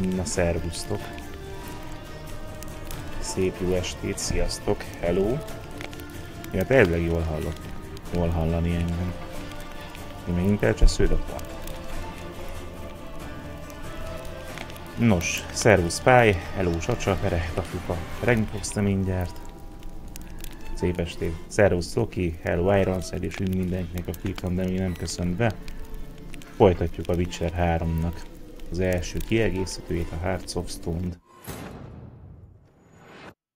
Na, szervusztok! Szép jó estét, sziasztok, hello! Ja, tényleg jól hallani engem. Én megint elcsesződök van. Nos, szervusz Pály, hello Csacsa, Pere, Tafuka, regni fogsz te mindjárt. Szép estét, szervusz Szoki, hello Ironside, és üdv mindenkinek, aki itt van, de még nem köszönt be. Folytatjuk a Witcher 3-nak az első kiegészítőjét, a Hearts of Stone-t.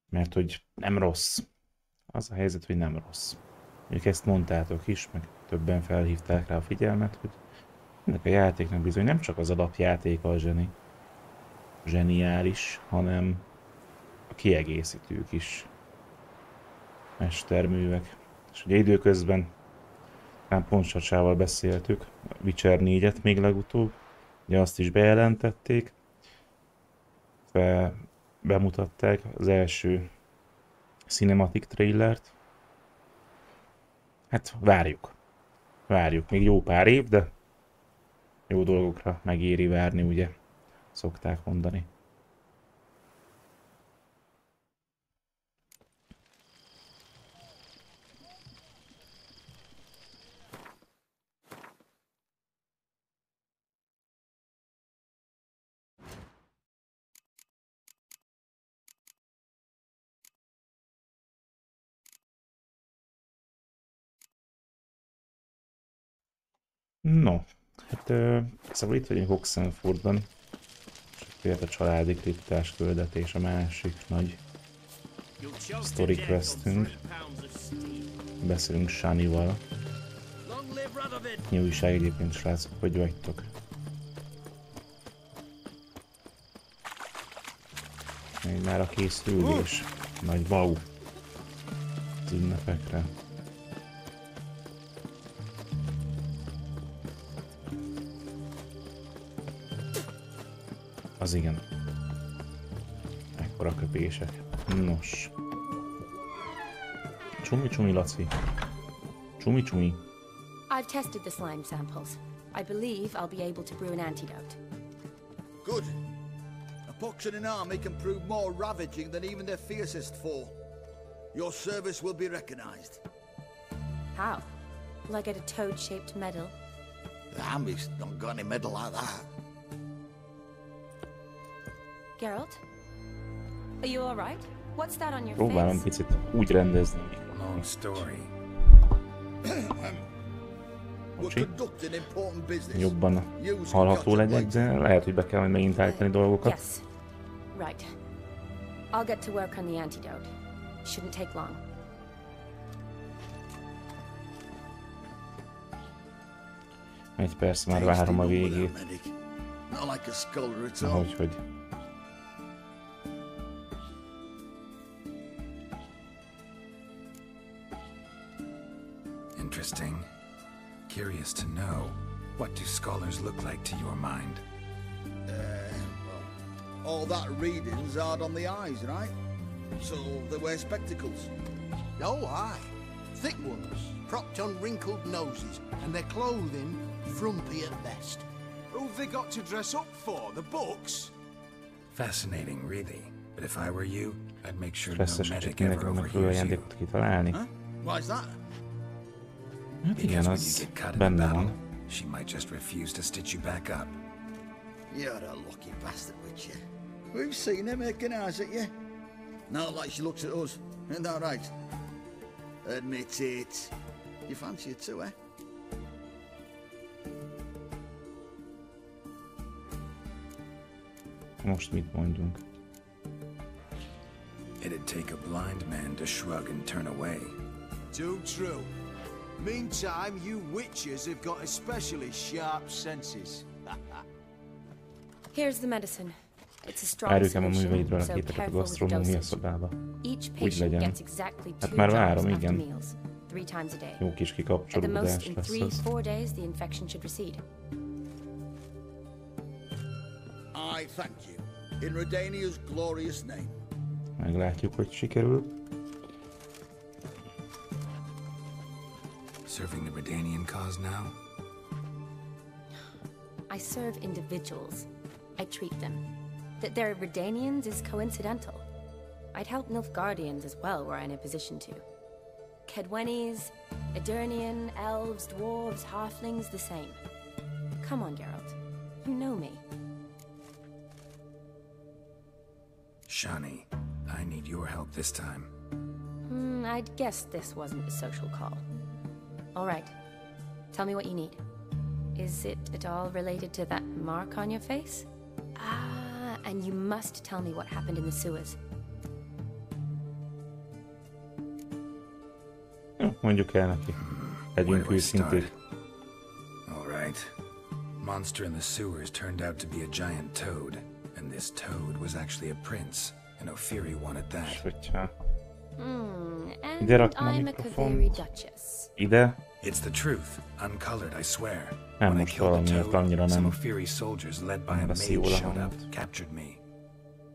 Mert hogy nem rossz. Az a helyzet, hogy nem rossz. Ők ezt mondtátok is, meg többen felhívták rá a figyelmet, hogy ennek a játéknak bizony nem csak az alapjátéka a zseniális, hanem a kiegészítők is mesterművek. És ugye időközben pont Csacsával beszéltük, a Witcher 4-et még legutóbb, ugye azt is bejelentették, bemutatták az első cinematic trailert. Hát várjuk, még jó pár év, de jó dolgokra megéri várni, ugye szokták mondani. No, hát szóval itt vagyunk Oxenfordban, és a családi kriptás küldetés a másik nagy story questünk. Beszélünk Shanival. Mi újság egyébként, srácok, hogy vagytok? Még már a készülés. Nagy wow! Az ünnepekre. Az igen. Ekkora köpések. Nos. Csumi, Laci. Csumi. I've tested the slime samples. I believe I'll be able to brew an antidote. Good. A pox in an army can prove more ravaging than even their fiercest foe. Your service will be recognized. How? Will I get a toad-shaped medal? The army's not got any medal like that. Geralt? Are you all right? What's that on your Próbálom face? picit úgy rendezni. Long story. Bocsi. Jobban hallható legyek, de lehet, hogy be kell megint állítani dolgokat. Yes. Right. I'll get to work on the antidote. Shouldn't take long. Egy perc, már várom a végét. Ahogy. Interesting. Curious to know, what do scholars look like to your mind? Well, all that reading's hard on the eyes, right? So they wear spectacles. Oh, aye. Thick ones, propped on wrinkled noses, and their clothing frumpy at best. Who've they got to dress up for? The books? Fascinating, really. But if I were you, I'd make sure no Stresszes, medic csak mindenki ever megpróbál overhears you. ajándékot kitalálni. Huh? Why's that? Hát igen, Because when you az get caught in a benne battle, van. she might just refuse to stitch you back up. You're a lucky bastard, Witcher. We've seen her making eyes at you. Not like she looks at us. Isn't that right? Admit it. You fancy it too, eh? Most mit mondjunk? It'd take a blind man to shrug and turn away. Too true. Meantime, you witches have got especially sharp senses. Here's the medicine. It's a strong Várjuk a solution, műveidről a so képeket a careful with gasztronómia dosage. szobába. Each Úgy patient legyen. gets exactly 2 Hát már várom, drops after igen. meals, 3 times a day. Jó kis At the most, kikapcsolódás in lesz 3-4 az. days, the infection should recede. I thank you. In Redania's glorious name. Meglátjuk, hogy sikerül. Serving the Redanian cause now? I serve individuals. I treat them. That they're Redanians is coincidental. I'd help Nilfgaardians as well were I in a position to. Kedwenis, Edirnian, elves, dwarves, halflings, the same. Come on, Geralt. You know me. Shani, I need your help this time. I'd guess this wasn't a social call. All right. Tell me what you need. Is it at all related to that mark on your face? Ah, and you must tell me what happened in the sewers. Mondjuk el neki. Legyünk őszinték. All right. Monster in the sewers turned out to be a giant toad, and this toad was actually a prince, and Ophiri wanted that. And I'm a Kaveri Duchess. Ide? It's the truth, uncolored, I swear. Nem When I most killed the valamiért toad, annyira some nem Ophiri soldiers led by a maid beszél a showed up, hangot. captured me.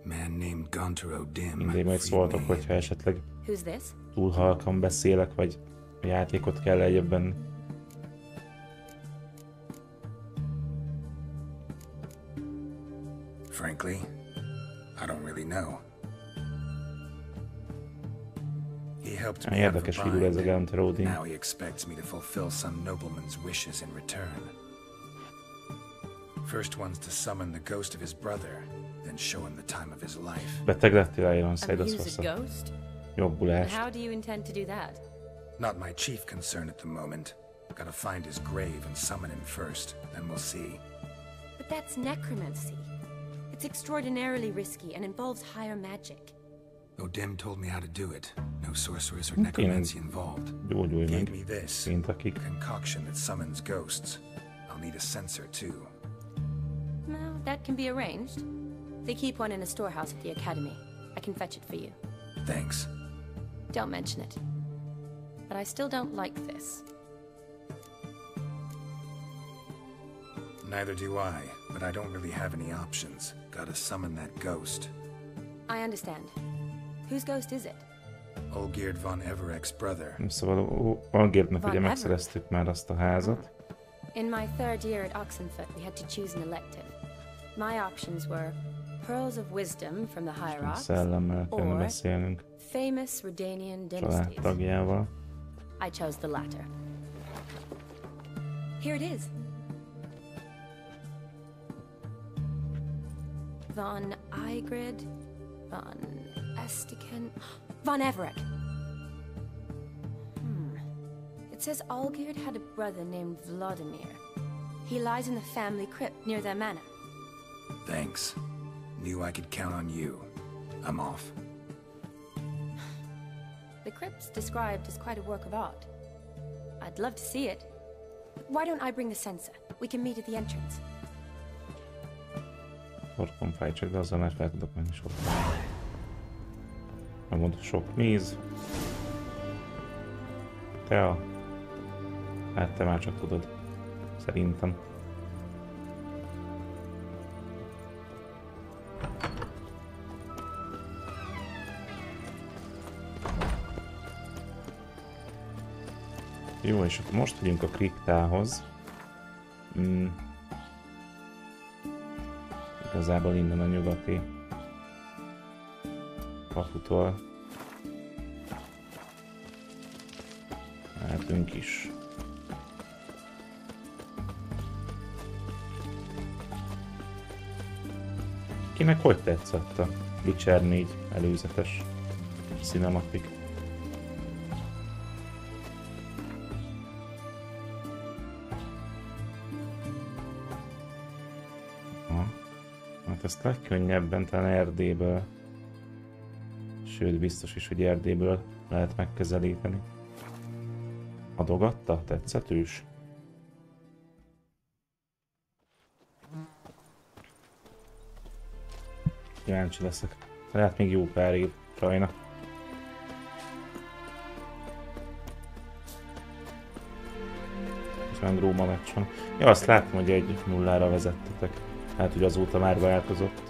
Man named Gontar O'Dim Mindig majd freed szóltok, me. hogyha esetleg Who's this? túl halkan beszélek, vagy a játékot kell lejjebb venni. Frankly, I don't really know. He helped me out of a Érdekes figura ez a bind. Gunter Odin. Now he expects me to fulfill some nobleman's wishes in return. First one's to summon the ghost of his brother, then show him the time of his life. Beteg lettél, Ironside, azt Abuse a hozzá. ghost? Jobbulást. How do you intend to do that? Not my chief concern at the moment. Gotta find his grave and summon him first, then we'll see. But that's necromancy. It's extraordinarily risky and involves higher magic. O'Dim told me how to do it. No sorcerers or necromancy involved. Gyógyulj Gave meg, me this mint akik. concoction that summons ghosts. I'll need a censer too. Well, that can be arranged. They keep one in a storehouse at the academy. I can fetch it for you. Thanks. Don't mention it. But I still don't like this. Neither do I, but I don't really have any options. Gotta summon that ghost. I understand. Whose ghost is it? Olgierd von Everek's brother. Szóval Olgierdnek Van ugye Everett. megszereztük már azt a házat. In my third year at Oxenfoot, we had to choose an elective. My options were Pearls of Wisdom from the Hierarchs, Szellemmel kellene or beszélnünk, famous Redanian dynasties. családtagjával. I chose the latter. Here it is. Von Igrid, von Estiken, von Everett. It says Olgierd had a brother named Vladimir. He lies in the family crypt near their manor. Thanks. Knew I could count on you. I'm off. The crypt's described as quite a work of art. I'd love to see it. Why don't I bring the censer? We can meet at the entrance. Torkom fáj csak, de azzal már fel tudok menni sok. Megmondod, sok méz. Tea. Hát te már csak tudod. Szerintem. Jó, és akkor most megyünk a kriptához. Igazából innen a nyugati kaputól mehetünk is. Kinek hogy tetszett a Witcher 4 előzetes cinematik? Hát ezt legkönnyebben talán Erdélyből, sőt biztos is, hogy Erdélyből lehet megközelíteni. Adogatta? Tetszetős? Kíváncsi leszek. Lehet még jó pár év, sajna. És már Róma meccs van. Ja, azt látom, hogy 1-0-ra vezettetek. Hát, hogy azóta már változott.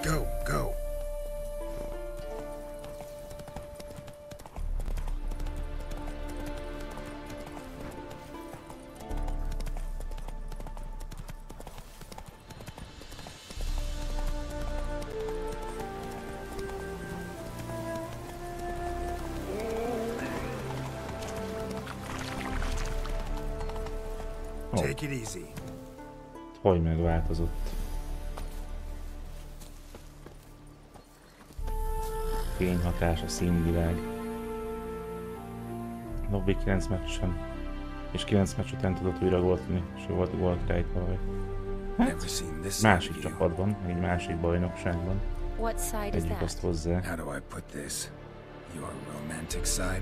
Go, go. Take it easy. Hogy megváltozott? Fényhatás, a színvilág. Lobby 9 meccsen. És 9 meccs után tudott újra gólt lőni, és ő volt gólkirály tavaly. Hát, másik csapatban, egy másik bajnokságban. What side is Tegyük that? azt hozzá. How do I put this? Your romantic side?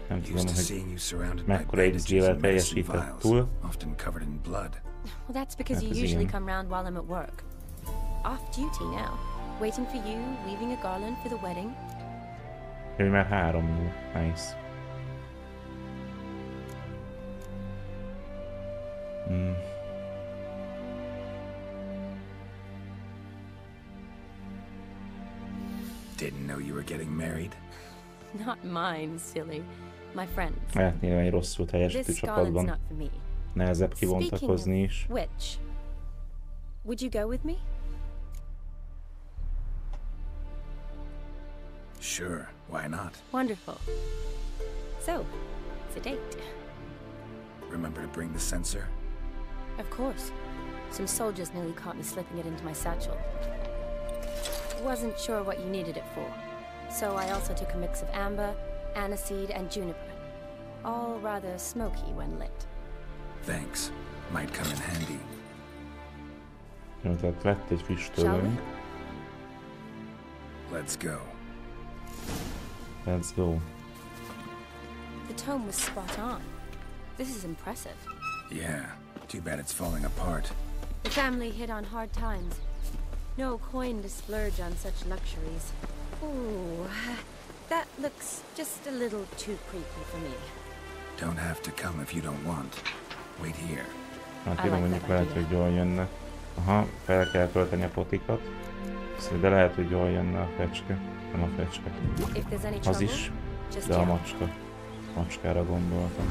Nem tudom, Used to hogy seeing you surrounded by mekkora bandages XG-vel and medicine teljesített vials, túl. often covered in blood. Well, that's because you That is usually Ian. come round while I'm at work. Off duty now. Waiting for you, weaving a garland for the wedding. Ő már 3-0. Nice. Didn't know you were getting married. Not mine, silly. My friends. Lehet nyilván egy rosszul teljesítő This garland's csapatban. not for me. Nehezebb Speaking kivontakozni of is. which, would you go with me? Sure, why not? Wonderful. So, it's a date. Remember to bring the sensor? Of course. Some soldiers nearly caught me slipping it into my satchel. Wasn't sure what you needed it for. So I also took a mix of amber, aniseed, and juniper. All rather smoky when lit. Thanks. Might come in handy. Jó, tehát vett egy Shall we? füstölőn. Let's go. Let's go. The tome was spot on. This is impressive. Yeah, too bad it's falling apart. The family hit on hard times. No coin to splurge on such luxuries. Ooh, that looks just a little too creepy for me. Don't have to come if you don't want. Wait here. Hát I én like mondjuk that lehet, idea. hogy jól jönne. Aha, fel kell tölteni a potikat. De lehet, hogy jól jönne a fecske. Nem a fecske. If there's any Az trouble, is, just de a yell. macska. Macskára gondoltam.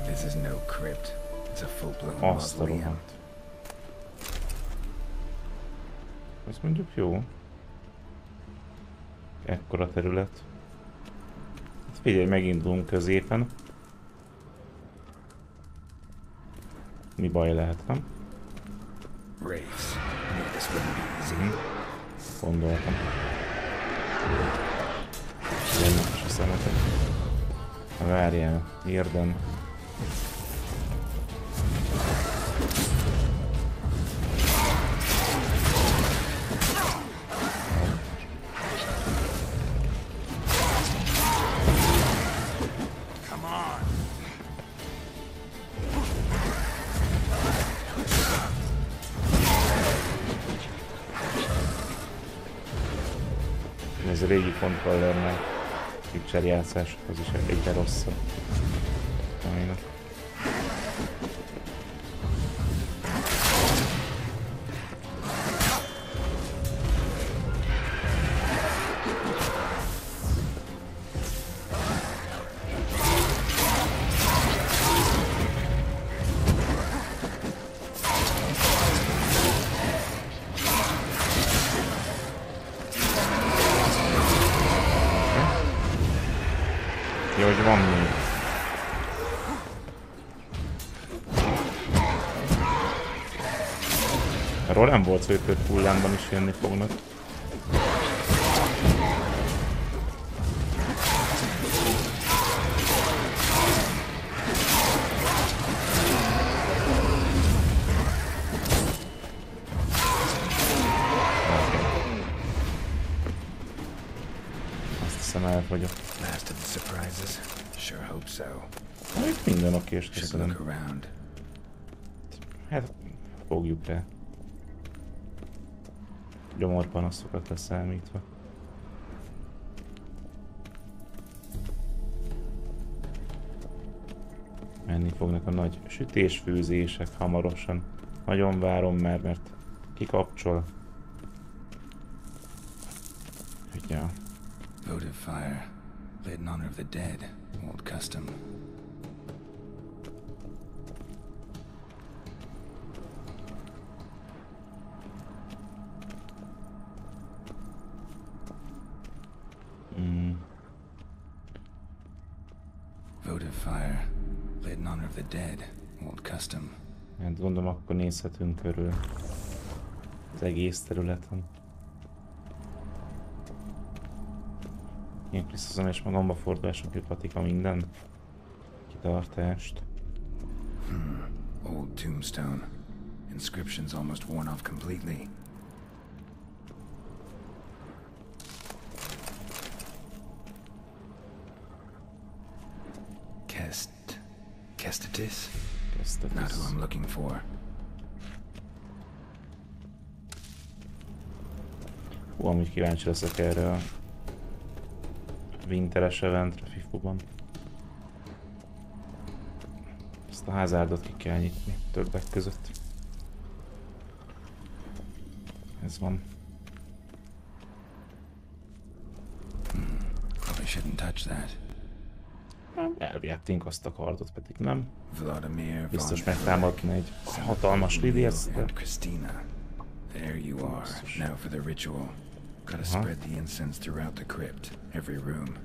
This is no crypt. It's a full-blown Azt a mausoleum. rohadt. Ez mondjuk jó. Ekkora terület. Hát figyelj, megindulunk középen. Mi baj lehet, nem? Race. Knew this wouldn't be easy. Gondoltam. Jönnek is a szemetek. Na várjál, érden. Come on. Ez a régi kontrollernek picture játszás, az is egyre rosszabb. Sajnos. Jó, hogy van még. Arról nem volt szó, hogy több hullámban is jönni fognak. Azt hiszem elfogyok. Last of the surprises. Sure hope so. Itt minden okés, Should köszönöm. look around. Hát, fogjuk rá. Gyomorpanaszokat leszámítva. Menni fognak a nagy sütésfőzések hamarosan. Nagyon várom már, mert kikapcsol. Ja. Votive fire. Lit in honor of the dead. Old custom. fire, lit in honor of the dead. Old custom. Hát gondolom, akkor nézhetünk körül az egész területen. Ilyen Krisztuszom és magamba fordulások, patika minden kitartást. Old tombstone. Inscription's almost worn off completely. Keestetis? Not who I'm looking for. Hú, amúgy kíváncsi leszek erre a winteres eventre Fifuban. Ezt a házárdot ki kell nyitni többek között. Ez van. Probably shouldn't touch that. Elvihettünk azt a kardot, pedig nem. Vladimir Biztos megtámadni egy hatalmas lidérc. Christina. There you are. Now for the ritual. Gotta spread the incense throughout the crypt, every room.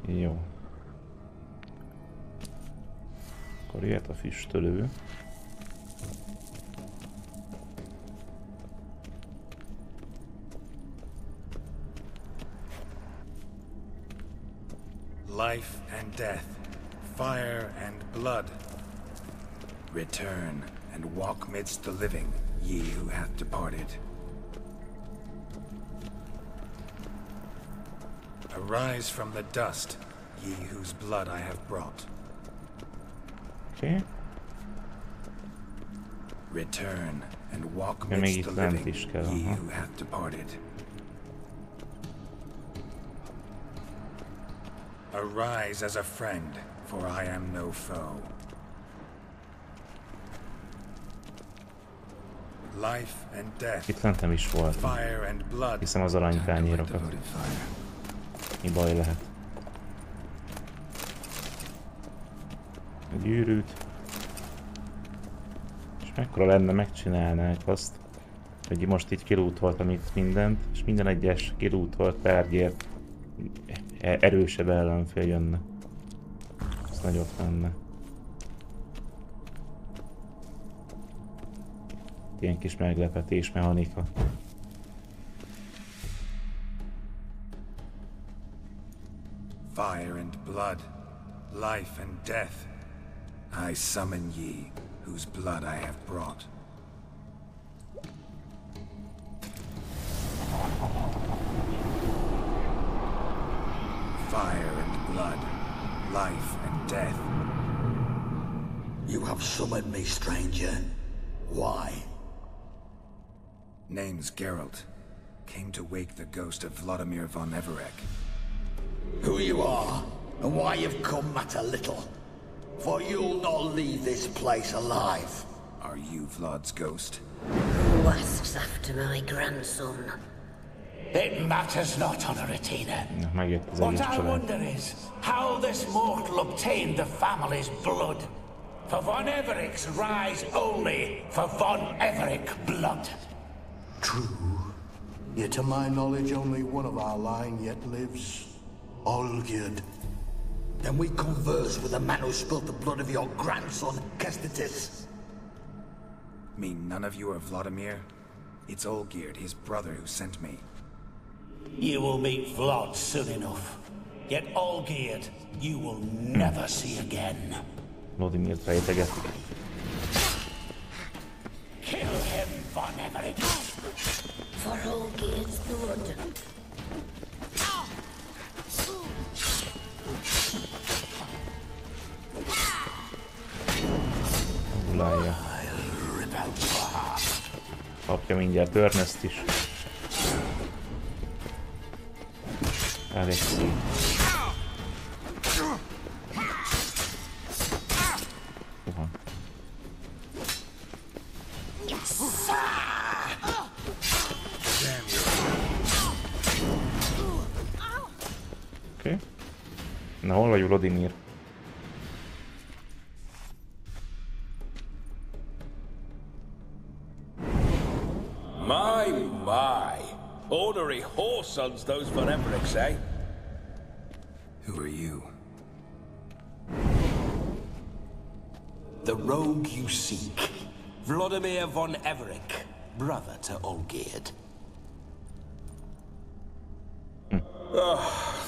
Jó. Akkor jöhet a füstölő. Life and death, fire and blood. Return and walk midst the living, ye who hath departed. Arise from the dust, ye whose blood I have brought. Okay. Return and walk midst the living, ye who hath departed. Arise as a friend, for I am no foe. Life and death, itt lent nem is volt. fire and blood. Hiszem az aranytányérokat. Mi baj lehet? A gyűrűt. És mekkora lenne megcsinálnák azt, hogy most így kilútoltam itt mindent, és minden egyes kilútolt tárgyért erősebb ellenfél jönne. Ez nagyobb lenne. Ilyen kis meglepetés mechanika. Fire and blood, life and death. I summon ye, whose blood I have brought. Fire and blood, life and death. You have summoned me, stranger. Why? Name's Geralt. Came to wake the ghost of Vladimir von Everec. Who you are, and why you've come matter little. For you'll not leave this place alive. Are you Vlad's ghost? Who asks after my grandson? It matters not, Honoratina. What I wonder is how this mortal obtained the family's blood. For von Everic's rise only for von Everec blood. True. Yet to my knowledge, only one of our line yet lives. Olgierd. Then we converse with the man who spilled the blood of your grandson, Keestetis. Mean none of you are Vladimir? It's Olgierd, his brother, who sent me. You will meet Vlad soon enough. Yet Olgierd, you will never see again. Vladimirt rejtegetik. Kill him, von Everec. For Olgierd's blood. Ulálja. Kapja mindjárt Törneszt is. Elég szép. Uha. Oké. Na, hol vagy, Vladimir? My. Ornery whoresons those von Evericks, eh? Who are you? The rogue you seek. Vladimir von Everett, brother to Olgierd.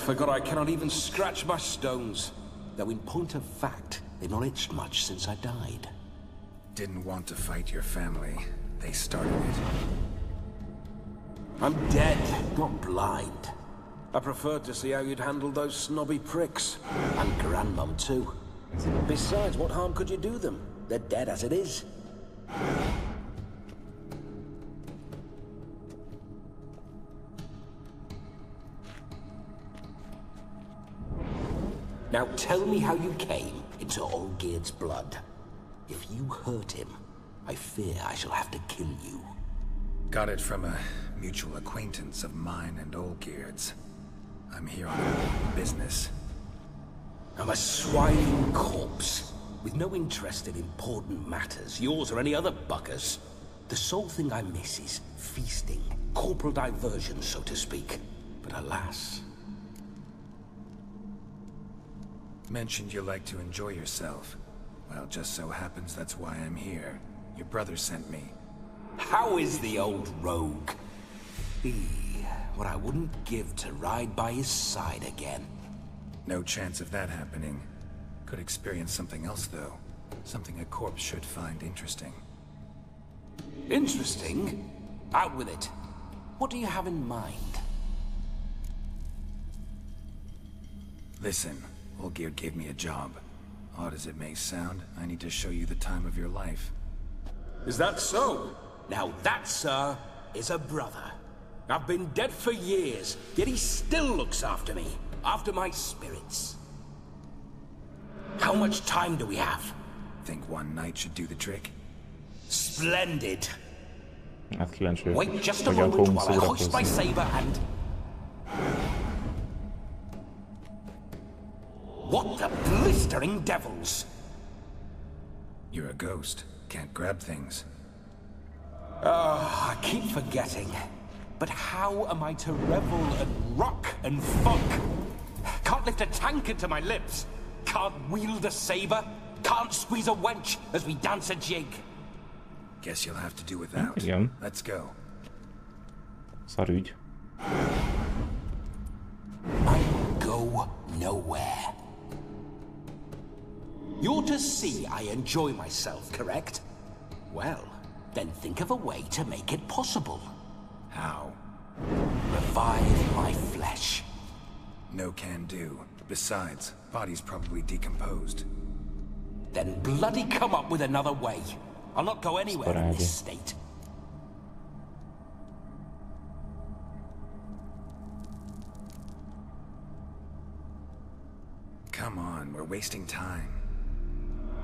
Forgot I cannot even scratch my stones. Though in point of fact, they've not itched much since I died. Didn't want to fight your family. They started it. I'm dead, not blind. I preferred to see how you'd handle those snobby pricks. And Grandmum too. Besides, what harm could you do them? They're dead as it is. Now tell me how you came into Olgierd's blood. If you hurt him, I fear I shall have to kill you. Got it from a mutual acquaintance of mine and Olgierd's. I'm here on business. I'm a swine corpse, with no interest in important matters, yours or any other buggers. The sole thing I miss is feasting, corporal diversion, so to speak. But alas... Mentioned you like to enjoy yourself. Well, just so happens that's why I'm here. Your brother sent me. How is the old rogue? What I wouldn't give to ride by his side again. No chance of that happening. Could experience something else, though. Something a corpse should find interesting. Interesting? Out with it. What do you have in mind? Listen, Olgierd gave me a job. Odd as it may sound, I need to show you the time of your life. Is that so? Now that, sir, is a brother. I've been dead for years, yet he still looks after me. After my spirits. How much time do we have? Think one night should do the trick? Splendid. Hát kíváncsi vagyok, Wait just a hogyan moment fogunk while I hoist my szórakozni. saber and... What the blistering devils? You're a ghost. Can't grab things. I keep forgetting. But how am I to revel and rock and funk? Can't lift a tankard to my lips. Can't wield a saber. Can't squeeze a wench as we dance a jig. Guess you'll have to do without. Igen. Let's go. Szarügy. I go nowhere. You're to see I enjoy myself, correct? Well, then think of a way to make it possible. How? Revive my flesh. No can do. Besides, body's probably decomposed. Then bloody come up with another way. I'll not go anywhere in this state. Come on, we're wasting time.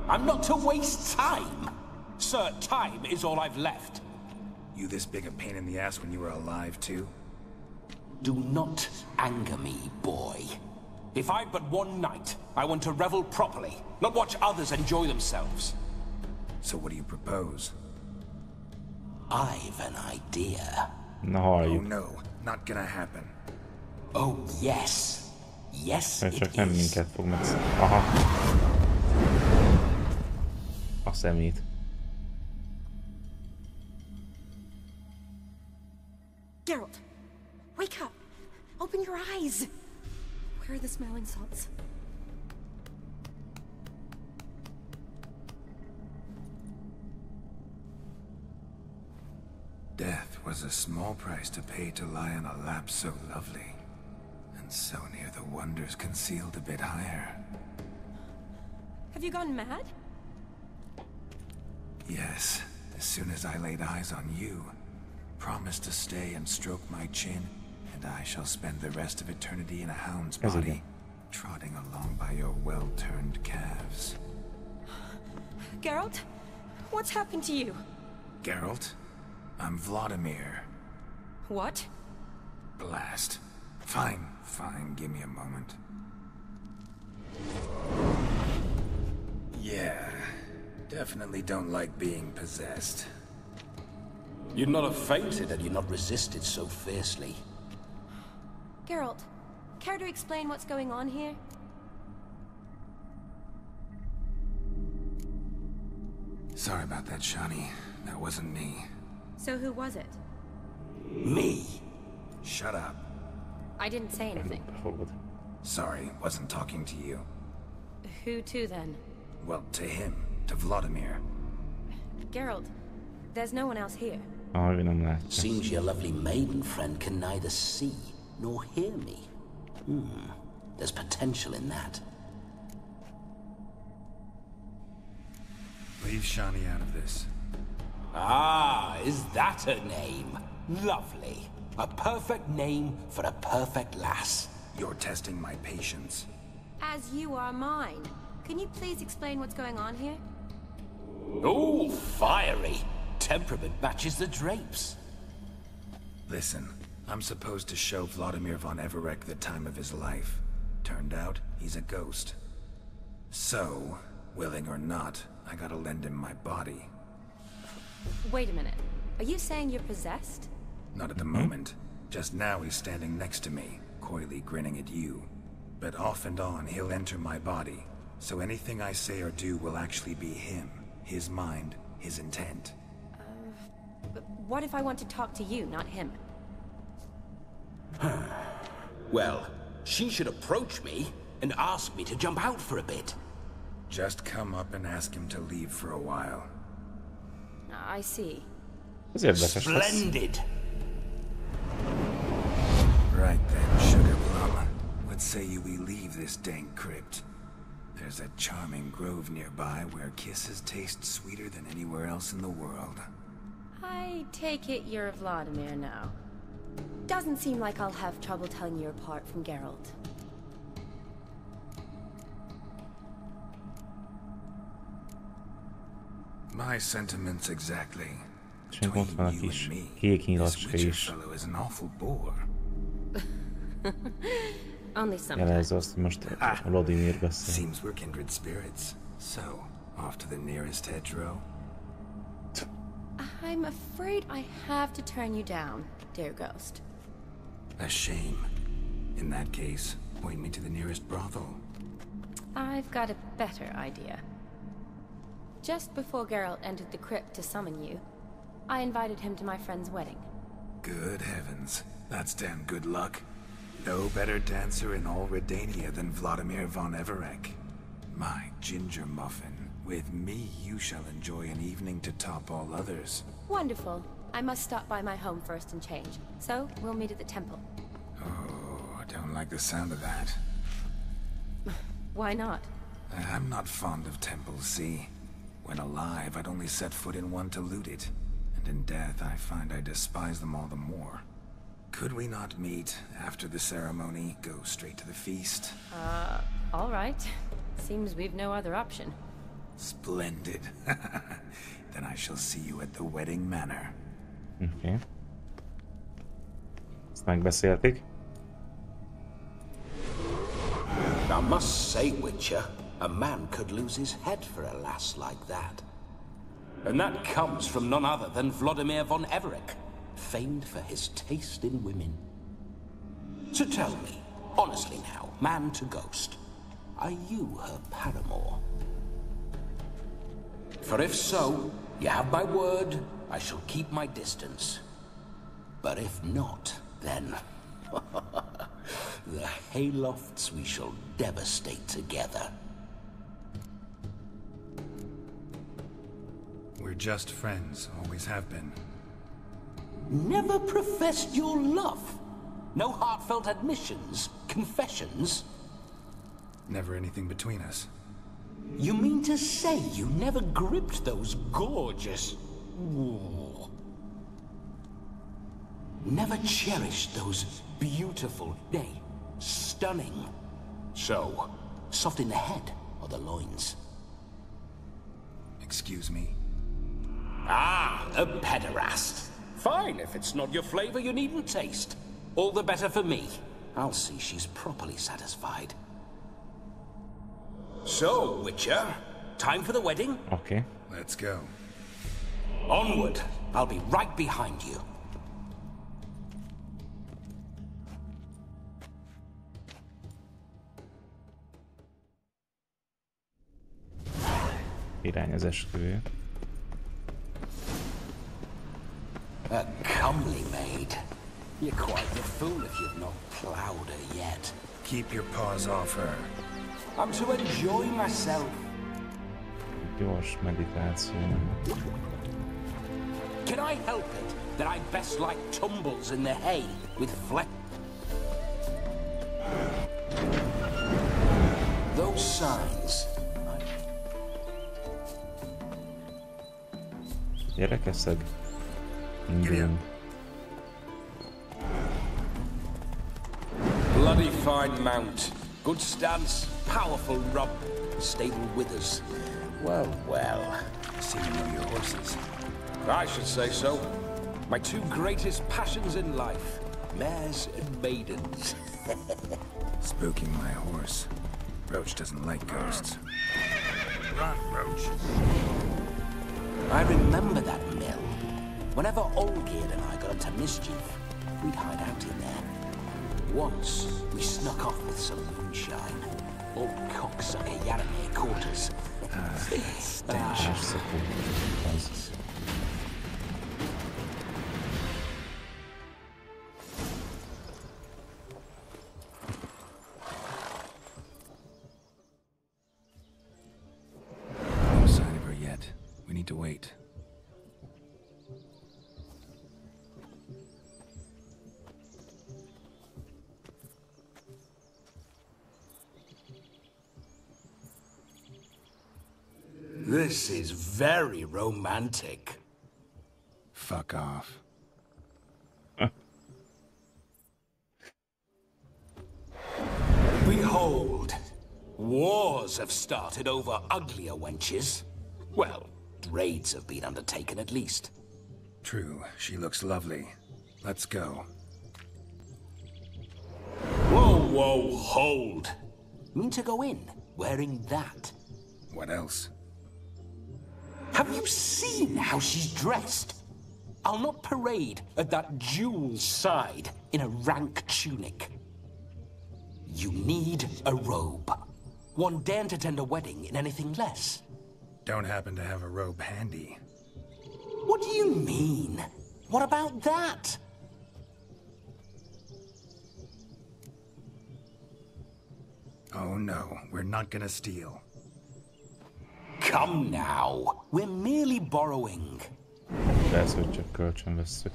I'm not to waste time. Sir, time is all I've left. You this big a pain in the ass when you were alive, too? Do not anger me, boy. If I've but one night, I want to revel properly, not watch others enjoy themselves. So what do you propose? I've an idea. Na Oh halljuk. no, not gonna happen. Oh, yes. Yes, Csak it nem is. minket fog meg... Aha. A szemét. Geralt, wake up. Open your eyes. Where are the smelling salts? Death was a small price to pay to lie on a lap so lovely. And so near the wonders concealed a bit higher. Have you gone mad? Yes, as soon as I laid eyes on you, promised to stay and stroke my chin, and I shall spend the rest of eternity in a hound's body, trotting along by your well-turned calves. Geralt, what's happened to you? Geralt, I'm Vladimir. What? Blast. Fine, fine, give me a moment. Yeah, definitely don't like being possessed. You'd not have fainted had you not resisted so fiercely. Geralt, care to explain what's going on here? Sorry about that, Shani. That wasn't me. So who was it? Me. Shut up. I didn't say anything. Sorry, wasn't talking to you. Who to then? Well, to him. To Vladimir. Geralt, there's no one else here. Seems your lovely maiden friend can neither see nor hear me. There's potential in that. Leave Shani out of this. Ah, is that her name? Lovely. A perfect name for a perfect lass. You're testing my patience. As you are mine. Can you please explain what's going on here? Oh, fiery. Temperament matches the drapes. Listen, I'm supposed to show Vladimir von Everec the time of his life. Turned out, he's a ghost. So, willing or not, I gotta lend him my body. Wait a minute. Are you saying you're possessed? Not at the moment. Just now he's standing next to me, coyly grinning at you. But off and on, he'll enter my body. So anything I say or do will actually be him. His mind, his intent. But what if I want to talk to you, not him? Well, she should approach me and ask me to jump out for a bit. Just come up and ask him to leave for a while. I see. Splendid! Right then, Sugar Plum. What say you we leave this dank crypt? There's a charming grove nearby where kisses taste sweeter than anywhere else in the world. I take it you're Vladimir now. Doesn't seem like I'll have trouble telling you apart from Geralt. My sentiments exactly. Csak ott van a kis kék nyilacska is. Only sometimes. Jelezze azt, hogy most Vladimir beszél. Seems we're kindred spirits. So, off to the nearest hedgerow. I'm afraid I have to turn you down, dear ghost. A shame. In that case, point me to the nearest brothel. I've got a better idea. Just before Geralt entered the crypt to summon you, I invited him to my friend's wedding. Good heavens. That's damn good luck. No better dancer in all Redania than Vladimir von Everec. My ginger muffin. With me, you shall enjoy an evening to top all others. Wonderful. I must stop by my home first and change. So, we'll meet at the temple. Oh, I don't like the sound of that. Why not? I'm not fond of temples, see? When alive, I'd only set foot in one to loot it. And in death, I find I despise them all the more. Could we not meet after the ceremony, go straight to the feast? All right. Seems we've no other option. Splendid. Then I shall see you at the wedding manor. Okay. Ezt megbeszélték. I must say, Witcher, a man could lose his head for a lass like that. And that comes from none other than Vladimir von Everec, famed for his taste in women. So tell me, honestly now, man to ghost, are you her paramour? For if so, you have my word, I shall keep my distance. But if not, then the haylofts we shall devastate together. We're just friends, always have been. Never professed your love? No heartfelt admissions, confessions? Never anything between us. You mean to say you never gripped those gorgeous... Ooh. Never cherished those beautiful, nay, stunning... So, soft in the head or the loins? Excuse me? Ah, a pederast. Fine, if it's not your flavor, you needn't taste. All the better for me. I'll see she's properly satisfied. So, Witcher, time for the wedding? Okay. Let's go. Onward. I'll be right behind you. Irány az esküvő. A comely maid. You're quite the fool if you've not ploughed her yet. Keep your paws off her. I'm to enjoy myself. Gyors meditáció. Can I help it that I best like tumbles in the hay with fleck? Those signs. Gyerekeszeg. Indulunk. Bloody fine mount. Good stance, powerful rub, stable withers. Well, well. See you know your horses. I should say so. My two greatest passions in life. Mares and maidens. Spooking my horse. Roach doesn't like ghosts. Run, Roach. I remember that mill. Whenever Olgerd and I got into mischief, we'd hide out in there. Once, we snuck off with some moonshine. Old cocksucker Yaramir caught us. Stench. No sign of her yet. We need to wait. This is very romantic. Fuck off. Behold, wars have started over uglier wenches. Well, raids have been undertaken at least. True, she looks lovely. Let's go. Whoa, whoa, hold. Mean to go in, wearing that? What else? Have you seen how she's dressed? I'll not parade at that jewel's side in a rank tunic. You need a robe. One daren't attend a wedding in anything less. Don't happen to have a robe handy. What do you mean? What about that? Oh no, we're not gonna steal. Come now. We're merely borrowing. Persze, hogy csak kölcsön vesszük.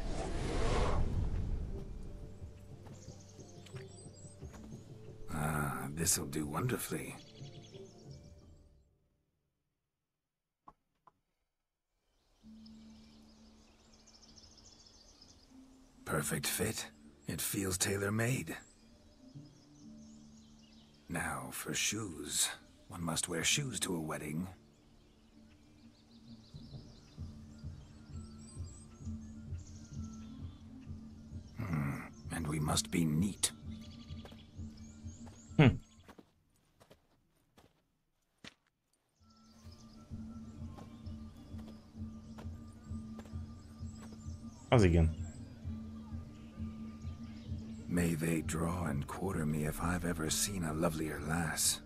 Ah, this'll do wonderfully. Perfect fit. It feels tailor-made. Now for shoes. One must wear shoes to a wedding. And we must be neat. Az igen. May they draw and quarter me if I've ever seen a lovelier lass.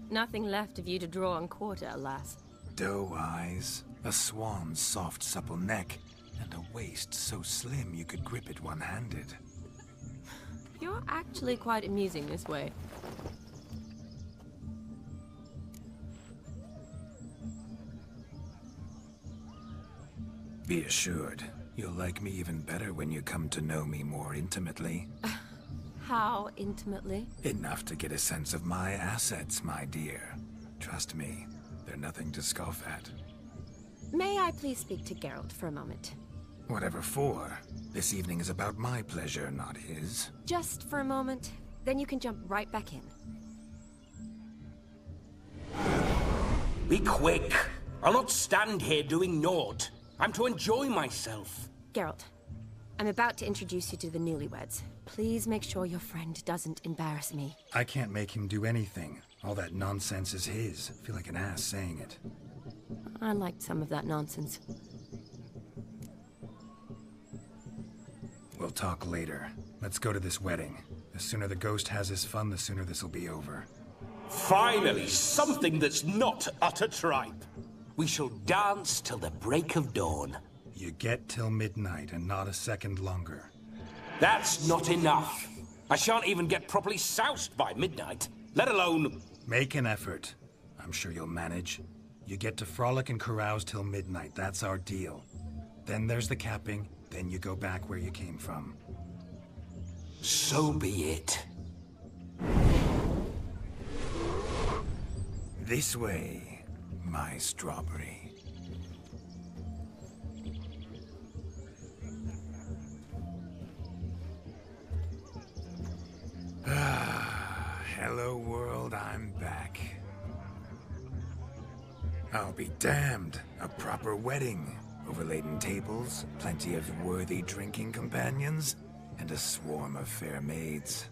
Nothing left of you to draw and quarter, alas. Doe eyes, a swan's soft supple neck, and a waist so slim you could grip it one-handed. You're actually quite amusing this way. Be assured, you'll like me even better when you come to know me more intimately. How intimately? Enough to get a sense of my assets, my dear. Trust me, they're nothing to scoff at. May I please speak to Geralt for a moment? Whatever for. This evening is about my pleasure, not his. Just for a moment, then you can jump right back in. Be quick. I'll not stand here doing naught. I'm to enjoy myself. Geralt, I'm about to introduce you to the newlyweds. Please make sure your friend doesn't embarrass me. I can't make him do anything. All that nonsense is his. I feel like an ass saying it. I liked some of that nonsense. We'll talk later. Let's go to this wedding. The sooner the ghost has his fun, the sooner this'll be over. Finally, something that's not utter tripe. We shall dance till the break of dawn. You get till midnight and not a second longer. That's not enough. I shan't even get properly soused by midnight, let alone... Make an effort. I'm sure you'll manage. You get to frolic and carouse till midnight, that's our deal. Then there's the capping, then you go back where you came from. So be it. This way, my strawberry. Hello world, I'm back. I'll be damned. A proper wedding. Overladen tables, plenty of worthy drinking companions, and a swarm of fair maids.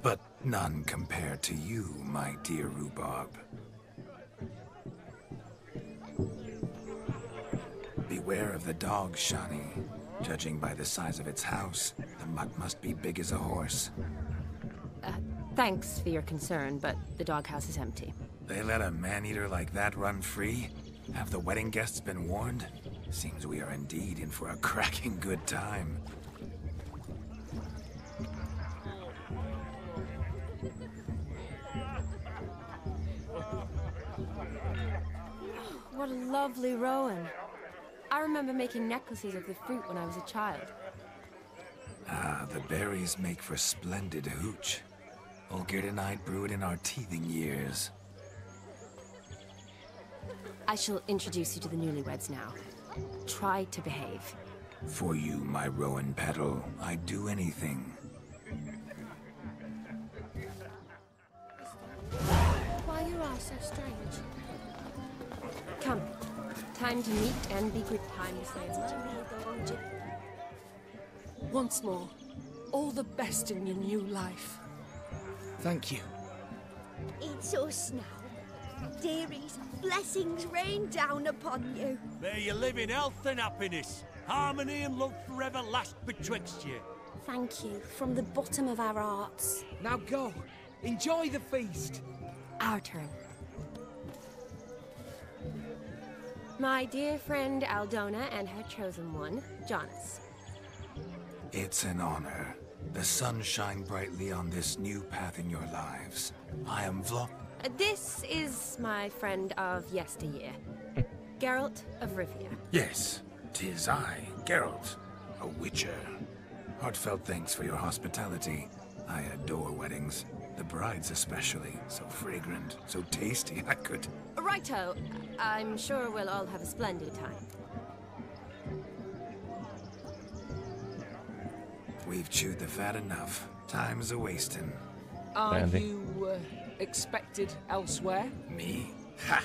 But none compared to you, my dear rhubarb. Beware of the dog, Shani. Judging by the size of its house, the mutt must be big as a horse. Thanks for your concern, but the doghouse is empty. They let a man-eater like that run free? Have the wedding guests been warned? Seems we are indeed in for a cracking good time. What a lovely rowan. I remember making necklaces of the fruit when I was a child. Ah, the berries make for splendid hooch. Olgerd and I brewed in our teething years. I shall introduce you to the newlyweds now. Try to behave. For you, my rowan petal, I'd do anything. Why are your eyes so strange? Come. Time to meet and be good. Time to say it's time. Once more, all the best in your new life. Thank you. It's us now. Dearies, blessings rain down upon you. May you live in health and happiness. Harmony and love forever last betwixt you. Thank you, from the bottom of our hearts. Now go. Enjoy the feast. Our turn. My dear friend Aldona and her chosen one, Jonas. It's an honor. The sun shine brightly on this new path in your lives. I am This is my friend of yesteryear, Geralt of Rivia. Yes, 'tis I, Geralt, a witcher. Heartfelt thanks for your hospitality. I adore weddings. The brides especially. So fragrant, so tasty, I could... Righto. I'm sure we'll all have a splendid time. We've chewed the fat enough. Time's a-wasting. Are you, expected elsewhere? Me? Ha!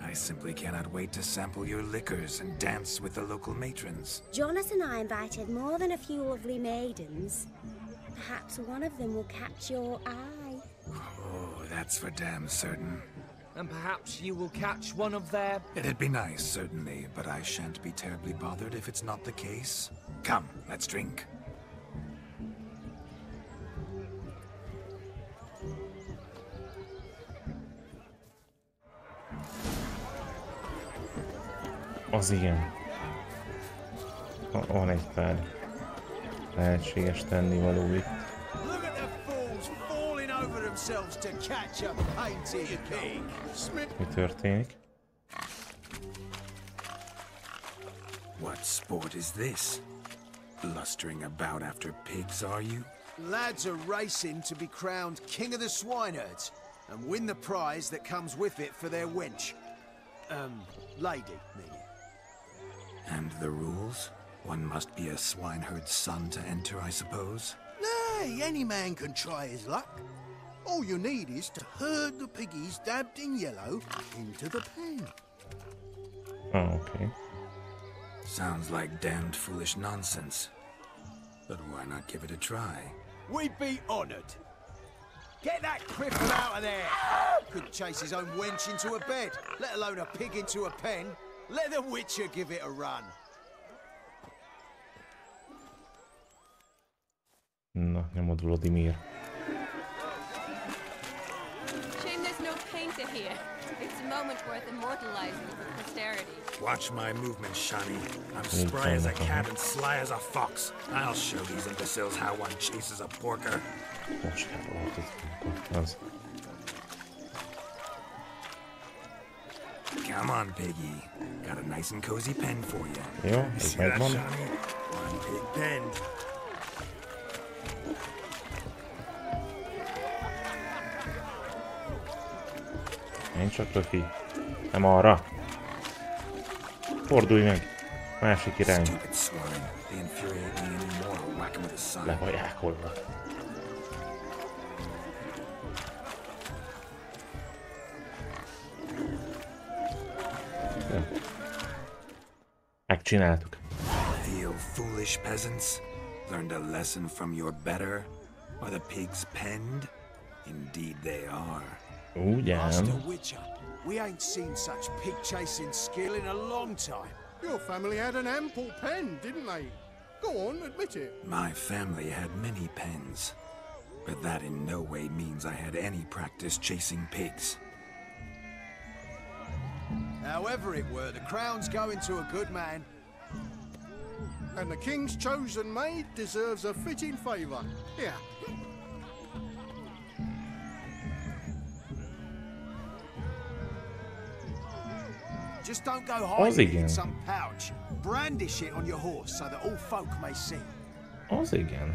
I simply cannot wait to sample your liquors and dance with the local matrons. Jonas and I invited more than a few lovely maidens. Perhaps one of them will catch your eye. Oh, that's for damn certain. And perhaps you will catch one of their... It'd be nice, certainly, but I shan't be terribly bothered if it's not the case. Come, let's drink. Az igen. Van egy pár lehetséges tennivaló itt. Look at the fools falling over themselves to catch a painted pig. Mi történik? What sport is this? Blustering about after pigs, are you? Lads are racing to be crowned king of the swineherds and win the prize that comes with it for their wench. Lady, meaning. And the rules? One must be a swineherd's son to enter, I suppose? Nay, any man can try his luck. All you need is to herd the piggies dabbed in yellow into the pen. Oh, okay. Sounds like damned foolish nonsense. But why not give it a try? We'd be honoured. Get that cripple out of there! Couldn't chase his own wench into a bed, let alone a pig into a pen. Let the Witcher give it a run. Na, nyomod Vladimir. painter here. It's a moment worth immortalizing for posterity. Watch my movement, Shani. I'm spry as a cat and sly as a fox. I'll show these imbeciles how one chases a porker. Come on, piggy. Got a nice and cozy pen for you. Yeah, see that, Shani? One big pen. Én csak löki. Nem arra. Fordulj meg. Másik irány. Levajákolva. Megcsináltuk. Feel foolish peasants? Learned a lesson from your better? Are the pigs penned? Indeed they are. Master Witcher, we ain't seen such pig-chasing skill in a long time. Your family had an ample pen, didn't they? Go on, admit it. My family had many pens, but that in no way means I had any practice chasing pigs. However it were, the crown's going to a good man. And the king's chosen maid deserves a fitting favour. Here. Just don't go hiding it in some pouch. Brandish it on your horse so that all folk may see. Az igen.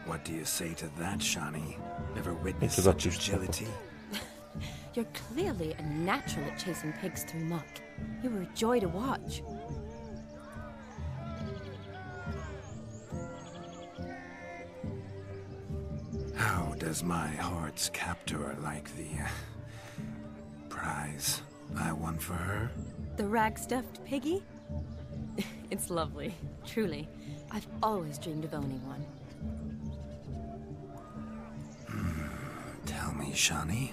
What do you say to that, Shani? Ever witnessed such agility? You're clearly a natural at chasing pigs through muck. You were a joy to watch. How does my heart's captor like the prize I won for her? The rag-stuffed piggy? It's lovely, truly. I've always dreamed of owning one. Tell me, Shani,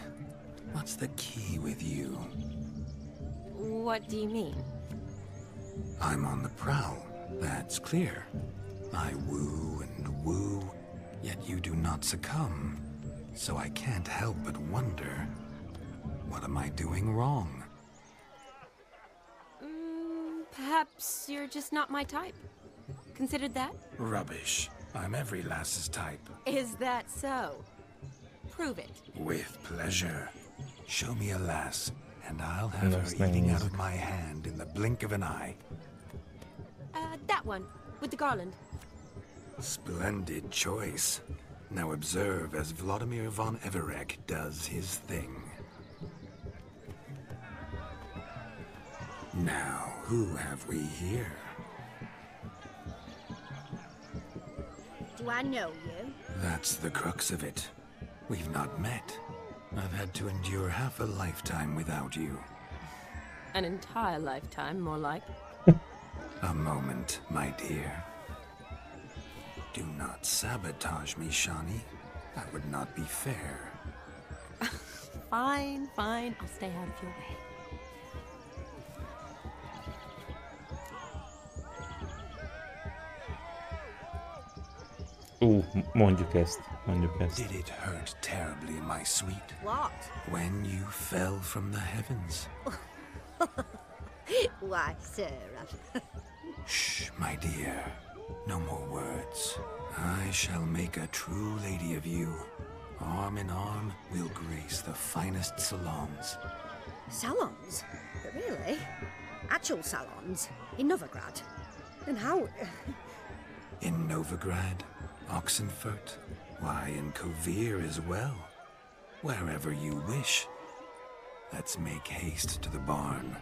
what's the key with you? What do you mean? I'm on the prowl, that's clear. I woo and woo, yet you do not succumb. So I can't help but wonder, what am I doing wrong? Perhaps you're just not my type. Considered that? Rubbish. I'm every lass's type. Is that so? Prove it. With pleasure. Show me a lass, and I'll have her eating out of my hand in the blink of an eye. That one, with the garland. Splendid choice. Now observe as Vladimir von Everek does his thing. Now, who have we here? Do I know you? That's the crux of it. We've not met. I've had to endure half a lifetime without you. An entire lifetime, more like. A moment, my dear. Do not sabotage me, Shani. That would not be fair. Fine, fine. I'll stay out of your way. Mondjuk ezt. Did it hurt terribly, my sweet? What? When you fell from the heavens. Why, Sarah. Shh, my dear. No more words. I shall make a true lady of you. Arm in arm, we'll grace the finest salons. Salons? Really? Actual salons? In Novigrad? And how... In Novigrad, Oxenfurt, why, in Kovir as well. Wherever you wish. Let's make haste to the barn.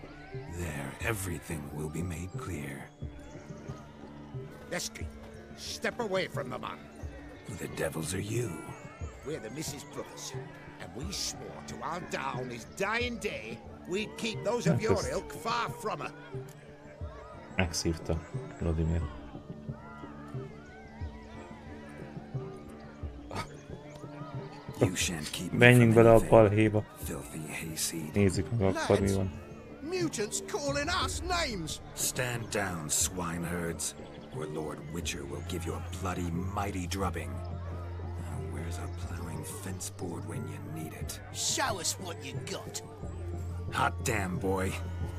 There, everything will be made clear. Lesky, step away from the man. Who the devils are you? We're the Mrs. Brothers, and we swore to our down his dying day we'd keep those of your ilk far from her. Megszívta Vladimir. Menjünk bele a balhéba. Nézzük meg akkor mi van. Mutants calling us names. Stand down, swineherds, or Lord Witcher will give you a bloody mighty drubbing. Now, where's a plowing on fence board when you need it. Show us what you got. Hot damn, boy.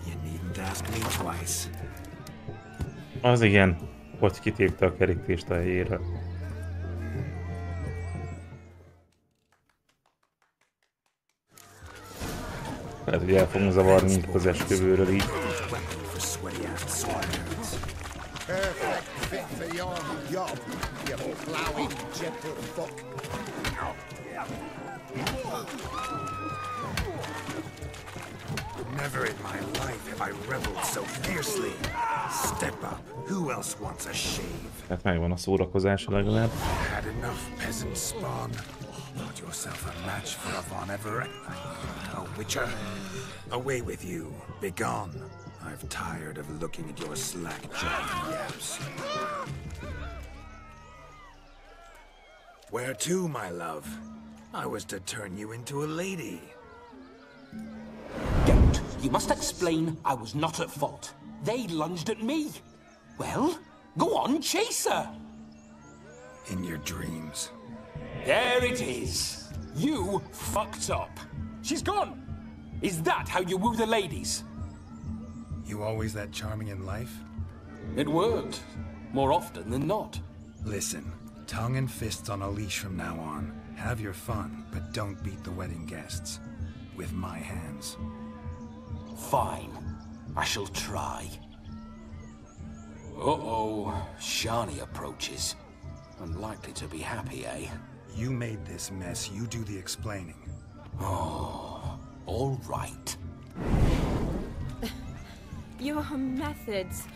You needn't ask me twice. Az igen, hogy kitépte a kerítést a helyére. Lehet, hogy el fogunk zavarni minket az esküvőről így. Perfect fit for your job, you plowing gentlefolk. Never in my life have I rebelled so fiercely. Step up. Who else wants a shave? Tehát megvan a szórakozás legalább. Had enough peasant spawn. Got yourself a match for a Von Everett. A witcher. Away with you. Begone. I've tired of looking at your slack-jawed yaps. Where to, my love? I was to turn you into a lady. Don't. You must explain I was not at fault. They lunged at me. Well, go on, chase her. In your dreams. There it is. You fucked up. She's gone. Is that how you woo the ladies? You always that charming in life? It worked. More often than not. Listen, tongue and fists on a leash from now on. Have your fun, but don't beat the wedding guests. With my hands. Fine. I shall try. Uh-oh. Shani approaches. Unlikely to be happy, eh? You made this mess. You do the explaining. Oh, all right. Your methods,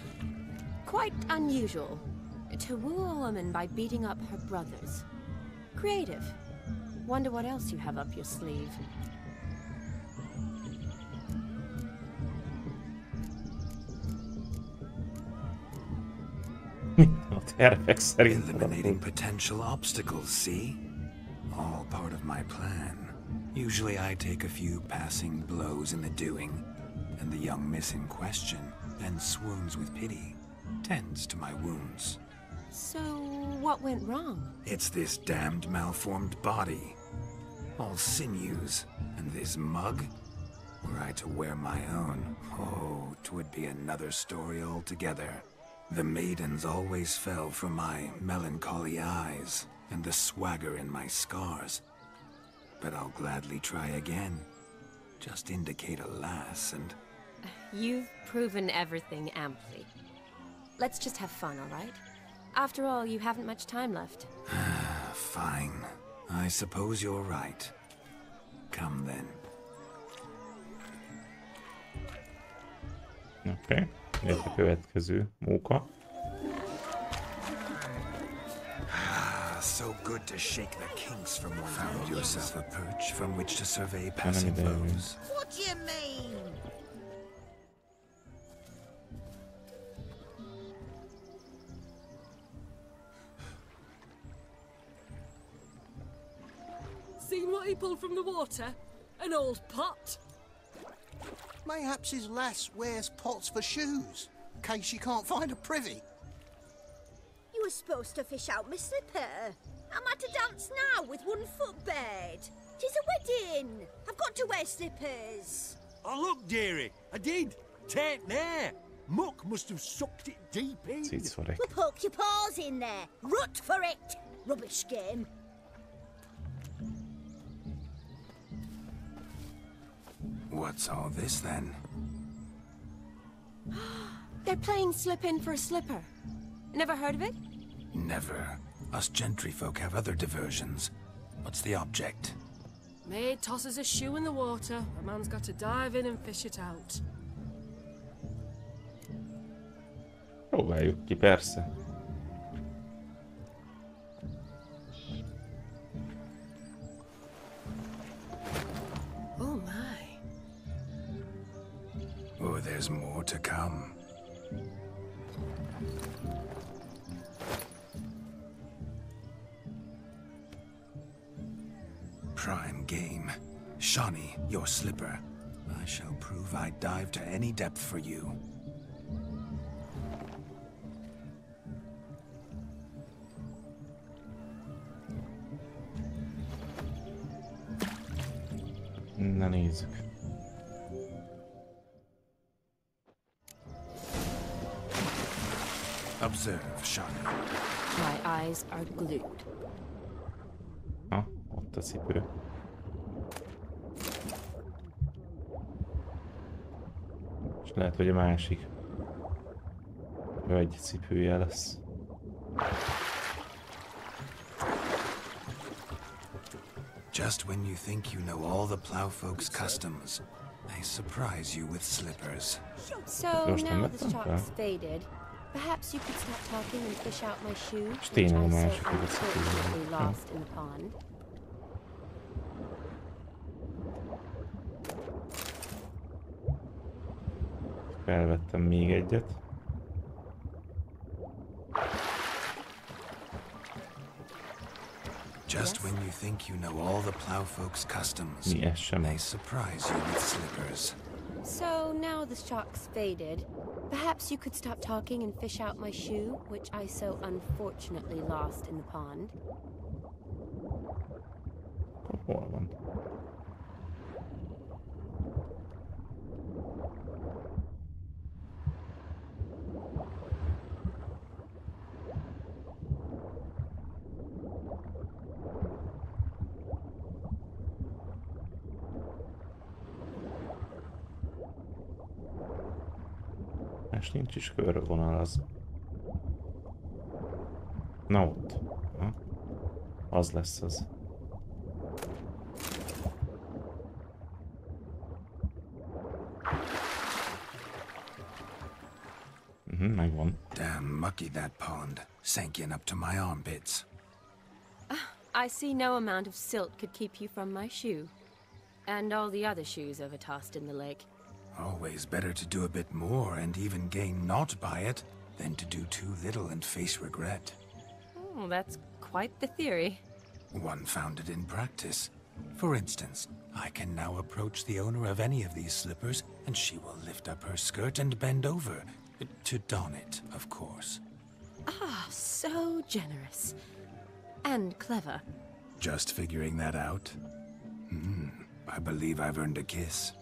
quite unusual. To woo a woman by beating up her brothers. Creative. Wonder what else you have up your sleeve. Eliminating potential obstacles, see? All part of my plan. Usually I take a few passing blows in the doing, and the young miss in question then swoons with pity, tends to my wounds. So, what went wrong? It's this damned malformed body. All sinews, and this mug? Were I to wear my own, oh, 'twould be another story altogether. The maidens always fell for my melancholy eyes and the swagger in my scars. But I'll gladly try again. Just indicate a lass and... You've proven everything amply. Let's just have fun, all right? After all, you haven't much time left. Fine. I suppose you're right. Come then. Oké, ez a következő móka. So good to shake the kinks from one. Found yourself a perch from which to survey passing foes. What do you mean? Seen what he pulled from the water? An old pot? Mayhaps his lass wears pots for shoes, in case she can't find a privy. You were supposed to fish out my slipper. I'm at a dance now with one foot bared. 'Tis a wedding. I've got to wear slippers. Oh, look, dearie, I did. Tain't there. Muck must have sucked it deep in. Well, poke your paws in there. Rut for it. Rubbish game. What's all this then? They're playing slip in for a slipper. Never heard of it? Never. Us gentry folk have other diversions. What's the object? Maid tosses a shoe in the water. A man's got to dive in and fish it out. Próbáljuk ki, persze. Oh my. Oh, there's more to come. Prime game. Shawnee, your slipper. I shall prove I dive to any depth for you. Na nézzük. Observe, Shani. My eyes are glued. Ha, ott a cipő. És lehet, hogy a másik egy cipője lesz. Just when you think you know all the plowfolk's customs, they surprise you with slippers. So now the shock's faded. Perhaps you could stop talking and fish out my shoe, which I so unfortunately lost in the pond. Felvettem még egyet. Just when you think you know all the plowfolk's customs, they surprise you with slippers. So now the shock's faded. Perhaps you could stop talking and fish out my shoe, which I so unfortunately lost in the pond. Hol van? És nincs is körvonal az. Na ott. Ha? Az lesz az. Megvan. Damn mucky that pond, sinking up to my armpits. I see no amount of silt could keep you from my shoe. And all the other shoes overtossed in the lake. Always better to do a bit more and even gain naught by it than to do too little and face regret. Oh, that's quite the theory. One founded in practice. For instance, I can now approach the owner of any of these slippers and she will lift up her skirt and bend over. To don it, of course. Ah, so generous. And clever. Just figuring that out? I believe I've earned a kiss.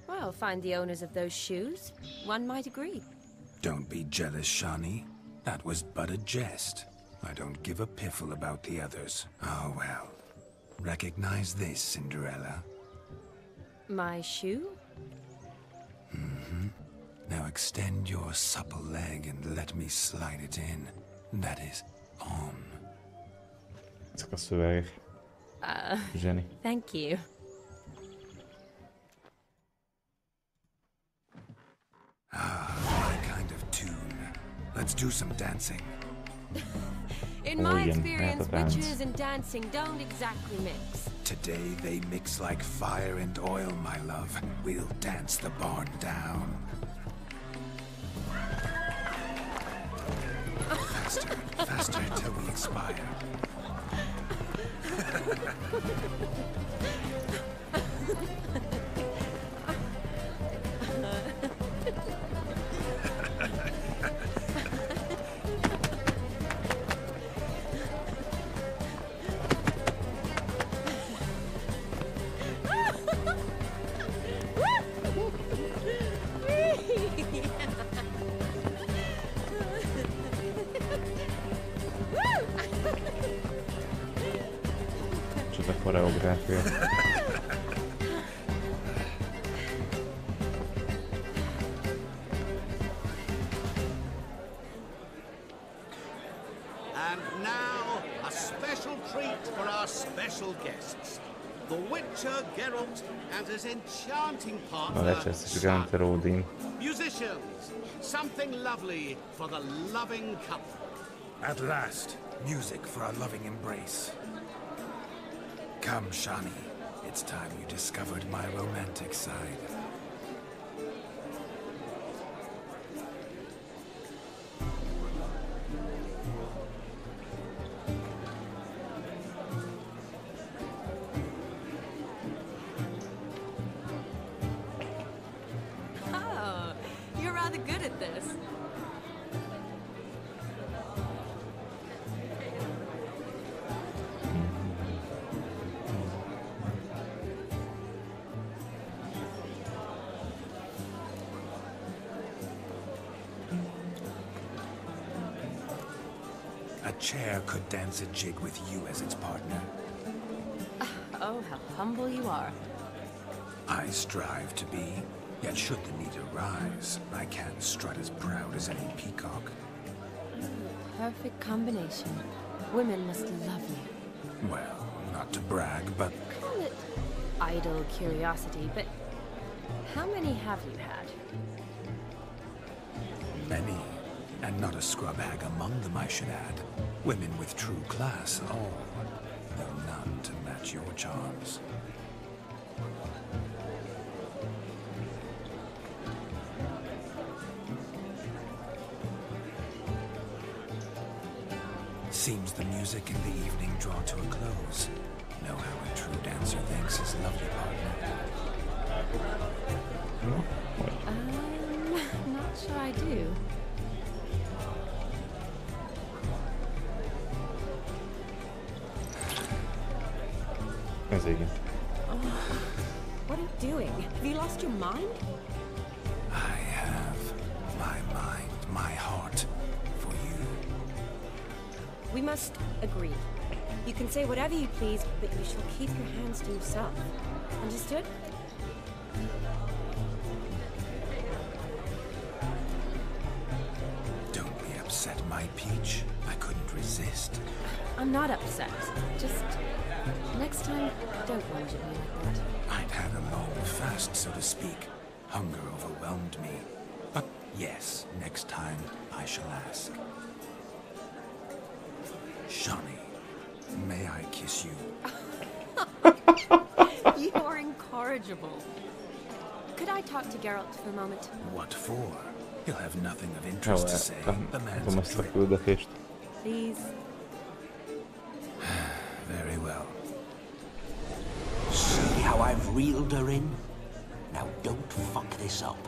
Well, find the owners of those shoes. One might agree. Don't be jealous, Shani. That was but a jest. I don't give a piffle about the others. Oh well. Recognize this, Cinderella? My shoe? Now extend your supple leg and let me slide it in. That is, on. Ezek a szövegek. Zseni. Thank you. My kind of tune. Let's do some dancing. In my experience, witches and dancing don't exactly mix. Today they mix like fire and oil, my love. We'll dance the barn down. Faster, faster till we expire. Csoda koreográfia. And now, a special treat for our special guests. The Witcher Geralt and his enchanting partner, Rodin. musicians, something lovely for the loving couple. At last, music for our loving embrace. Come, Shani. It's time you discovered my romantic side. Oh, you're rather good at this. chair could dance a jig with you as its partner. Oh, how humble you are. I strive to be, yet should the need arise, I can't strut as proud as any peacock. Perfect combination. Women must love you. Well, not to brag, but... Call it idle curiosity, but how many have you had? Many, and not a scrub hag among them, I should add. Women with true class, all, though none to match your charms. Seems the music and the evening draw to a close. Know how a true dancer thanks his lovely partner. Not sure I do. What are you doing? Have you lost your mind? I have my mind, my heart for you. We must agree. You can say whatever you please, but you shall keep your hands to yourself. Understood? Don't be upset, my peach. I couldn't resist. I'm not upset. Just next time, don't lunge at me like that. I'd had a long fast, so to speak. Hunger overwhelmed me. But yes, next time I shall ask. Shawnee, may I kiss you? You are incorrigible. Could I talk to Geralt for a moment? What for? He'll have nothing of interest to say. The man's a trip. Please. Very well. See how I've reeled her in? Now don't fuck this up.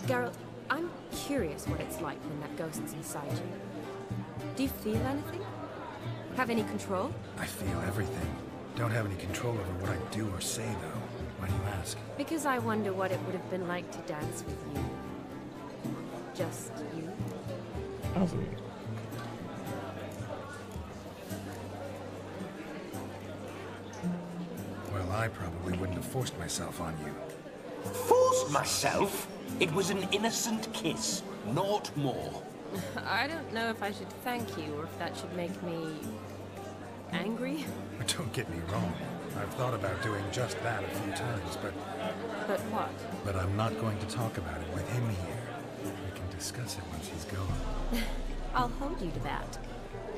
Geralt, I'm curious what it's like when that ghost's inside you. Do you feel anything? Have any control? I feel everything. Don't have any control over what I do or say, though. Why do you ask? Because I wonder what it would have been like to dance with you. Just you. Well, I probably wouldn't have forced myself on you. Forced myself? It was an innocent kiss, naught more. I don't know if I should thank you or if that should make me angry. Don't get me wrong. I've thought about doing just that a few times, but... But what? But I'm not going to talk about it with him here. We can discuss it once he's gone. I'll hold you to that.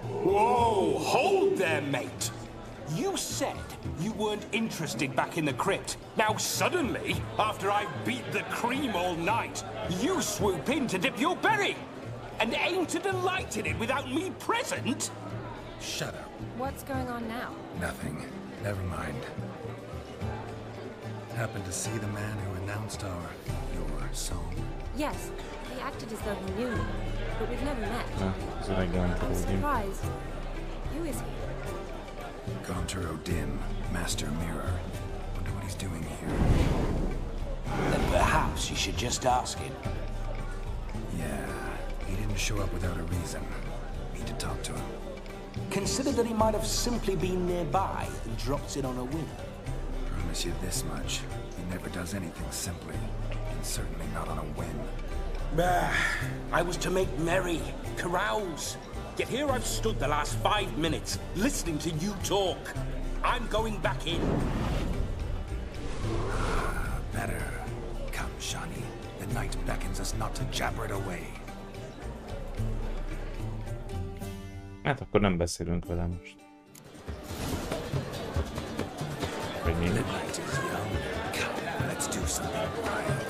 Whoa! Hold there, mate! You said you weren't interested back in the crypt. Now suddenly, after I've beat the cream all night, you swoop in to dip your berry! And aim to delight in it without me present? Shut up. What's going on now? Nothing. Never mind. Happened to see the man who announced your song? Yes, he acted as though he knew me, but we've never met. I'm surprised. Who is he? Gonter Dim, Master Mirror. Wonder what he's doing here. Then perhaps you should just ask him. Yeah, he didn't show up without a reason. Need to talk to him. Consider that he might have simply been nearby and dropped in on a whim. Promise you this much. He never does anything simply. And certainly not on a whim. I was to make merry, carouse. Yet here I've stood the last 5 minutes, listening to you talk. I'm going back in. Better. Come, Shawnee. The night beckons us not to jabber it away. Hát akkor nem beszélünk vele most. Vagy mi? Let's do something wild.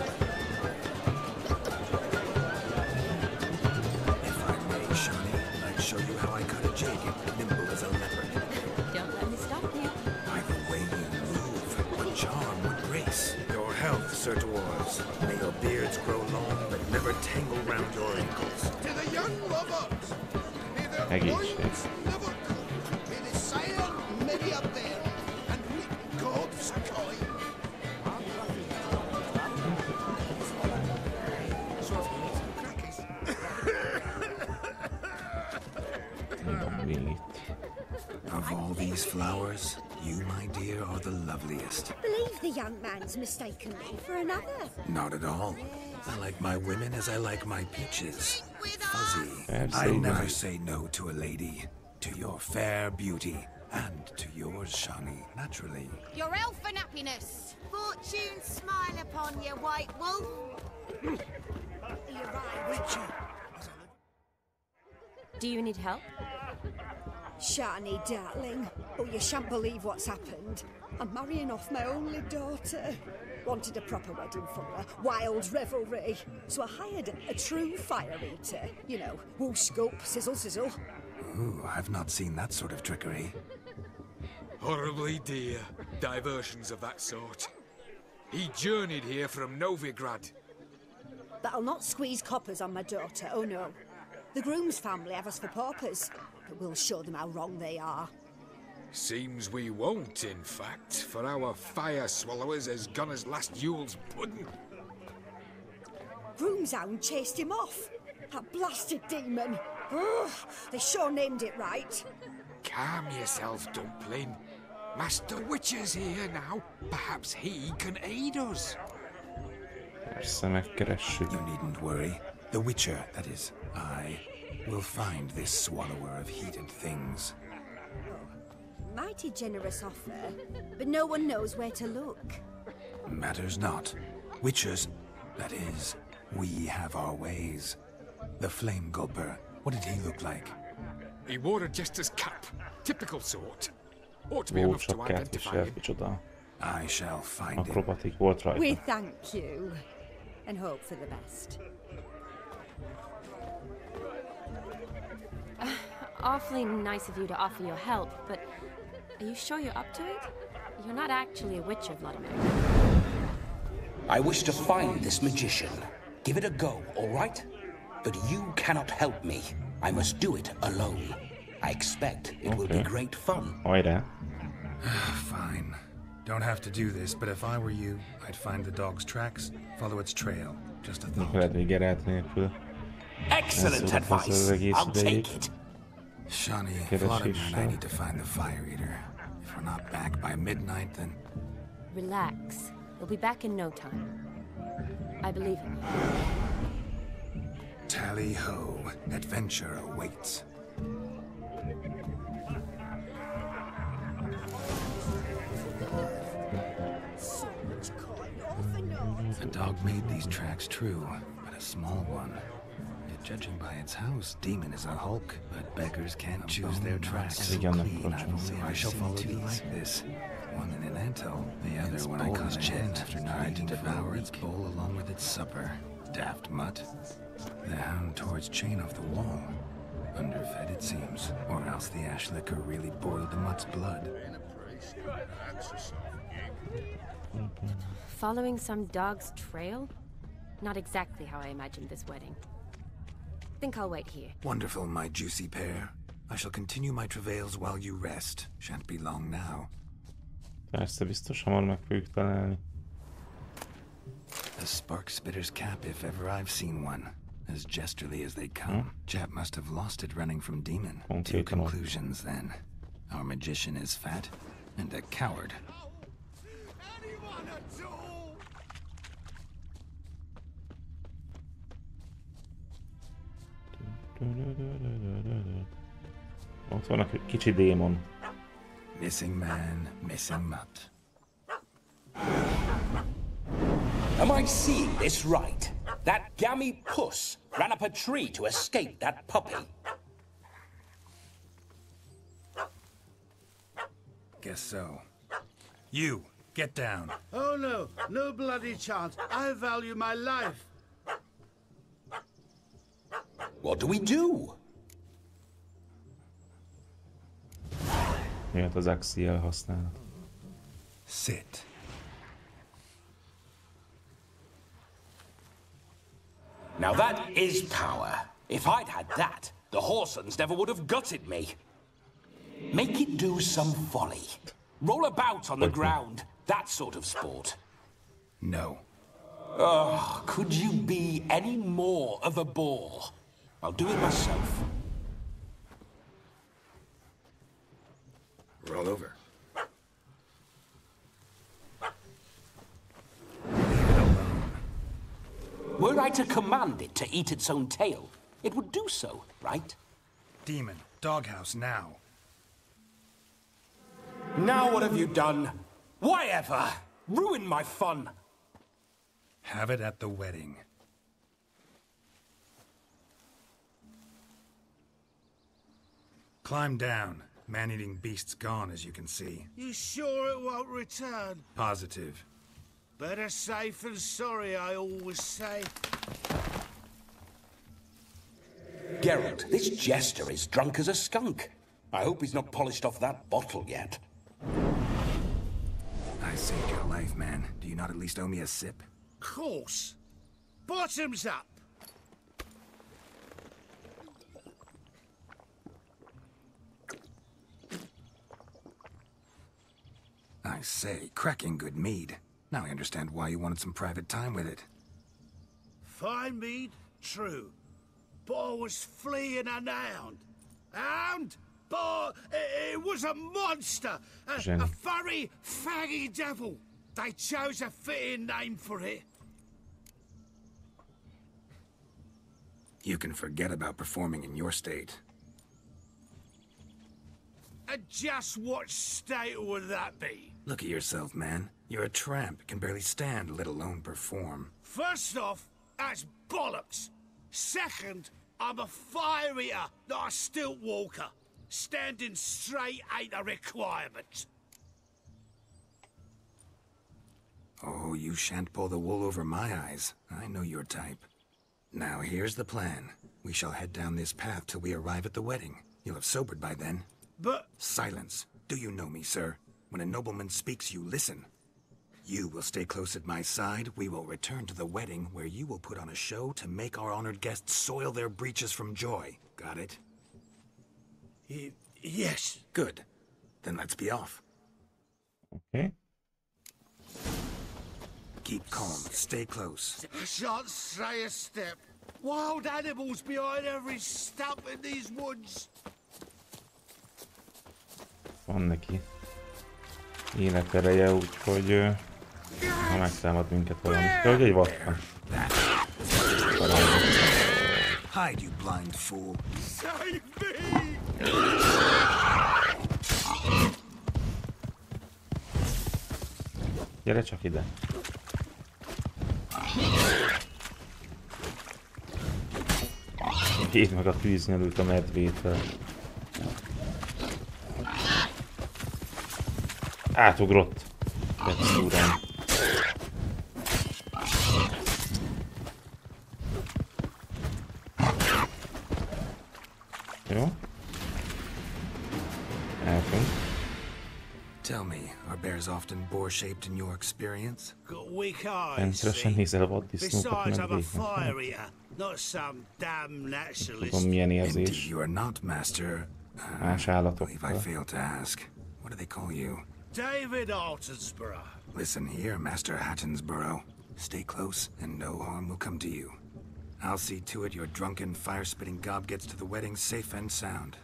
If I may, Shawnee, I'd show you how I cut a jig, nimble as a leopard. Don't let me stop you. By the way you move, what charm, what grace. Your health, Sir Dwarves. May your beards grow long, but never tangle round your ankles. To the young lovers, may their Egészség. points never cool. May they sail many a bear, and meet God's kind. these flowers, you, my dear, are the loveliest. Believe the young man's mistaken me for another. Not at all. I like my women as I like my peaches. Fuzzy. I never say no to a lady. To your fair beauty. And to yours, Shani, naturally. Your elfin happiness. Fortune smile upon you, white wolf. You're right, Richard. Do you need help? Shani, darling. Oh, you shan't believe what's happened. I'm marrying off my only daughter. Wanted a proper wedding for her. Wild revelry. So I hired a true fire eater. You know, whoosh, gulp, sizzle, sizzle. Ooh, I've not seen that sort of trickery. Horribly dear diversions of that sort. He journeyed here from Novigrad. But I'll not squeeze coppers on my daughter, oh no. The groom's family have us for paupers, but we'll show them how wrong they are. Seems we won't, in fact, for our fire swallowers has gone as last Yule's pudding. Groom's hound chased him off. That blasted demon. Ugh, they sure named it right. Calm yourself, Dumpling. Master Witcher's here now. Perhaps he can aid us. Persze megkeressük. You needn't worry. The Witcher, that is, I, will find this swallower of heated things. Mighty generous offer, but no one knows where to look. Matters not. Witchers, that is, we have our ways. The Flame Gulper, what did he look like? He wore a jester's cap. Typical sort. Ought to be enough to identify him. I shall find Akrobatik volt rajta. We thank you, and hope for the best. Awfully nice of you to offer your help, but are you sure you're up to it? You're not actually a witcher, Vladimir. I wish to find this magician. Give it a go, all right? But you cannot help me. I must do it alone. I expect it will be great fun. Fine. Don't have to do this, but if I were you, I'd find the dog's tracks, follow its trail. Just a thought. Excellent advice. I'll take it. Shani, Vladimir and I need to find the fire eater. If we're not back by midnight, then... Relax. We'll be back in no time. I believe in you. Tally-ho. Adventure awaits. The dog made these tracks true, but a small one. Yet judging by its house, demon is a hulk, but beggars can't choose their tracks. So clean, I shall follow two like this. One in an antle, the other when I caught Jen after trying to devour its bowl along with its supper. Daft mutt. The hound tore its chain off the wall. Underfed, it seems. Or else the ash liquor really boiled the mutt's blood. Following some dog's trail? Not exactly how I imagined this wedding. Think I'll wait here. Wonderful, my juicy pair. I shall continue my travails while you rest. Shan't be long now. Persze, biztos hamar meg fogjuk találni. A spark spitter's cap, if ever I've seen one. As jesterly as they come. Chap must have lost it running from demon. Two conclusions, then. Our magician is fat, and a coward. Ott van a kicsi démon. Missing man, missing mutt. Am I seeing this right? That gammy puss ran up a tree to escape that puppy. Guess so. You, get down. Oh no, no bloody chance. I value my life. What do we do? Miért az Axial használat? Sit. Now that is power. If I'd had that, the Horsons never would have gutted me. Make it do some folly. Roll about on the ground. That sort of sport. No. Oh, could you be any more of a bore? I'll do it myself. Roll over. Were I to command it to eat its own tail, it would do so, right? Demon, doghouse now. Now what have you done? Why ever? Ruined my fun. Have it at the wedding. Climb down. Man-eating beast's gone, as you can see. You sure it won't return? Positive. Better safe than sorry, I always say. Geralt, this jester is drunk as a skunk. I hope he's not polished off that bottle yet. I saved your life, man. Do you not at least owe me a sip? Course. Bottoms up. I say, cracking good mead. Now I understand why you wanted some private time with it. Fine mead, true. But I was fleeing an hound. Hound? But it was a monster. A furry, faggy devil. They chose a fitting name for it. You can forget about performing in your state. And just what state would that be? Look at yourself, man. You're a tramp, can barely stand, let alone perform. First off, that's bollocks. Second, I'm a fire eater, not a stilt walker. Standing straight ain't a requirement. Oh, you shan't pull the wool over my eyes. I know your type. Now here's the plan. We shall head down this path till we arrive at the wedding. You'll have sobered by then. But... Silence. Do you know me, sir? When a nobleman speaks, you listen. You will stay close at my side. We will return to the wedding, where you will put on a show to make our honored guests soil their breeches from joy. Got it? Yes. Good. Then let's be off. Okay. Keep calm. Stay close. I shan't stray a step. Wild animals behind every stump in these woods. Van neki életereje, úgyhogy ha megtámad minket valami. De hogy egy vattan. Hide, you blind fool. Save me! Gyere csak ide. Védd meg a tűznyelőt a medvétől. Átugrott. Uram. Jó. Elfünk. Tell me, are bears often boar-shaped in your experience? Got weak eyes, Rendszeresen nézel vaddisznókat besides, I'm a medvéknek. fire eater, not some damn naturalist. Tudom, milyen érzés. Indeed, you are not, master. Más I állatokkal. failed to ask. What do they call you? David Altonsborough. Listen here, Master Hattonsborough. Stay close, and no harm will come to you. I'll see to it your drunken, fire-spitting gob gets to the wedding safe and sound.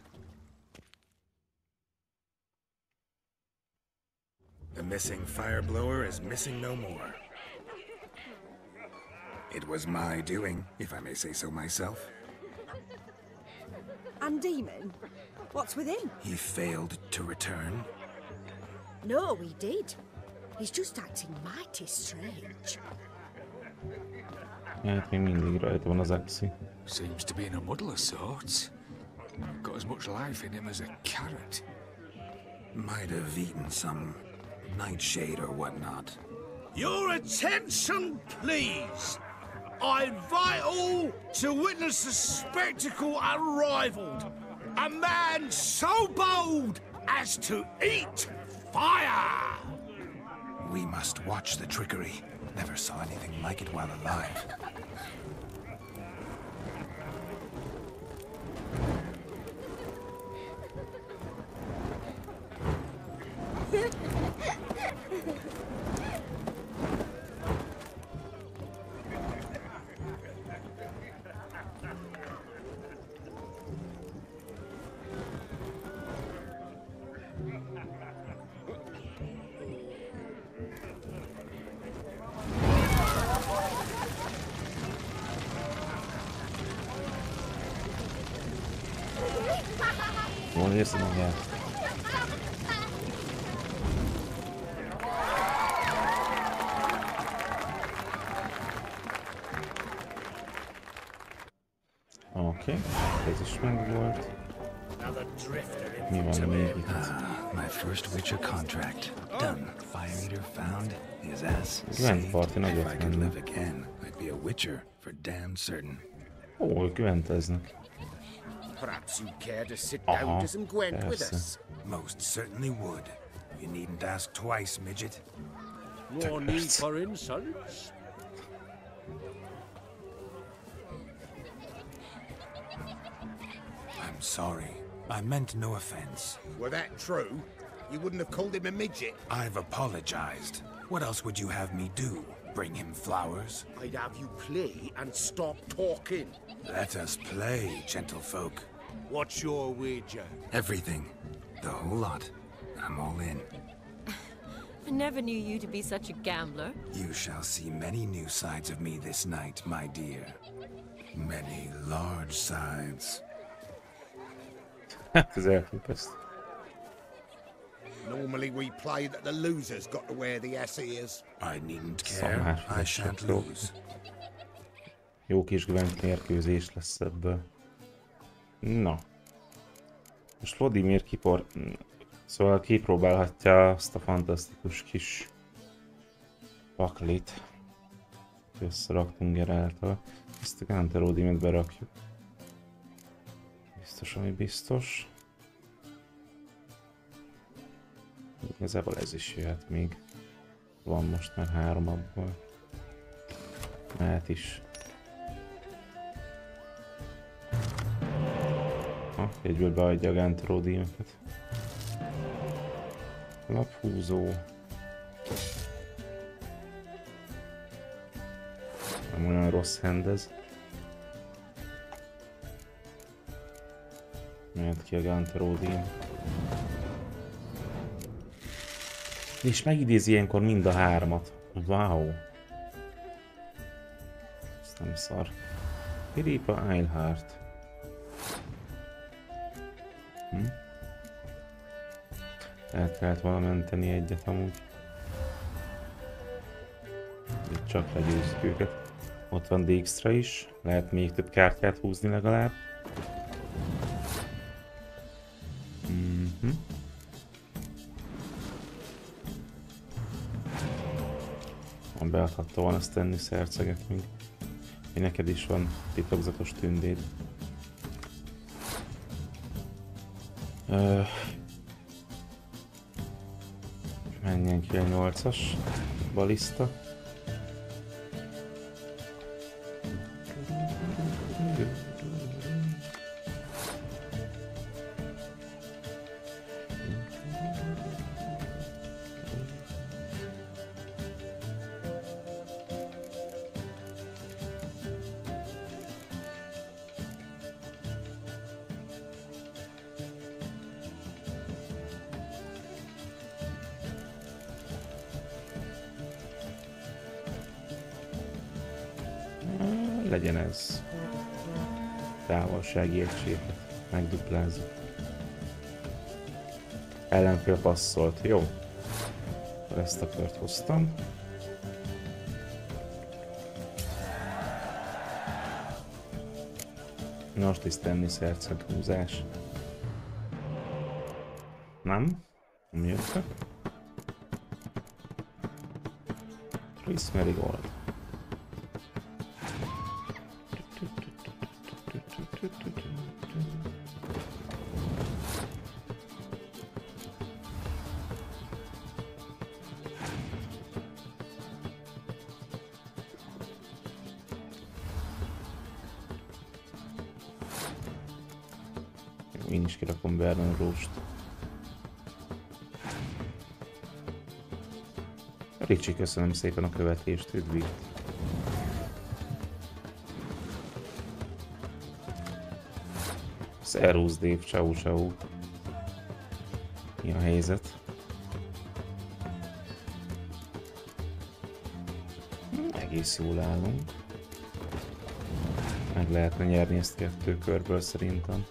The missing fire blower is missing no more. It was my doing, if I may say so myself. And Demon? What's with him? He failed to return. No, he did. He's just acting mighty strange. Hát még mindig rajta van az axi. Seems to be in a muddle of sorts. Got as much life in him as a carrot. Might have eaten some nightshade or whatnot. Your attention, please. I invite all to witness a spectacle unrivaled. A man so bold as to eat fire! We must watch the trickery. Never saw anything like it while alive. Jól érzi magát. Oké, ez is meg volt. Mi van még itt? My first Witcher contract. Done. Fire eater found. His ass Gwent parti If I nagyot could menne. live again, I'd be a Witcher for damn certain. Ó, ők gwenteznek. Perhaps you care to sit down to some Gwent with us? Most certainly would. You needn't ask twice, midget. No need for insults. I'm sorry. I meant no offense. Were that true, you wouldn't have called him a midget. I've apologized. What else would you have me do? Bring him flowers? I'd have you play and stop talking. Let us play, gentlefolk. What's your wager? Everything. The whole lot. I'm all in. I never knew you to be such a gambler. You shall see many new sides of me this night, my dear. Many large sides. Hát ez elképesztő. Normally we play that the loser's got to wear the ass ears. I needn't care. I shan't lose. Jó kis Gwent mérkőzés lesz ebből. Na. Most Vladimir szóval kipróbálhatja azt a fantasztikus kis paklit. Összeraktunk Geráltal. Ezt a Ganteródimet berakjuk. Biztos, ami biztos. Igazából ez is jöhet még. Van most már 3 abból. Mehet is. Egyből beadja a Ganteródimet. Laphúzó. Nem olyan rossz hendez. Mehet ki a Ganteródim. És megidézi ilyenkor mind a 3-at. Wow! Ez nem szar. Philippa Eilhart. El kellett volna menteni egyet amúgy. Itt csak legyőzzük őket. Ott van Dijkstra is. Lehet még több kártyát húzni legalább. Beadhatta volna azt tenni szerceget még. Neked is van titokzatos tündéd. Menjen ki a 8-as baliszta. Legyen ez. Távolsági egységet. Megduplázzuk. Ellenfél passzolt. Jó. Ezt a kört hoztam. Most is tenni szercet húzás. Nem? Nem jöttek? Chris Marigold. Én is kirakom Vernon Róst. Ricsi, köszönöm szépen a követést, üdvi! Szervusz Dave, ciao ciao! Mi a helyzet? Egész jól állunk. Meg lehetne nyerni ezt 2 körből szerintem.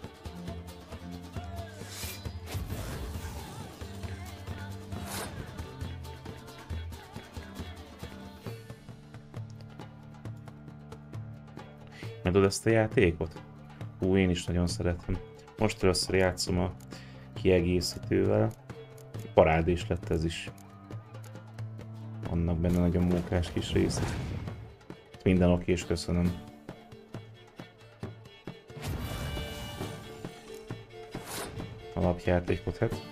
Megadod ezt a játékot? Hú, én is nagyon szeretem. Most először játszom a kiegészítővel. Parádés lett ez is. Vannak benne nagyon mókás kis részek. Minden oké, és köszönöm. Alapjátékot, hát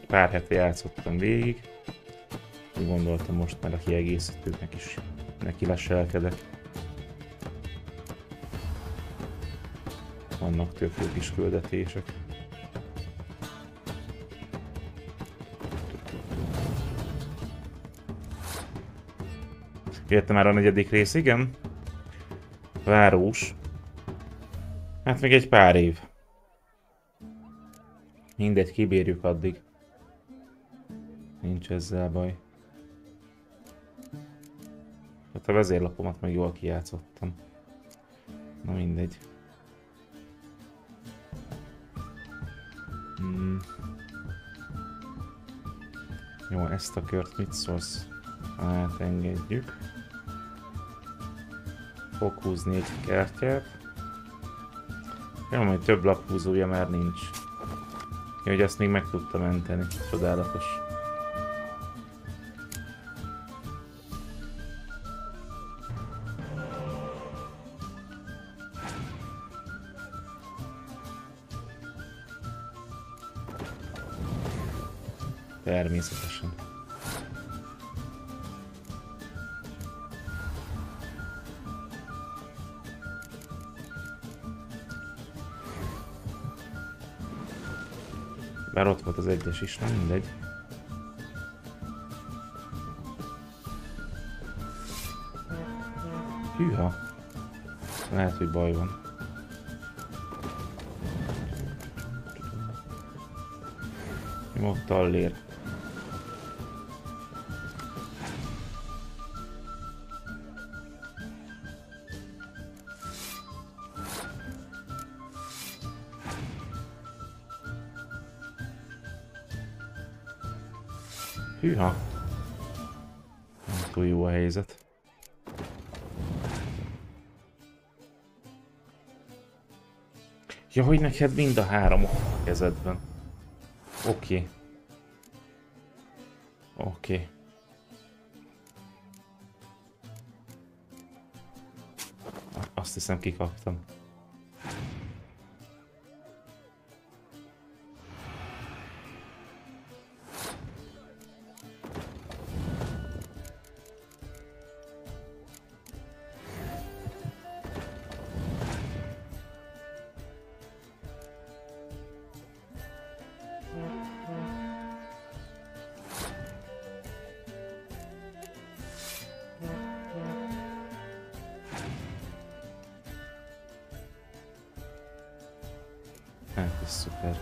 pár hete játszottam végig. Úgy gondoltam, most már a kiegészítőknek is neki leselkedek. Vannak tök jó kis küldetések. Jöttem már a 4. rész, igen? Várós. Hát még egy pár év. Mindegy, kibírjuk addig. Nincs ezzel baj. Hát a vezérlapomat meg jól kijátszottam. Na mindegy. Jó, ezt a kört mit szólsz? Hát engedjük. Fog húzni egy kártyát. Jó, majd több laphúzója már nincs. Jó, hogy ezt még meg tudta menteni. Csodálatos. Természetesen. Bár ott volt az 1-es is, nem mindegy. Hűha! Lehet, hogy baj van. Ott tallér. Hűha! Nem túl jó a helyzet. Ja, hogy neked mind a 3 a kezedben. Oké. Oké. Azt hiszem, kikaptam. Hát ez szuper.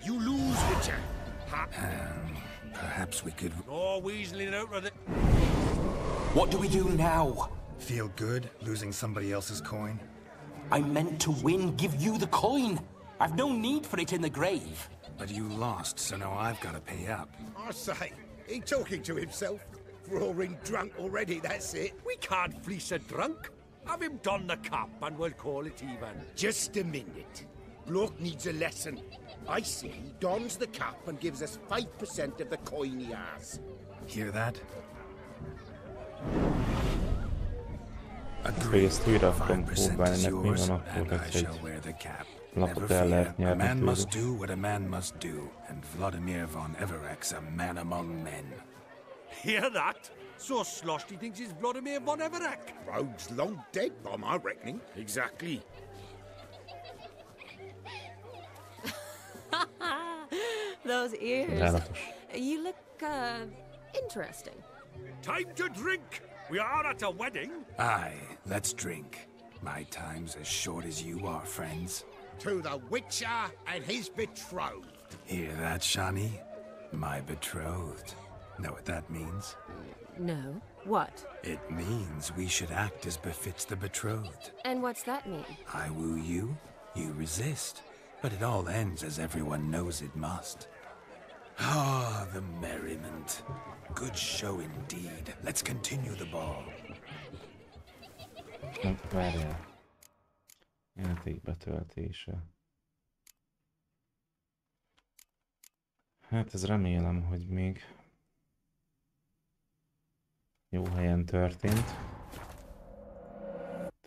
You lose, Witcher. Perhaps we could... Oh, weaseling out of it. What do we do now? Feel good losing somebody else's coin? I meant to win, give you the coin. I've no need for it in the grave. But you lost, so now I've got to pay up. I say, he talking to himself. Roaring drunk already, that's it. We can't fleece a drunk. Have him don the cap and we'll call it even. Just a minute. Bloke needs a lesson. I say he dons the cap and gives us 5% of the coin he has. Hear that? Ezt újra fogom próbálni, ennek mi van akkor, hogy egy lapot el lehet nyerni tőle. must do what a man must do, and Vladimir von Everek's a man among men. Hear that? So sloshed he thinks he's Vladimir von Everek. Rogue's long dead by my reckoning. Exactly. Those ears. You look, interesting. Time to drink! We are at a wedding. Aye, let's drink. My time's as short as you are, friends. To the Witcher and his betrothed. Hear that, Shani? My betrothed. Know what that means? No. What? It means we should act as befits the betrothed. And what's that mean? I woo you, you resist, but it all ends as everyone knows it must. Ah, the merriment. Good show indeed. Let's continue the ball. Várjál. Játék betöltése. Hát ez remélem, hogy még jó helyen történt.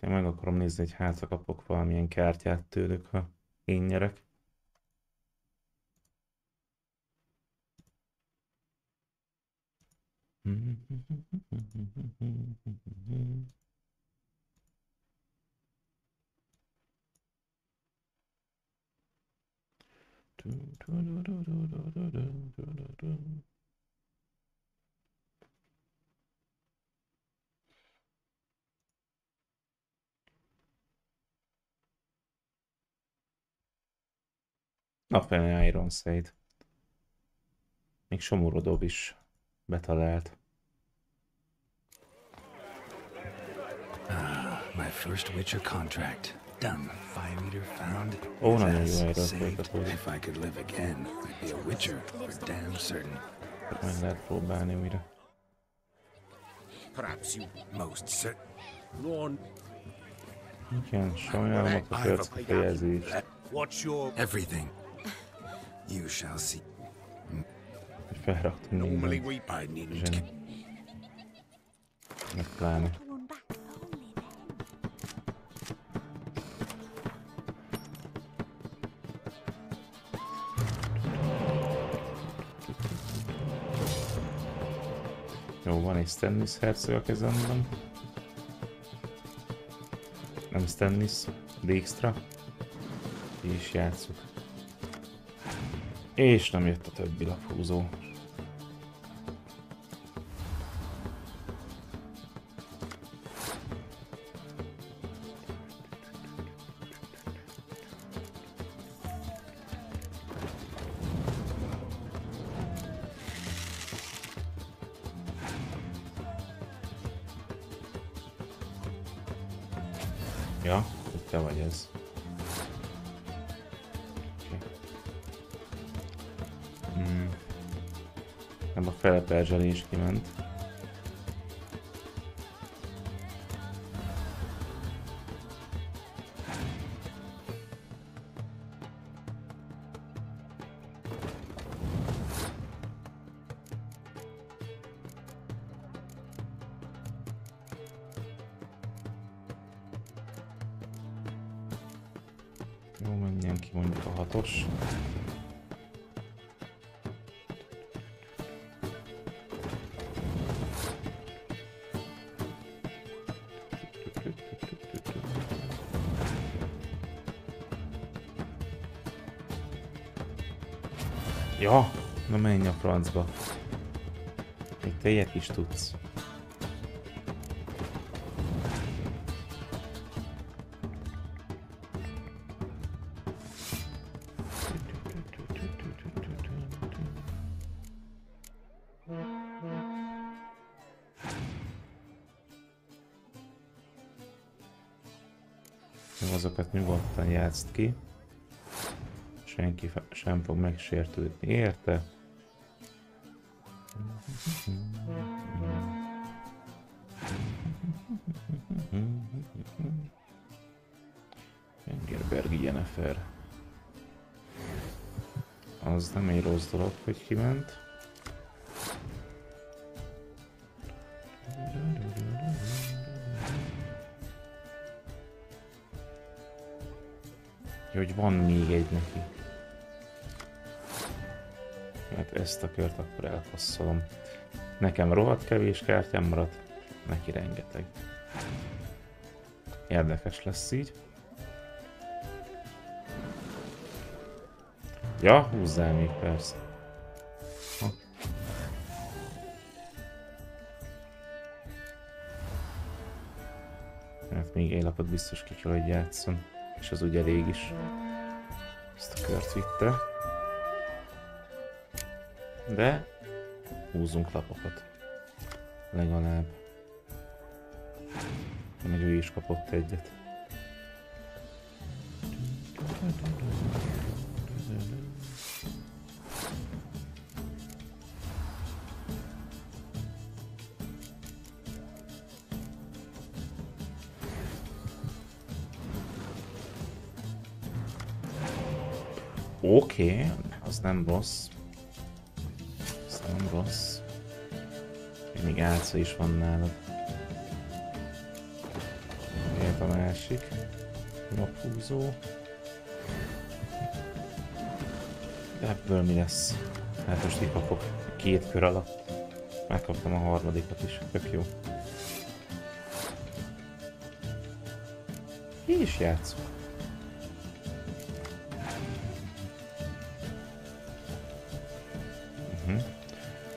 Én meg akarom nézni, hogy hátra kapok valamilyen kártyát tőlük, ha én nyerek. Napfele Iron Shade. Még Somorodov is betalált. My first Witcher contract. Done. Fire eater found. Ó, nagyon jó erről Saved. folytatódik. If I could live again, I'd be a Witcher for damn certain. Meg lehet próbálni újra. Perhaps you most certain. Ron. Igen, sajnálom a fejezést. What's your everything? You shall see. Felraktunk normally mindent. we need Meg pláne. Jó, van egy Stannis herceg a kezemben. Nem Stannis, Dijkstra. Ki is játszok. És nem jött a többi laphúzó. Ja, te vagy ez. Nem a fele perzselés kiment. Jó, menjen ki mondjuk a 6-os. Ja, na menj a francba. Még te ilyet is tudsz. Azokat nyugodtan játszd ki. Senki sem fog megsértődni érte. Engerbergi Jennifer. Az nem egy rossz dolog, hogy kiment. Hogy van még egy neki. Hát ezt a kört akkor elpasszolom. Nekem rohadt kevés kártyám maradt, neki rengeteg. Érdekes lesz így. Ja, húzzál még persze. Ha. Hát még egy lapot biztos ki kell, hogy játszom. És az úgy elég is. Ezt a kört vitte. De húzzunk lapokat. Legalább. Meg ő is kapott egyet. Oké, az nem rossz. Az nem rossz. Még álca is van nálad. Miért a másik? Naphúzó. De ebből mi lesz? Hát most itt kapok 2 kör alatt. Megkaptam a harmadikat is. Tök jó. Ki is játszok?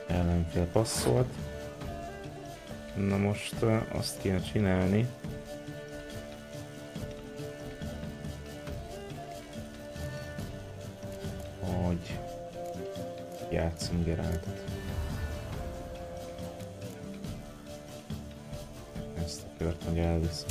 Ellenfél passzolt. Na most azt kéne csinálni, hogy játszunk Geráltot. Ezt a kört meg elviszem.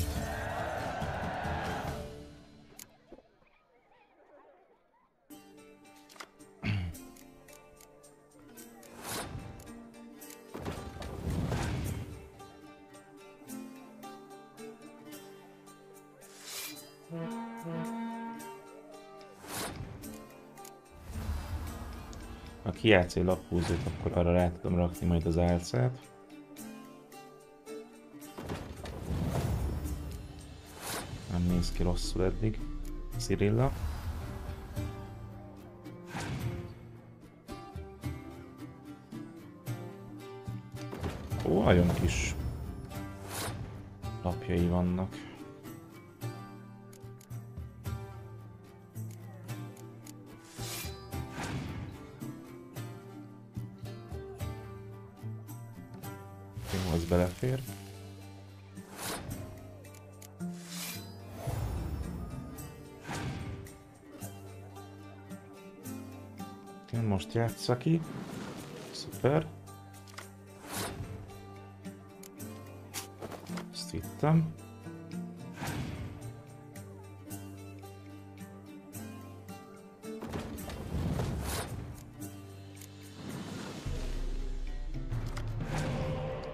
Ha kijátsz egy laphúzót, akkor arra rá tudom rakni majd az álcát. Nem néz ki rosszul eddig. Cirilla. Ó, nagyon kis lapjai vannak. Az belefér. Én most játssza ki. Szuper. Ezt vittem.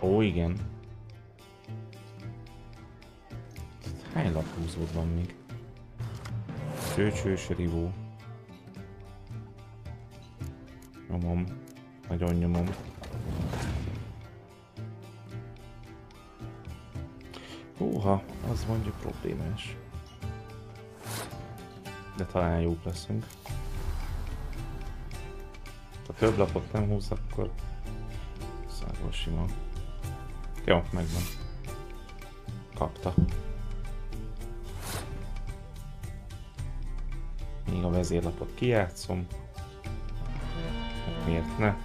Ó, igen. Hány laphúzód van még? Csőcsős rivó. Nyomom. Nagyon nyomom. Húha, az mondjuk problémás. De talán jók leszünk. Ha több lapot nem húz, akkor szágol sima. Jó, megvan. Kapta. Még a vezérlapot kijátszom. Miért ne?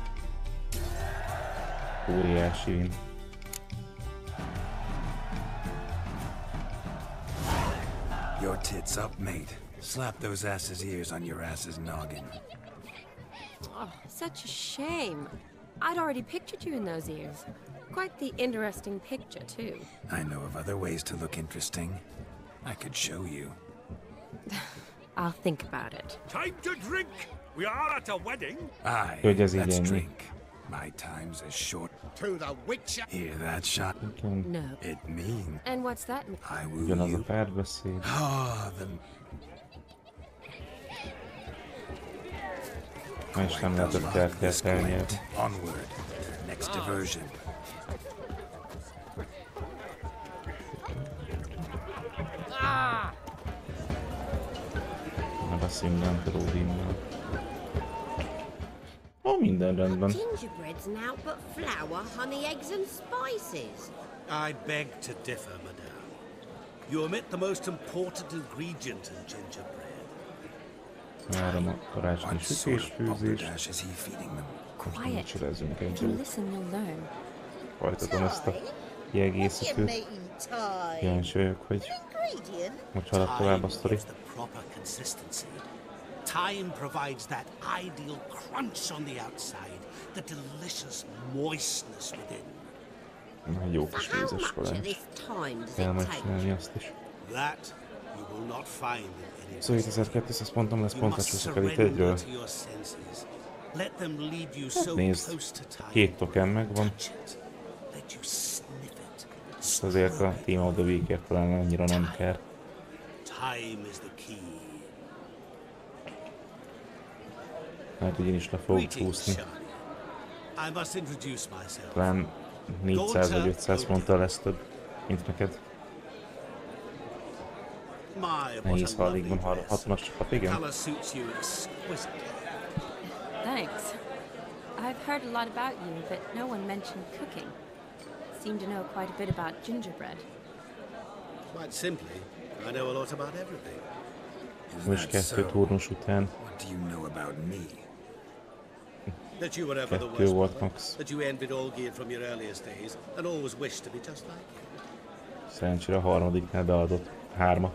Óriási win. Your tits up, mate. Slap those asses' ears on your ass's noggin. Oh, such a shame. I'd already pictured you in those ears. Quite the interesting picture, too. I know of other ways to look interesting. I could show you. I'll think about it. Time to drink! We are at a wedding. Aye, let's drink. My time's as short. To the witcher. Hear that shot? No. It means. And what's that mean? I will Ugyanaz a you. párbeszéd. És nem lehetett kártyát elnyerni. Onward. Next diversion. Ne beszéljünk Danteródinnal. Ó, minden rendben. Gingerbread's now but flour, honey, eggs and spices. I beg to differ, madame. You omit the most important ingredient in gingerbread. Várom a karácsonyi sütésfőzést. Cserezünk egyet. Folytatom ezt a kiegészítőt. Kíváncsi vagyok, hogy halad tovább a sztori. Time provides that ideal crunch on the outside, the delicious moistness within. Egy jó kis vízes kalács. Kell majd csinálni azt is. That you will not find in any. Szóval 2200 pontom lesz, pont lecsúszok el itt egyről. Hát nézd, 2 token megvan. Azért a Team of the Week-ért talán annyira nem kell. Hát, hogy én is le fogok húzni. Talán 400 vagy 500 ponttal lesz több, mint neked. Nehéz, ha alig van 60-as csapat, igen. Thanks. I've heard a lot about you, but no one mentioned cooking. Seem to know quite a bit about gingerbread. Quite simply, I know a lot about everything. Most 2 turnus után. What do you know about me? That you were ever the worst one, that you envied Olgierd from your earliest days, and always wished to be just like you. Szerencsére a harmadiknál beadott 3-at.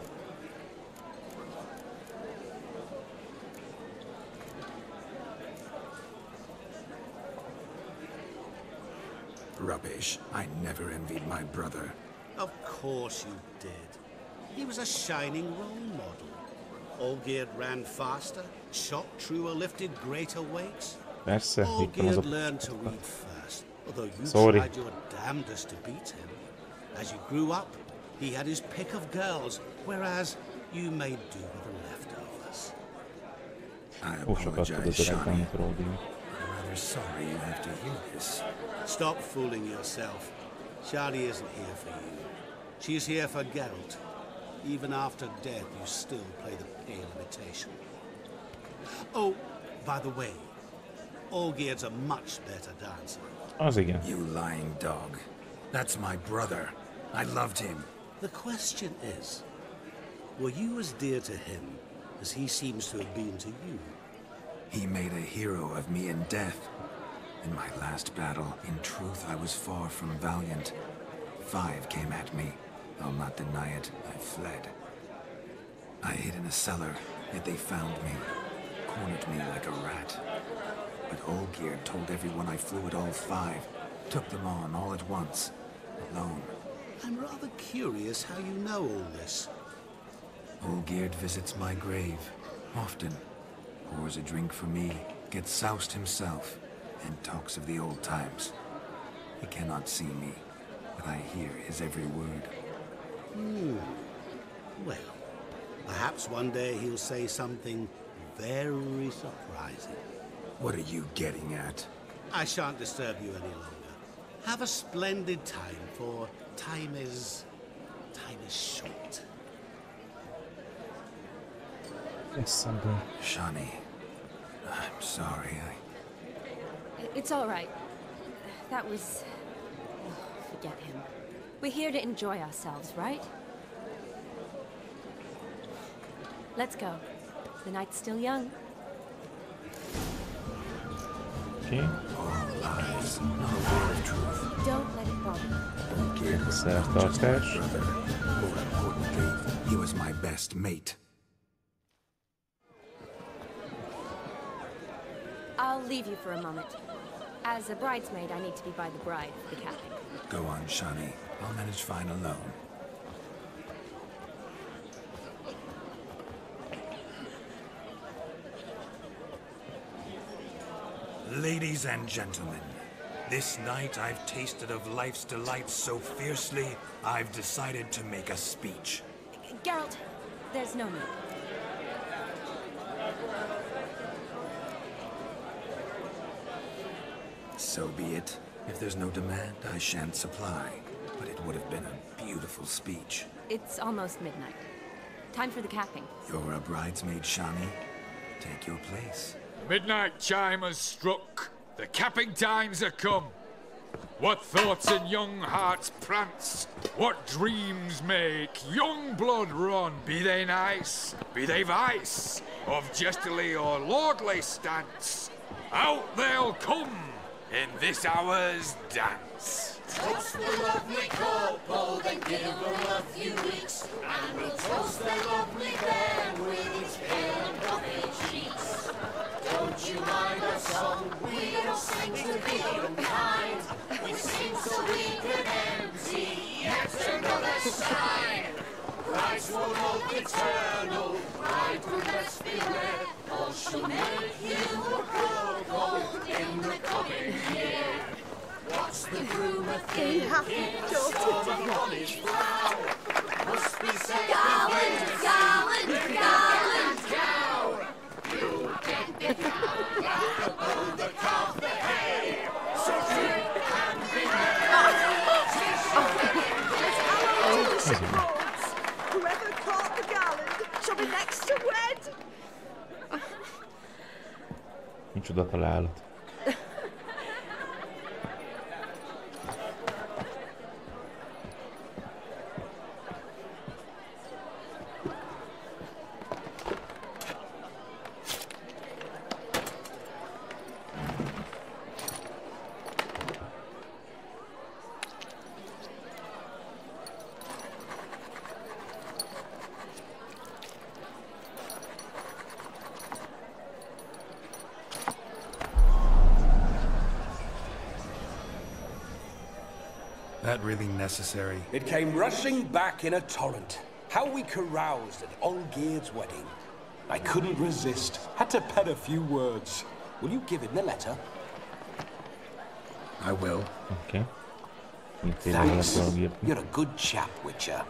Rubbish. I never envied my brother. Of course you did. He was a shining role model. Olgierd ran faster, shot truer, lifted greater weights. Olgierd learned to read first, although you tried your damnedest to beat him. As you grew up, he had his pick of girls, whereas you made do with the leftovers. I apologize, Shani. I'm rather sorry you have to hear this. Stop fooling yourself. Shani isn't here for you. She's here for Geralt. Even after death, you still play the pale imitation. Oh, by the way, Olgierd's a much better dancer. You lying dog. That's my brother. I loved him. The question is, were you as dear to him as he seems to have been to you? He made a hero of me in death. In my last battle, in truth, I was far from valiant. 5 came at me. I'll not deny it, I fled. I hid in a cellar, yet they found me, cornered me like a rat. But Olgierd told everyone I flew at all 5, took them on all at once, alone. I'm rather curious how you know all this. Olgierd visits my grave, often. Pours a drink for me, gets soused himself, and talks of the old times. He cannot see me, but I hear his every word. Well, perhaps one day he'll say something very surprising. What are you getting at? I shan't disturb you any longer. Have a splendid time, for time is short. Yes, something. Shani, I'm sorry. It's all right. That was... Oh, forget him. We're here to enjoy ourselves, right? Let's go. The night's still young. Okay. All lies, not a word of truth. Don't let it bother. Olgierd was not just my brother. More importantly, he was my best mate. I'll leave you for a moment. As a bridesmaid, I need to be by the bride for the capping. Go on, Shani. I'll manage fine alone. Ladies and gentlemen, this night I've tasted of life's delights so fiercely, I've decided to make a speech. Geralt, there's no need. So be it. If there's no demand, I shan't supply. But it would have been a beautiful speech. It's almost midnight. Time for the capping. You're a bridesmaid, Shani. Take your place. The midnight chime has struck. The capping times are come. What thoughts in young hearts prance? What dreams make young blood run? Be they nice, be they vice, of jestily or lordly stance, out they'll come in this hour's dance. Toast the lovely couple, then give them a few weeks, and we'll toast the lovely pair with its pale and puffy cheeks. Don't you mind our song? We don't sing to be unkind. We sing so we can empty yet another shrine. Brides will hope eternal, bride will best beware, or she'll make you a cuckold in the coming year. What's the groom a thinking? Storm upon his brow. Must be said, Garland, Garland, Garland, cow. You get the cow. Micsoda találat. That really necessary? It came rushing back in a torrent. How we caroused at Olgierd's wedding. I couldn't resist. Had to pen a few words. Will you give him the letter? I will. Okay. Thanks. You're a good chap, Witcher.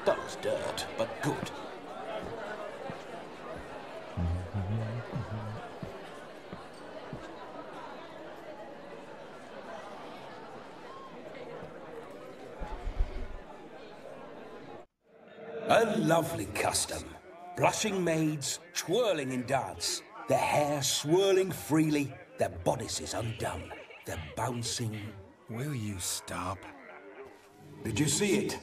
Dull as dirt, but good. A lovely custom. Blushing maids, twirling in dance, their hair swirling freely, their bodices undone, their bouncing... Will you stop? Did you see it?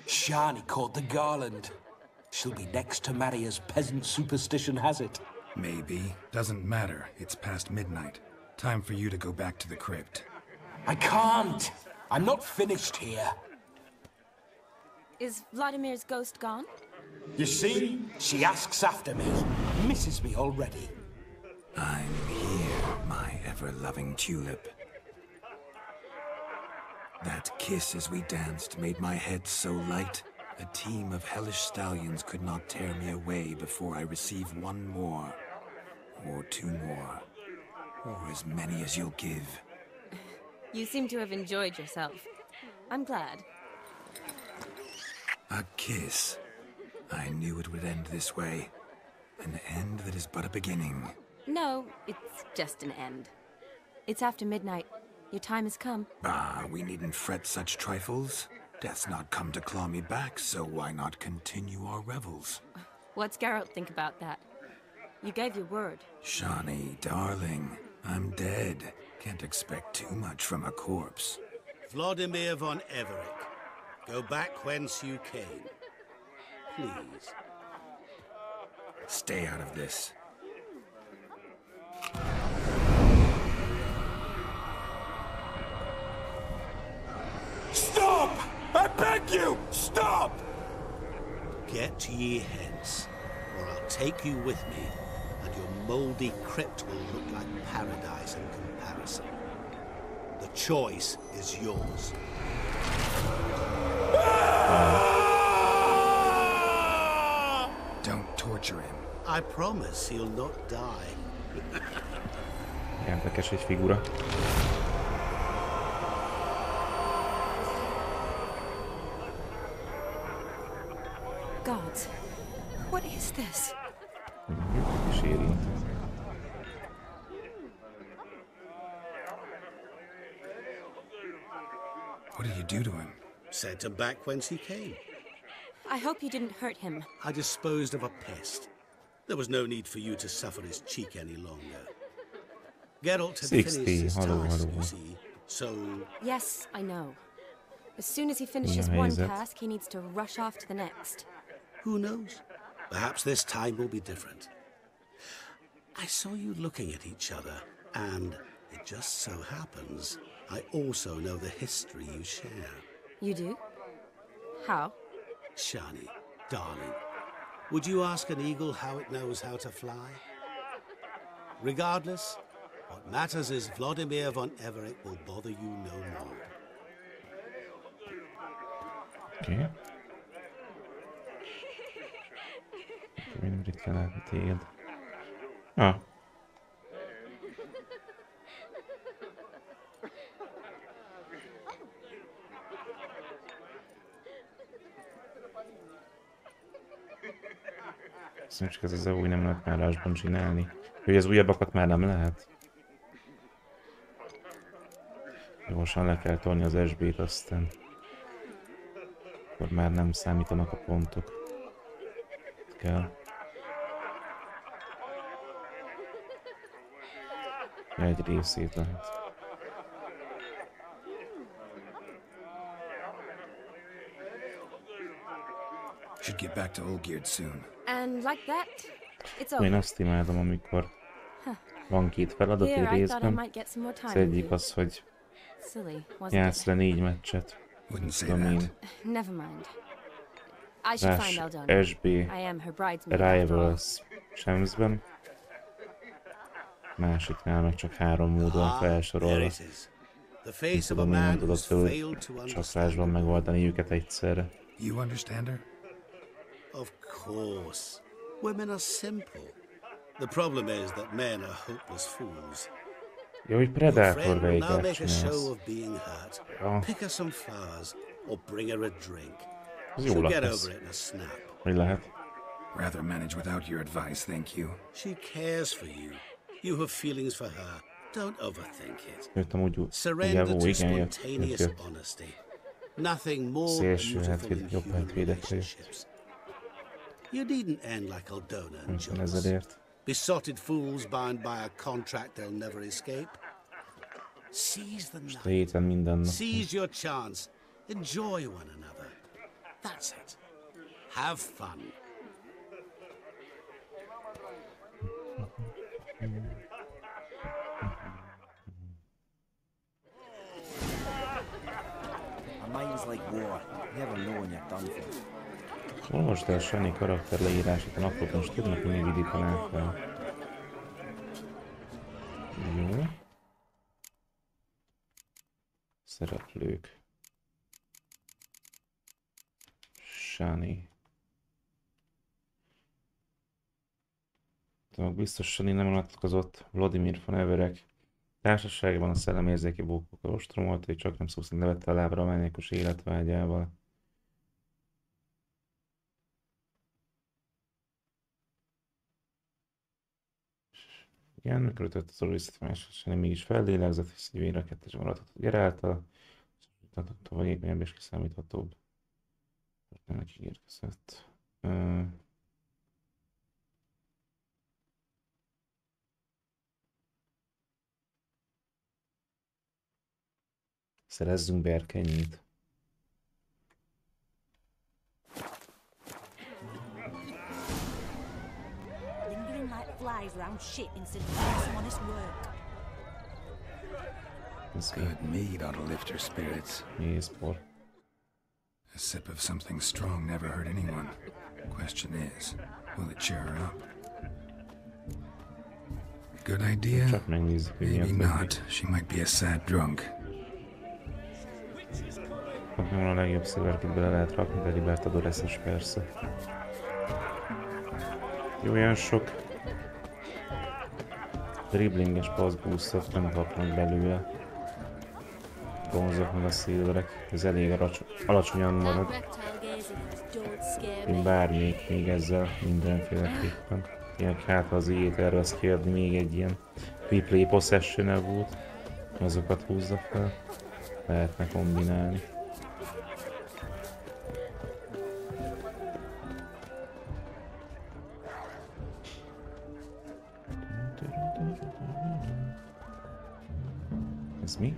Shani caught the garland. She'll be next to marry as peasant superstition has it. Maybe. Doesn't matter. It's past midnight. Time for you to go back to the crypt. I can't. I'm not finished here. Is Vladimir's ghost gone? You see? She asks after me. Misses me already. I'm here, my ever-loving tulip. That kiss as we danced made my head so light. A team of hellish stallions could not tear me away before I receive one more. Or two more. Or as many as you'll give. You seem to have enjoyed yourself. I'm glad. A kiss. I knew it would end this way. An end that is but a beginning. No, it's just an end. It's after midnight. Your time has come. Ah, we needn't fret such trifles. Death's not come to claw me back, so why not continue our revels? What's Geralt think about that? You gave your word. Shani, darling, I'm dead. Can't expect too much from a corpse. Vladimir von Everett, go back whence you came. Please. Stay out of this. Stop! I beg you! Stop! Get ye hence, or I'll take you with me, and your mouldy crypt will look like paradise in comparison. The choice is yours. Don't torture him. I promise he'll not die. Érdekes egy figura. Gods, what is this? És érint. What did you do to him? Sent him back whence he came. I hope you didn't hurt him. I disposed of a pest. There was no need for you to suffer his cheek any longer. Geralt had finished his task, you see, so... Yes, I know. As soon as he finishes one task, he needs to rush off to the next. Who knows? Perhaps this time will be different. I saw you looking at each other, and it just so happens I also know the history you share. You do? How? Shani, darling, would you ask an eagle how it knows how to fly? Regardless, what matters is Vladimir von Everett will bother you no more. Oké. Mindig itt kell látni téged. Ah. Azt csak ez az új nem lehet már rásban csinálni. Hogy az újabbakat már nem lehet. Gyorsan le kell tolni az SB-t, aztán akkor már nem számítanak a pontok. Kell. Egy részét lehet. Should get back to Olgierd soon. And like that, it's Én over. azt imádom, amikor van két feladat egy részben. Az egyik az, hogy játsz le 4 meccset. Tudom én. Never mind. I should find Aldona. SB I am her bridesmaid. Rivals Shamsben. Másiknál meg csak 3 módon felsorolva. Nem tudom, én nem tudod föl csakrásban megoldani őket egyszerre. You understand her? Of course. Women are simple. The problem is that men are hopeless fools. Jó, hogy Predator Vegas csinálsz. Pick her some flowers or bring her a drink. She'll get over it in a snap. Mi lehet? Rather manage without your advice, thank you. She cares for you. You have feelings for her. Don't overthink it. Jöttem úgy, Surrender to igen, spontaneous jött. honesty. Nothing more Szélső beautiful than jobb human hátvédekre jött. relationships. You needn't end like Aldona and Jonas. Ezerért. Besotted fools bound by a contract they'll never escape. Seize the Most a héten minden nap. Seize your chance. Enjoy one another. That's it. Have fun. A mind's like war. Never know when you're done for. Olvasd el Sunny karakter leírását a napot, most tudnak még idépen fel. Jó. Szereplők. Sunny. Biztos Sunny nem nyilatkozott Vladimir von Everek társaságban a szellemérzéki bókokkal ostromolta, hogy csak nem szó szerint levette a lábra a mániákus életvágyával. Igen, mikor ütött az orvisztmás, mégis feldélegzett, hogy szívére kettes maradhatott Geráltal, tartotta vagy éppen és kiszámíthatóbb. Nem ígérkezett. Szerezzünk berkenyét. Flies around shit instead of doing some honest work. Good mead ought to lift her spirits. Yes, boy. A sip of something strong never hurt anyone. Question is, will it cheer her up? Good idea? Maybe not. She might be a sad drunk. Nem a legjobb szilverkit bele lehet rakni, de Libertadores-es persze. Jó, olyan sok dribblinges passzbúszot nem kapnak belőle. Bronzok meg a szilverek, ez elég alacsonyan marad. Én bármelyik még ezzel mindenféleképpen. Tényleg hát az ilyét erre azt kérni még egy ilyen replay possession-e volt. Azokat húzza fel. Lehetne kombinálni. Ez mi?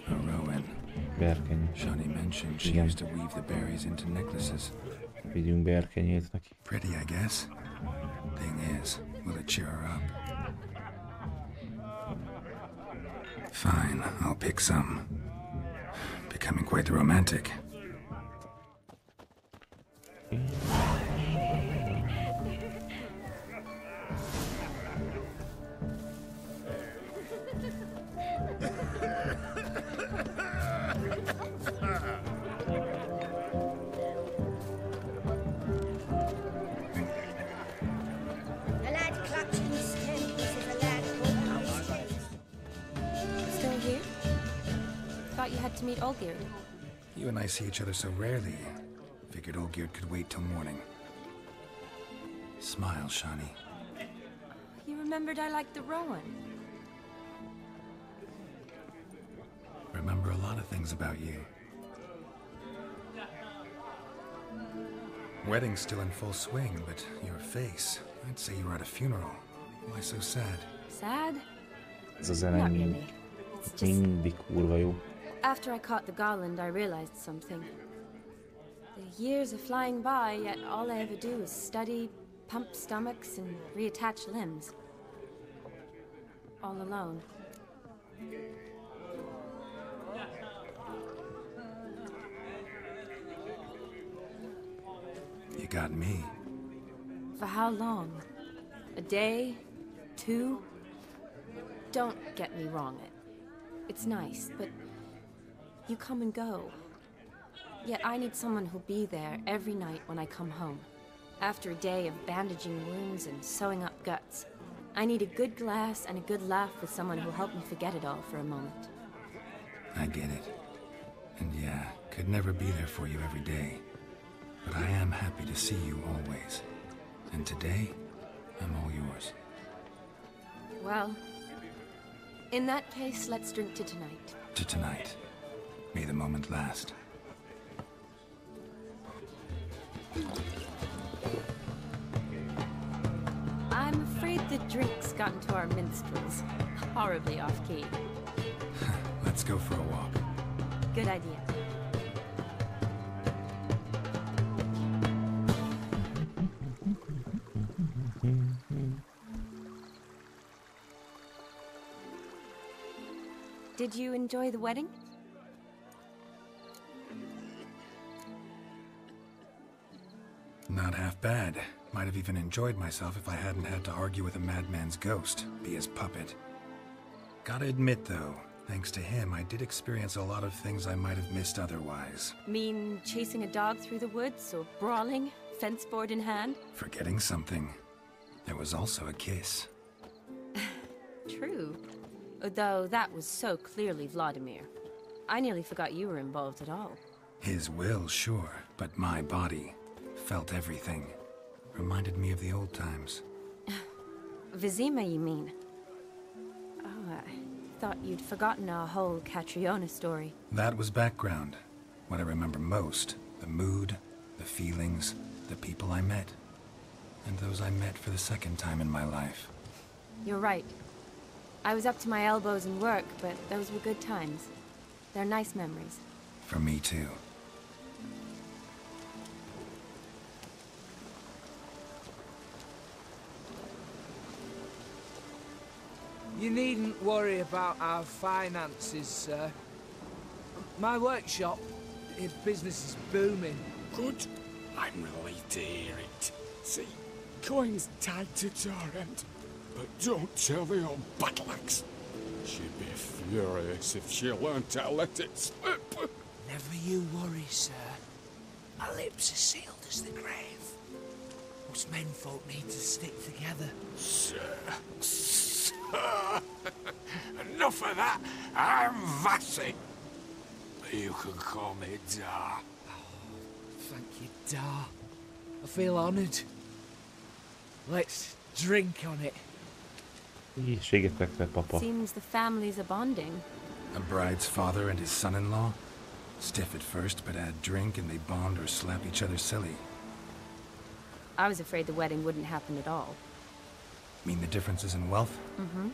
A rowan. Berkeny. Shani mentioned she used to weave the berries into necklaces. Vigyünk berkenyét neki. Pretty, I guess. Thing is, will it cheer her up? Fine, I'll pick some. Becoming quite the romantic. To meet Olgierd. You and I see each other so rarely. Figured Olgierd could wait till morning. Smile, Shani. You remembered I liked the rowan. Remember a lot of things about you. Wedding's still in full swing, but your face, I'd say you were at a funeral. Why so sad? Sad? Ez a zene mindig kurva jó. After I caught the garland, I realized something. The years are flying by, yet all I ever do is study, pump stomachs, and reattach limbs. All alone. You got me. For how long? A day? 2? Don't get me wrong. It's nice, but you come and go. Yet I need someone who'll be there every night when I come home. After a day of bandaging wounds and sewing up guts, I need a good glass and a good laugh with someone who'll help me forget it all for a moment. I get it. And yeah, could never be there for you every day. But I am happy to see you always. And today, I'm all yours. Well, in that case, let's drink to tonight. To tonight. May the moment last. I'm afraid the drink's gotten to our minstrels. Horribly off-key. Let's go for a walk. Good idea. Did you enjoy the wedding? Not half bad. Might have even enjoyed myself if I hadn't had to argue with a madman's ghost, be his puppet. Gotta admit though, thanks to him, I did experience a lot of things I might have missed otherwise. Mean chasing a dog through the woods, or brawling, fence board in hand? Forgetting something. There was also a kiss. True. Though that was so clearly Vladimir. I nearly forgot you were involved at all. His will, sure, but my body felt everything. Reminded me of the old times. Vizima, you mean? Oh, I thought you'd forgotten our whole Catriona story. That was background. What I remember most, the mood, the feelings, the people I met. And those I met for the second time in my life. You're right. I was up to my elbows in work, but those were good times. They're nice memories. For me too. You needn't worry about our finances, sir. My workshop, business is booming. Good. I'm relieved to hear it. See, coin's tied to Torrent, but don't tell the old battle-axe. She'd be furious if she learned to let it slip. Never you worry, sir. My lips are sealed as the grave. Us menfolk need to stick together. Sir. Enough of that. I'm Vassy. You can call me Dar. Thank you, Dar. I feel honored. Let's drink on it. Seems the families are bonding. A bride's father and his son-in-law? Stiff at first, but add drink and they bond or slap each other silly. I was afraid the wedding wouldn't happen at all. Mean the differences in wealth? Mm-hmm.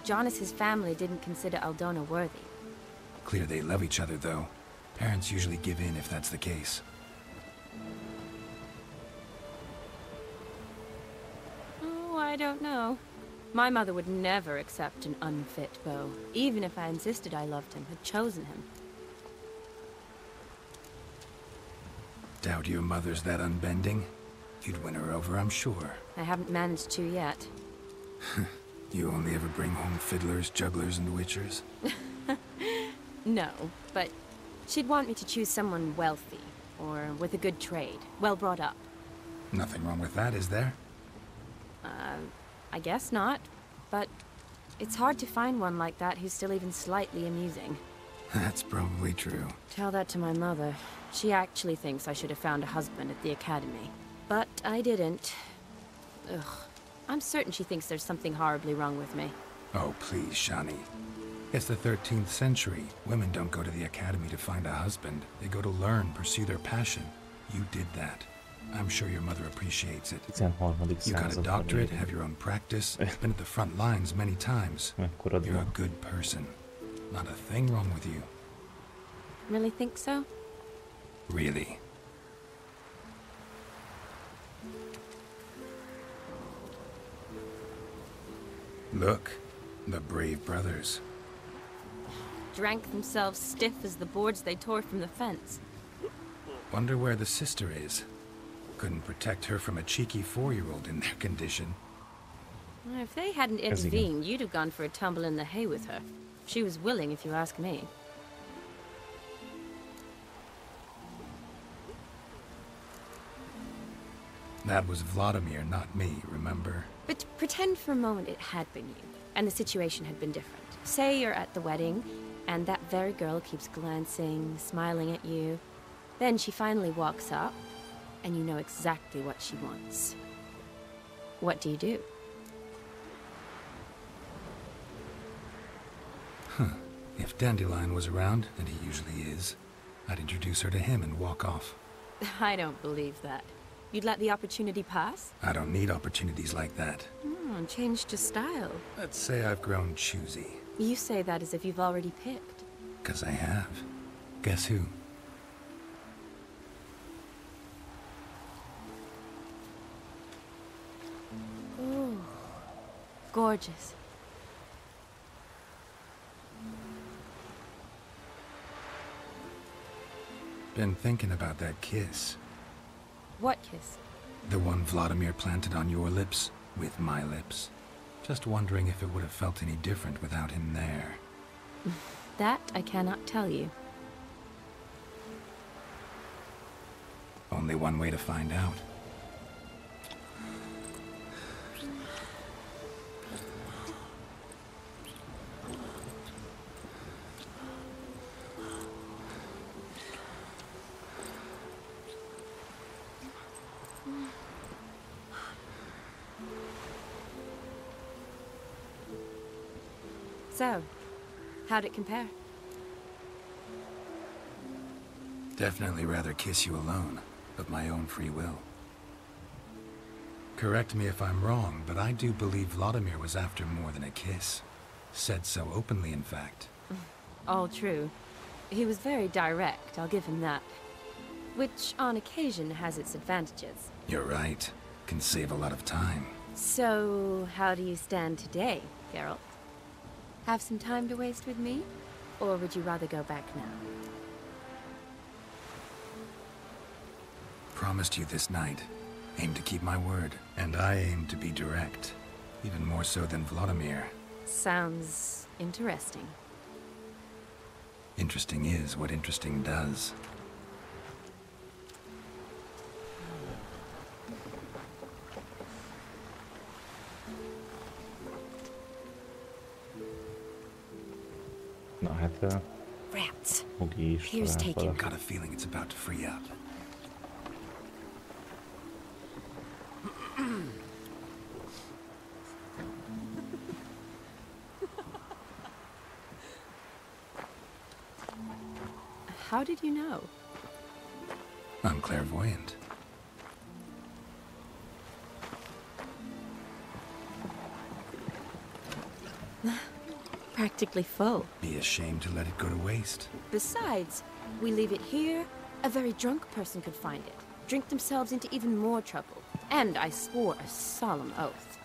Jonas's family didn't consider Aldona worthy. Clear they love each other, though. Parents usually give in if that's the case. Oh, I don't know. My mother would never accept an unfit beau, even if I insisted I loved him, had chosen him. Doubt your mother's that unbending? You'd win her over, I'm sure. I haven't managed to yet. You only ever bring home fiddlers, jugglers, and witchers? No, but she'd want me to choose someone wealthy, or with a good trade, well brought up. Nothing wrong with that, is there? I guess not, but it's hard to find one like that who's still even slightly amusing. That's probably true. Tell that to my mother. She actually thinks I should have found a husband at the academy. But I didn't. Ugh. I'm certain she thinks there's something horribly wrong with me. Oh, please, Shani. It's the 13th century. Women don't go to the academy to find a husband. They go to learn, pursue their passion. You did that. I'm sure your mother appreciates it. 13. You got a doctorate, have your own practice, been at the front lines many times. You're a good person. Not a thing wrong with you. Really think so? Really. Look, the brave brothers. Drank themselves stiff as the boards they tore from the fence. Wonder where the sister is. Couldn't protect her from a cheeky 4-year-old in their condition. If they hadn't intervened, you'd have gone for a tumble in the hay with her. She was willing, if you ask me. That was Vladimir, not me, remember? But pretend for a moment it had been you, and the situation had been different. Say you're at the wedding, and that very girl keeps glancing, smiling at you. Then she finally walks up, and you know exactly what she wants. What do you do? If Dandelion was around, and he usually is, I'd introduce her to him and walk off. I don't believe that. You'd let the opportunity pass? I don't need opportunities like that. Changed your style. Let's say I've grown choosy. You say that as if you've already picked. 'Cause I have. Guess who? Ooh. Gorgeous. Been thinking about that kiss. What kiss? The one Vladimir planted on your lips, with my lips. Just wondering if it would have felt any different without him there. That I cannot tell you. Only one way to find out. So, how'd it compare? Definitely rather kiss you alone, of my own free will. Correct me if I'm wrong, but I do believe Vladimir was after more than a kiss. Said so openly, in fact. All true. He was very direct, I'll give him that. Which, on occasion, has its advantages. You're right. Can save a lot of time. So, how do you stand today, Geralt? Have some time to waste with me? Or would you rather go back now? Promised you this night. Aim to keep my word. And I aim to be direct. Even more so than Vladimir. Sounds interesting. Interesting is what interesting does. Na hát, Ogi is talált valaki. Got a feeling it's about to free up. How did you know? I'm clairvoyant. Practically full. Be ashamed to let it go to waste. Besides, we leave it here, a very drunk person could find it, drink themselves into even more trouble. And I swore a solemn oath.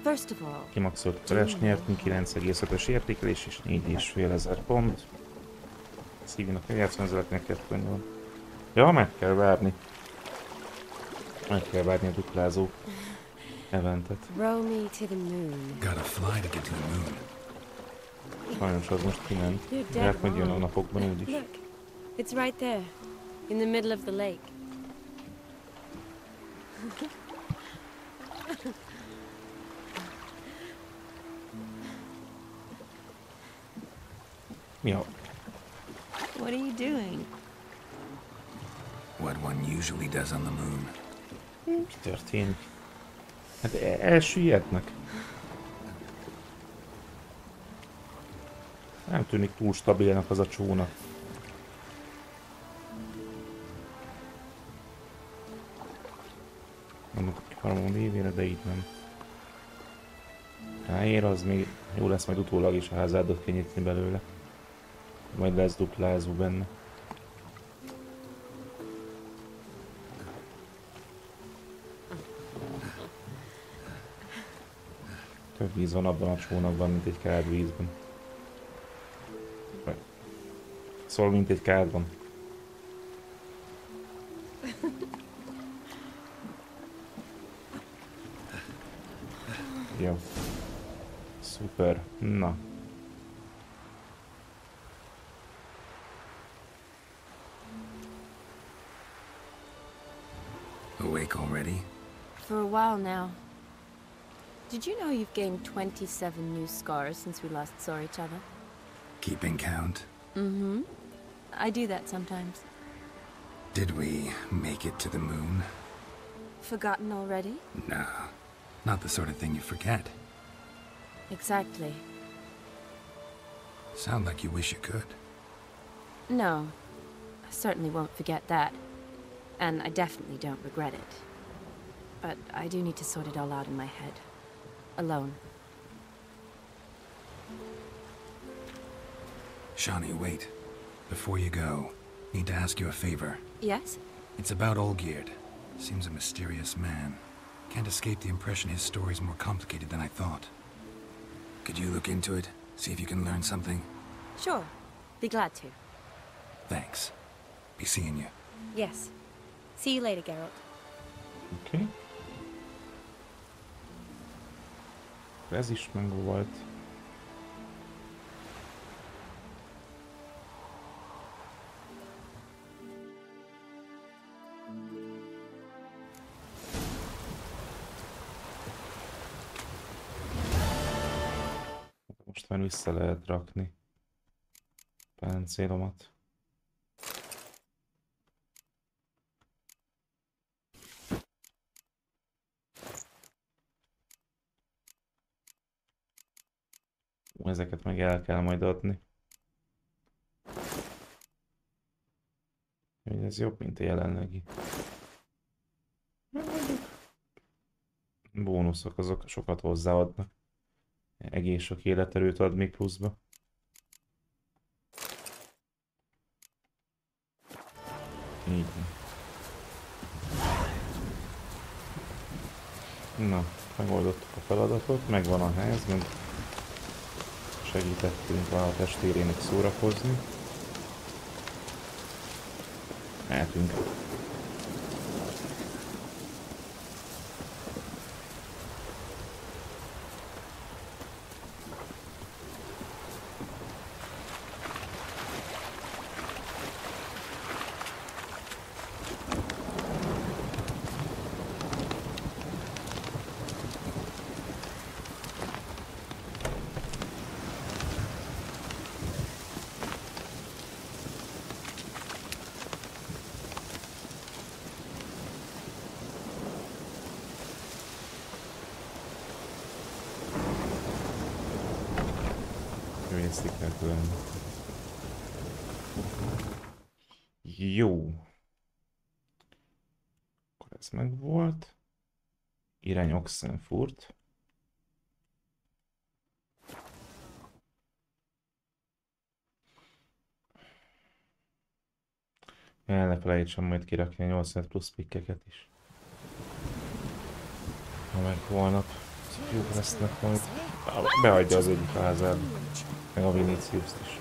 First of all... Kimaxolt keres nyertünk, 9,5-ös értékelés és 4.500 pont. Szívnak eljátszani, ezeknek 2-8. Ja, meg kell várni. Meg kell várni a duplázó eventet. Row me to the moon. Gotta fly to get to the moon. Sajnos az most kiment. Lehet, hogy jön a napokban úgyis. Look, it's right there, in the middle of the lake. Ja. What are you doing? What one usually does on the moon. Mi történik? Hát elsüllyednek. Nem tűnik túl stabilnak az a csónak. Karamon lévére, de itt nem. Ráér, az még jó lesz majd utólag is a házádot kinyitni belőle. Majd lesz duplázó benne. Több víz van abban a csónakban, mint egy kád vízben. Szóval, mint egy kádban. Jó. Szuper. Na. Awake already? For a while now. Did you know you've gained 27 new scars since we last saw each other? Keeping count? Mm-hmm. I do that sometimes. Did we make it to the moon? Forgotten already? No. Not the sort of thing you forget. Exactly. Sound like you wish you could. No. I certainly won't forget that. And I definitely don't regret it. But I do need to sort it all out in my head. Alone. Shawnee, wait. Before you go, need to ask you a favor. Yes? It's about Olgierd. Seems a mysterious man. Can't escape the impression his story's more complicated than I thought. Could you look into it? See if you can learn something? Sure. Be glad to. Thanks. Be seeing you. Yes. See you later, Geralt. Okay. Ez is meg volt. Most már vissza lehet rakni páncélomat. Ezeket meg el kell majd adni. Ez jobb, mint a jelenlegi. Bónuszok azok sokat hozzáadnak. Egész sok életerőt ad még pluszba. Így. Na, megoldottuk a feladatot, megvan a ház, mint segítettünk a testvérének szórakozni. Mehetünk. Jó. Akkor ez meg volt. Irány Oxenfurt. El ne felejtsem majd kirakni a 85 plusz pikkeket is. Ha meg holnap jók lesznek majd. Beadja az egyik házát. Meg a Viniciuszt is.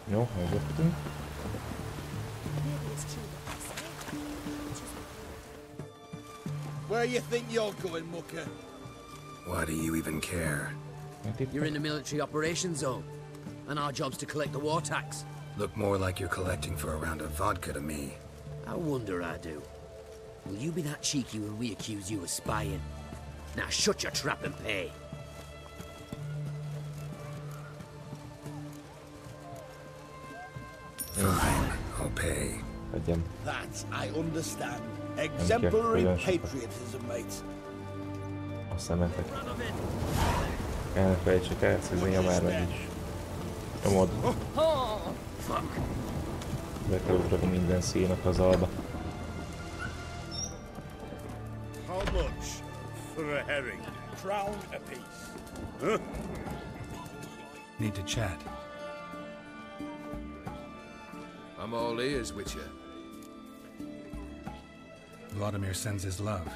Jó, megjöttünk. Where you think you're going, mucker? Why do you even care? You're in the military operations zone, and our job's to collect the war tax. Look more like you're collecting for a round of vodka to me. I wonder I do. Will you be that cheeky when we accuse you of spying? Now shut your trap and pay. Fine, I'll pay. That I understand. Exemplary patriotism, mate. A szemetek. El ne felejtsük elszízni a már meg is. Nyomod. Fuck. Be kell ugrani minden színak az alba. How much for a herring? Crown apiece. Huh? Need to chat. I'm all ears, Witcher. Vladimir sends his love.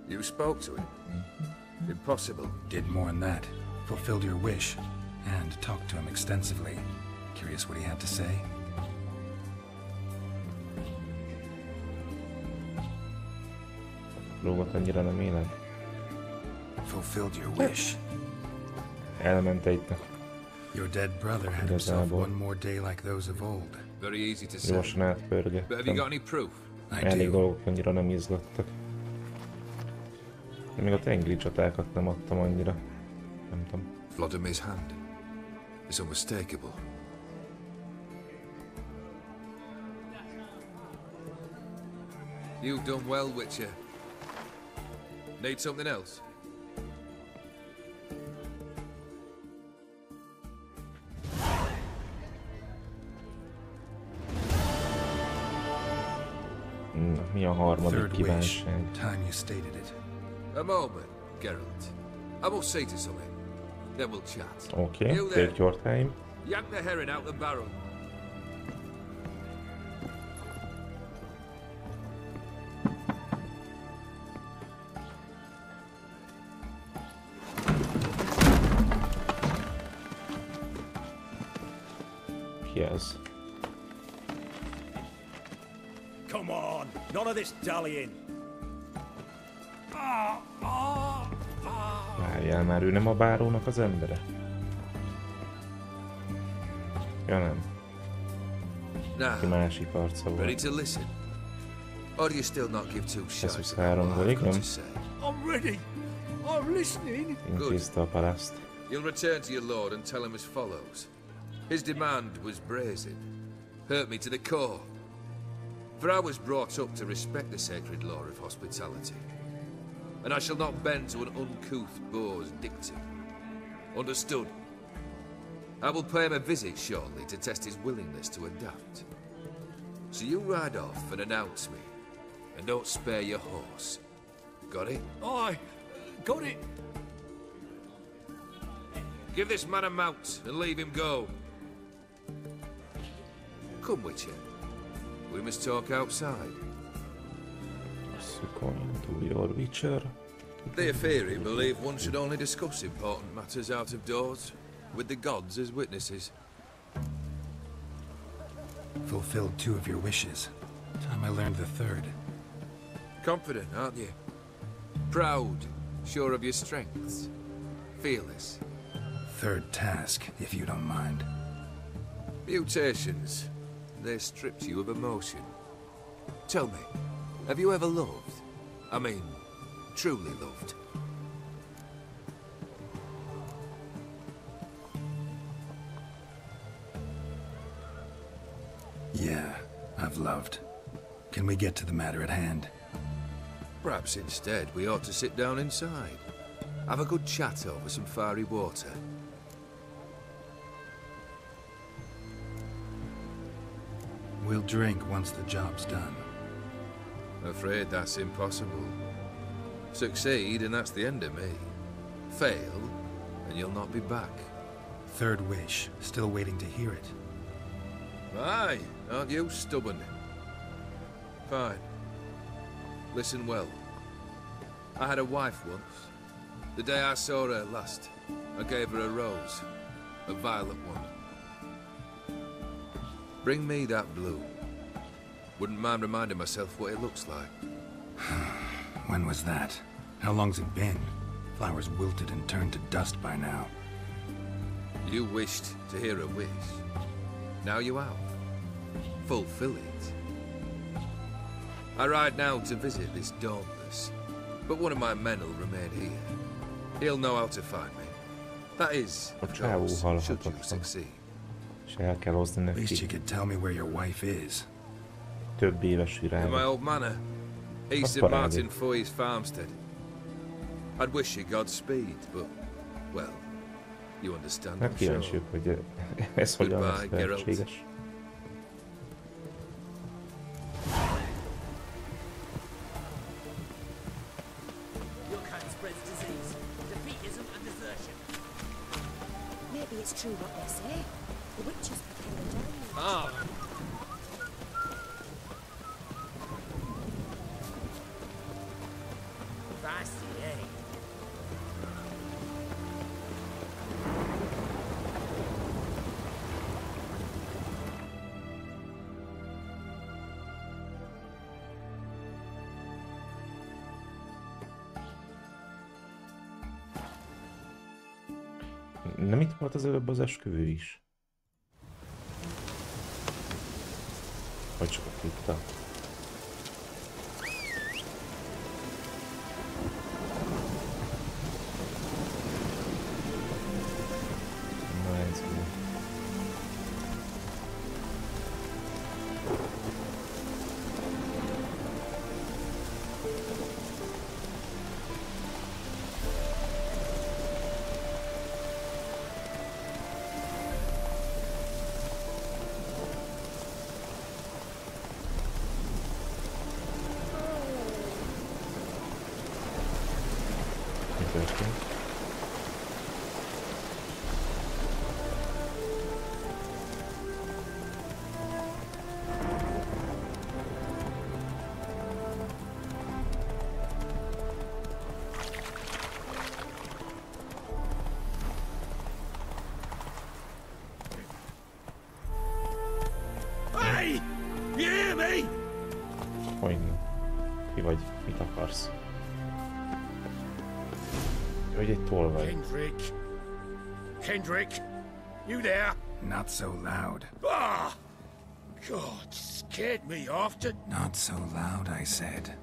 You spoke to him? Impossible. Did more than that. Fulfilled your wish. And talked to him extensively. Curious what he had to say? Lógot annyira nem éled. Fulfilled your wish. Elment egynek. Your dead brother had himself one more day like those of old. Very easy to say. Gyorsan átpörgettem. But have you got any proof? Elég dolgok annyira nem izgattak. Még a tengri csatákat nem adtam annyira. Nem tudom. Vladimir's hand is unmistakable. You've done well, Witcher. Need something else? Mi a harmadik kívánság? Time you stated it. A moment, Geralt. I must say to something. Then we'll chat. Okay, take your time. Yank the herring out the barrel. Yes. Come on, none of this dallying. Várjál már, ő nem a bárónak az embere? Ja nem. Ki másik arca volt. Ready to listen? Or do you still not give two shots? Ez 23-ból, igen? I'm ready. I'm listening. Intézte a paraszt. You'll return to your lord and tell him as follows. His demand was brazen. Hurt me to the core. For I was brought up to respect the sacred law of hospitality. And I shall not bend to an uncouth boor's dictum. Understood? I will pay him a visit shortly to test his willingness to adapt. So you ride off and announce me. And don't spare your horse. Got it? Aye, got it. Give this man a mount and leave him go. Come, Witcher. We must talk outside. Going to your Witcher. The Aetheri believe one should only discuss important matters out of doors, with the gods as witnesses. Fulfilled 2 of your wishes. Time I learned the 3rd. Confident, aren't you? Proud, sure of your strengths. Fearless. 3rd task, if you don't mind. Mutations. They stripped you of emotion. Tell me, have you ever loved? I mean, truly loved? Yeah, I've loved. Can we get to the matter at hand? Perhaps instead we ought to sit down inside. Have a good chat over some fiery water. We'll drink once the job's done. Afraid that's impossible. Succeed and that's the end of me. Fail and you'll not be back. 3rd wish, still waiting to hear it. Aye, aren't you stubborn? Fine. Listen well. I had a wife once. The day I saw her last, I gave her a rose. A violet one. Bring me that blue. Wouldn't mind reminding myself what it looks like. When was that? How long's it been? Flowers wilted and turned to dust by now. You wished to hear a wish. Now you have. Fulfill it. I ride now to visit this Dauntless, but one of my men will remain here. He'll know how to find me. That is, of course, should you succeed. At least you could tell me where your wife is. In my old manor, east of Martin Foy's farmstead. I'd wish you Godspeed, but, well, you understand, I'm sure. Goodbye, Geralt. it's true what they say. The witches prepare a deluge. Ah. That's the egg. Nem itt volt az előbb az esküvő is? Vagy csak a kripta? Na ez jó. Hey! You hear me? Hogyne. Ki vagy? Mit akarsz? Vagy egy tolvaj. Kendrick. Kendrick, you there? Not so loud. Ah! God, scared me after. Not so loud, I said.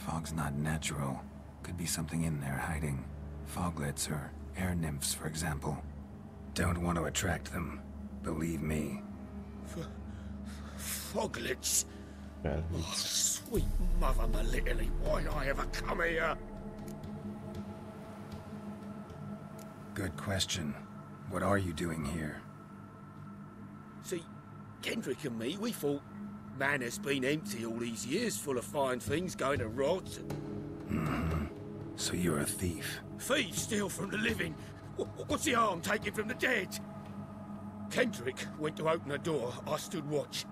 Fog's not natural. Could be something in there hiding. Foglets or air nymphs, for example. Don't want to attract them. Believe me. Foglets? Well, oh, sweet mother Melitterly, why'd I ever come here? Good question. What are you doing here? See, Kendrick and me, we thought man has been empty all these years, full of fine things going to rot. Mm-hmm. So you're a thief? Thieves steal from the living. What's the harm taken from the dead? Kendrick went to open the door. I stood watch.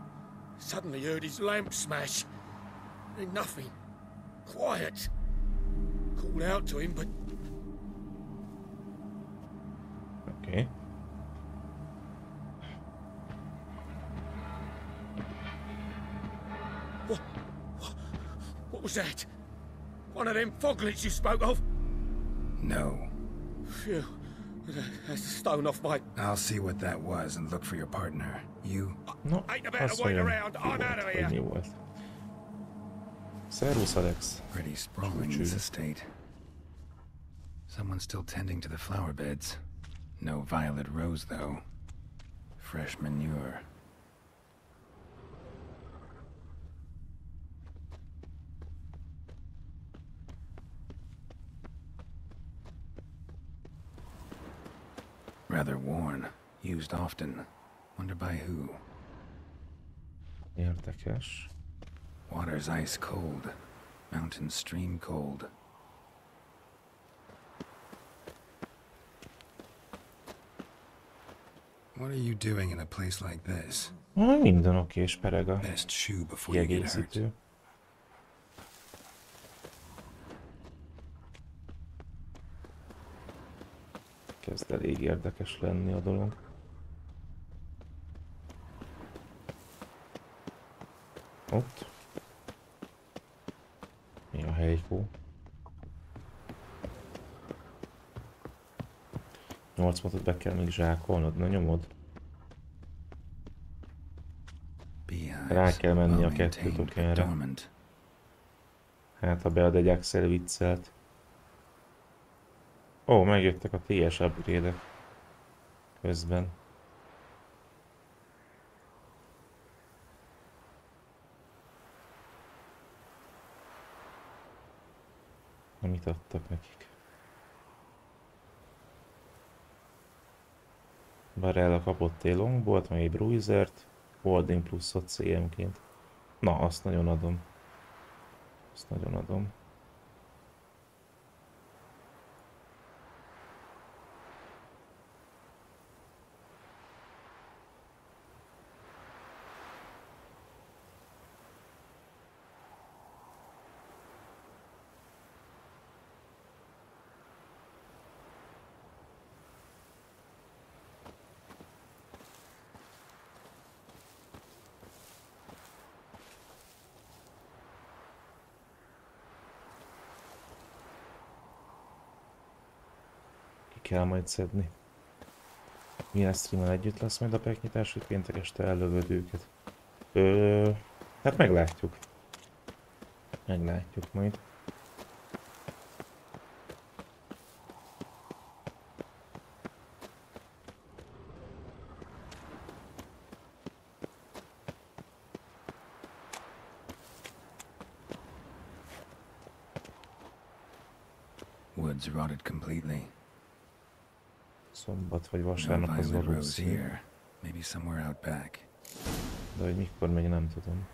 Suddenly heard his lamp smash. Then nothing. Quiet. Called out to him, but... Okay. What was that? One of them foglets you spoke of? No. Phew. That's a stone off my... I'll see what that was and look for your partner. You... No, ain't about to wait around. I'm out of here. Servus, Alex. Pretty sprawling, this estate. Someone's still tending to the flower beds. No violet rose, though. Fresh manure. Rather worn. Used often. Wonder by who. Érdekes. Water's ice cold. Mountain stream cold. What are you doing in a place like this? Minden oké, és pereg a Best shoe before you get hurt. kiegészítő. Kezd elég érdekes lenni a dolog. Ott. Mi a helykó? 8 pontot be kell még zsákolnod, na nyomod. Rá kell menni a 2 tokenre. Hát ha bead egy Axel viccelt. Ó, megjöttek a TS upgrade-ek közben. Amit adtak nekik. Barella kapott egy longbolt, meg egy bruisert, holding pluszot CM-ként. Na, azt nagyon adom. Azt nagyon adom. kell majd szedni. Milyen streammel együtt lesz majd a packnyitás, hogy péntek este ellövöd őket? Hát meglátjuk. Meglátjuk majd. Woods rotted completely. Szombat vagy vasárnap az valószínű. Maybe somewhere out back. De hogy mikor még nem tudom.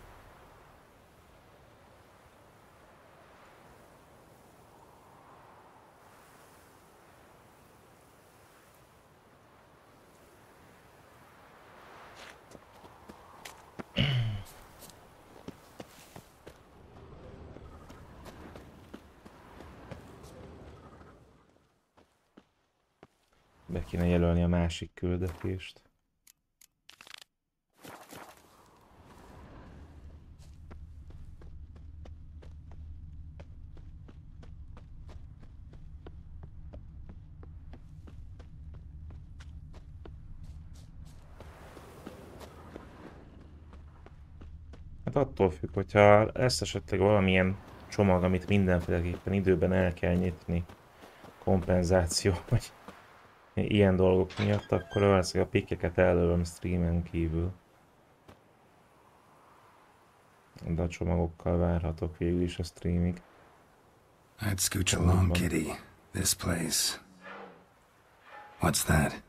Be kéne jelölni a másik küldetést. Hát attól függ, hogyha lesz esetleg valamilyen csomag, amit mindenféleképpen időben el kell nyitni, kompenzáció, vagy ilyen dolgok miatt, akkor valószínűleg a pikkeket ellövöm streamen kívül. De a csomagokkal várhatok végül is a streamig. I'd scooch along, kitty. This place. What's that?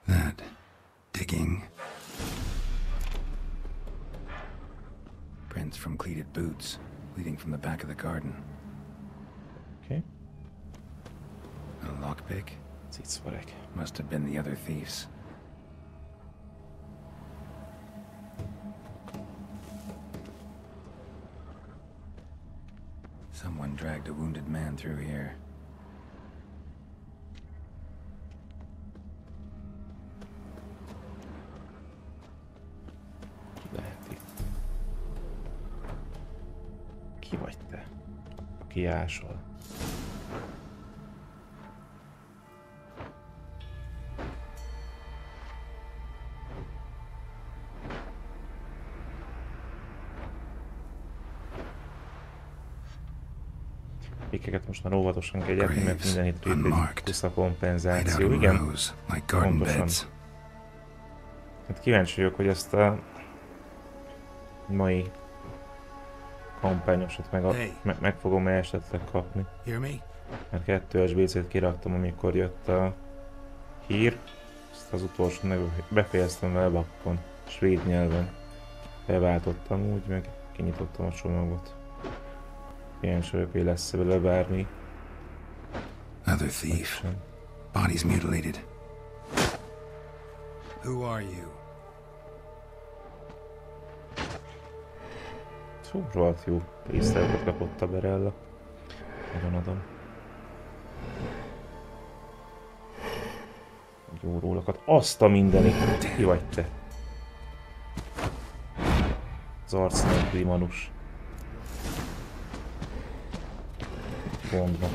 That. Digging. Prints from cleated boots, leading from the back of the garden. Okay. A lockpick? Must have been the other thieves. Someone dragged a wounded man through here. Lehet itt. Ki vagy te? Aki ásol. Pikkeket most már óvatosan kell gyerni, mert minden itt plusz a kompenzáció. Igen, pontosan. Hát kíváncsi vagyok, hogy ezt a mai kampányosat meg fogom esetleg kapni. Mert 2 SBC-t kiraktam, amikor jött a hír. Ezt az utolsó befejeztem webappon, svéd nyelven. Beváltottam úgy, meg kinyitottam a csomagot. Ilyen sorok, hogy lesz belőle bármi. Another thief. Body's mutilated. Who are you? Rohadt jó észrevet kapott a Berella. Nagyon adom. Jó rólakat. Azt a mindenit! Ki vagy te? Az arc nélküli manus. Gondba.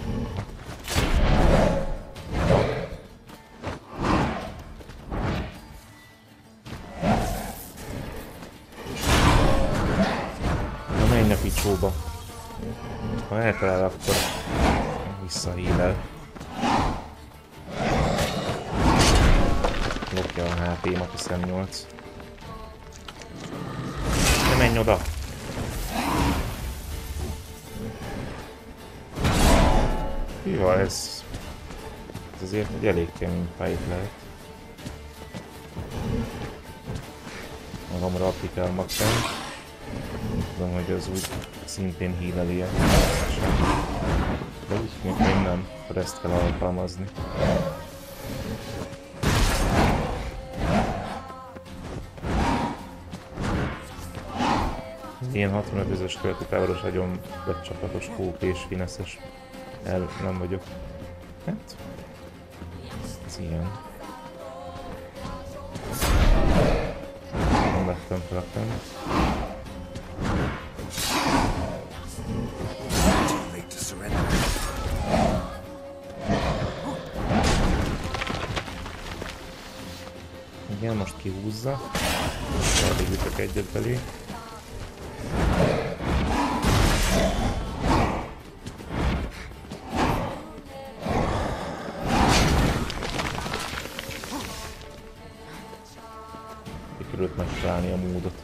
Na menj a picsóba. Ha eltalál, akkor visszahílel. Lopja a HP-mat, hiszem 8. Ne menj oda! Hűha, ez azért egy elég kemény fight lehet. Magamra applikálom a fent. Nem tudom, hogy az úgy szintén híleli -e. De úgy még nem, akkor ezt kell alkalmazni. Ilyen 65-ös követőtávoros nagyon becsapatos, kóp és fineszes. Nem vagyok. Hát, ez ilyen. Nem vettem fel a fent. Igen, most kihúzza. Elég ütök egyet belé. Sikerült megtalálni a módot.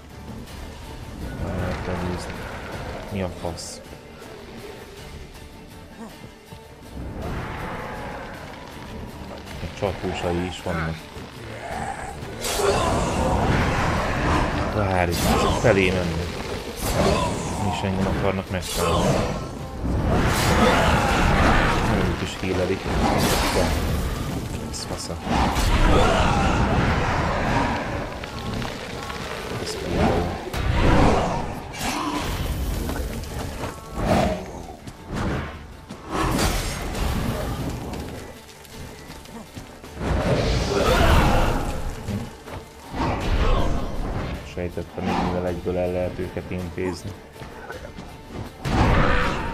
Mi a fasz? Csapósai is vannak. Várj, csak felé menni. Mi is engem akarnak megtalálni. Ők is hílelik. Ez fasza. Ez például. Sejtettem, hogy mivel egyből el lehet őket intézni.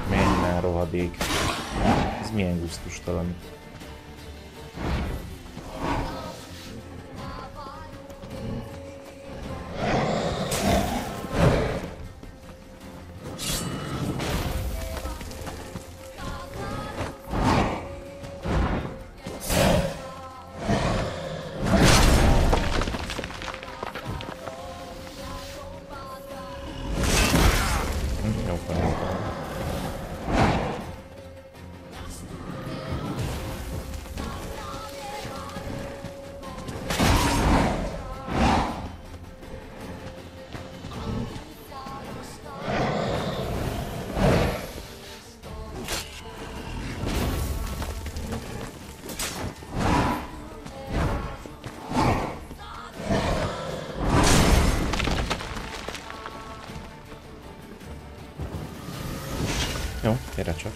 Menj már, rohadék. Ez milyen gusztustalan. Jó, gyere csak.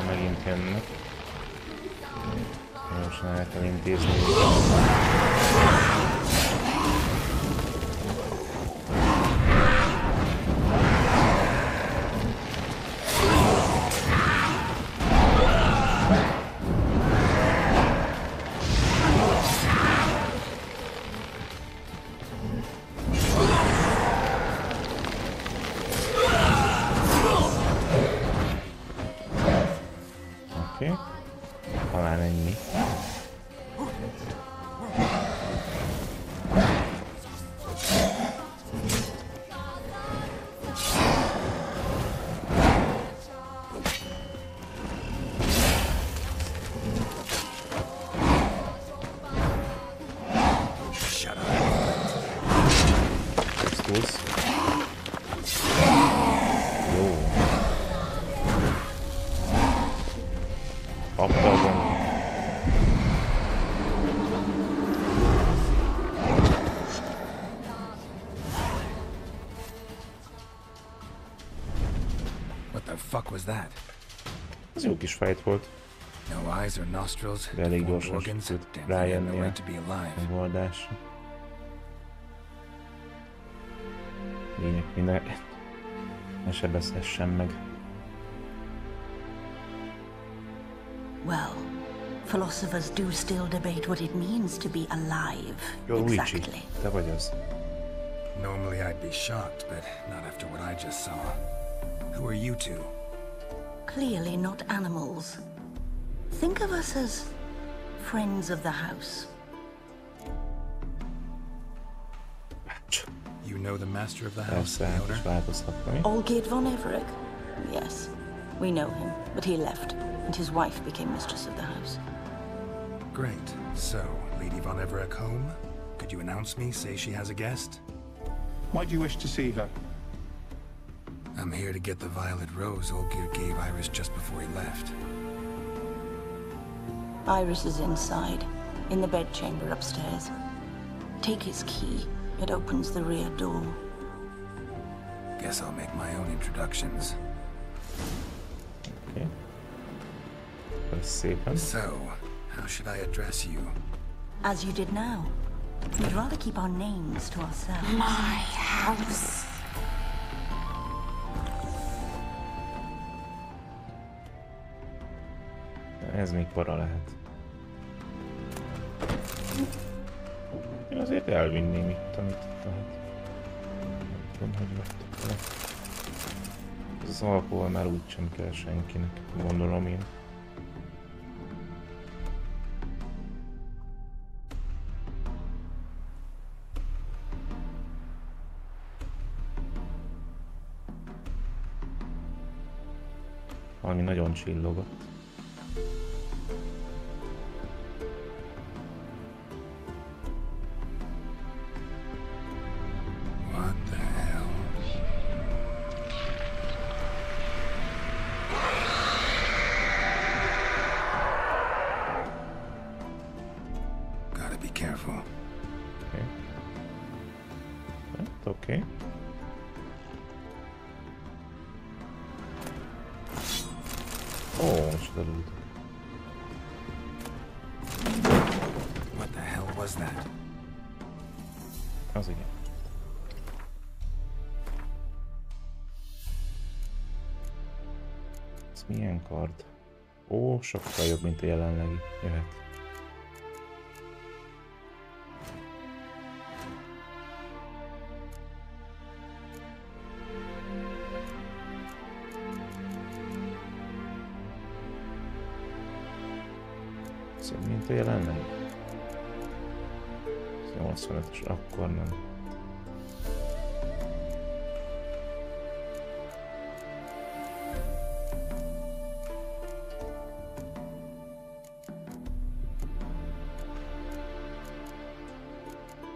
Megint jönnek. Most el kell intézni. Oké. Talán ennyi. Jó. Kaptalban. What the fuck was that? Ez jó kis fight volt. No eyes or nostrils, de elég gyorsan sikerült rájönni a megoldásra. Lényeg, minden ne sebezhessen meg. Well, philosophers do still debate what it means to be alive. Exactly. Te vagy az. Normally I'd be shocked, but not after what I just saw. Who are you two? Clearly not animals. Think of us as friends of the house. You know the master of the house, the owner? Olgierd von Everett? Yes, we know him, but he left, and his wife became mistress of the house. Great. So, Lady von Everett home? Could you announce me, say she has a guest? Why do you wish to see her? I'm here to get the violet rose Olgierd gave Iris just before he left. Iris is inside, in the bedchamber upstairs. Take his key. It opens the rear door. Guess I'll make my own introductions. szépen. So, how should I address you? As you did now. We'd rather keep our names to ourselves. My house. Ez még para lehet. Én azért elvinném itt, amit lehet. Nem tudom, hogy vettek le. Ez az alkohol már úgysem kell senkinek, gondolom én. Valami nagyon csillogott. What the hell? Gotta be careful. Okay. That's okay. What the hell was that? Az igen. Ez milyen kard? Ó, sokkal jobb, mint a jelenlegi. Jöhet. Mint a jelenleg. 85-ös, akkor nem.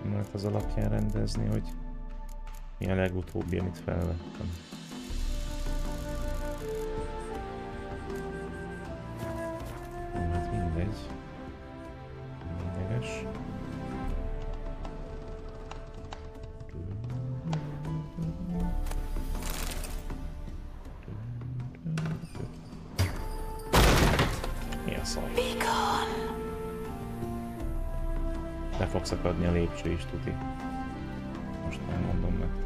Nem lehet az alapján rendezni, hogy mi a legutóbbi, amit felvettem. Hát mindegy. Lényeges. Mi a szar? Le fog szakadni a lépcső is, tuti. Most már mondom nektek.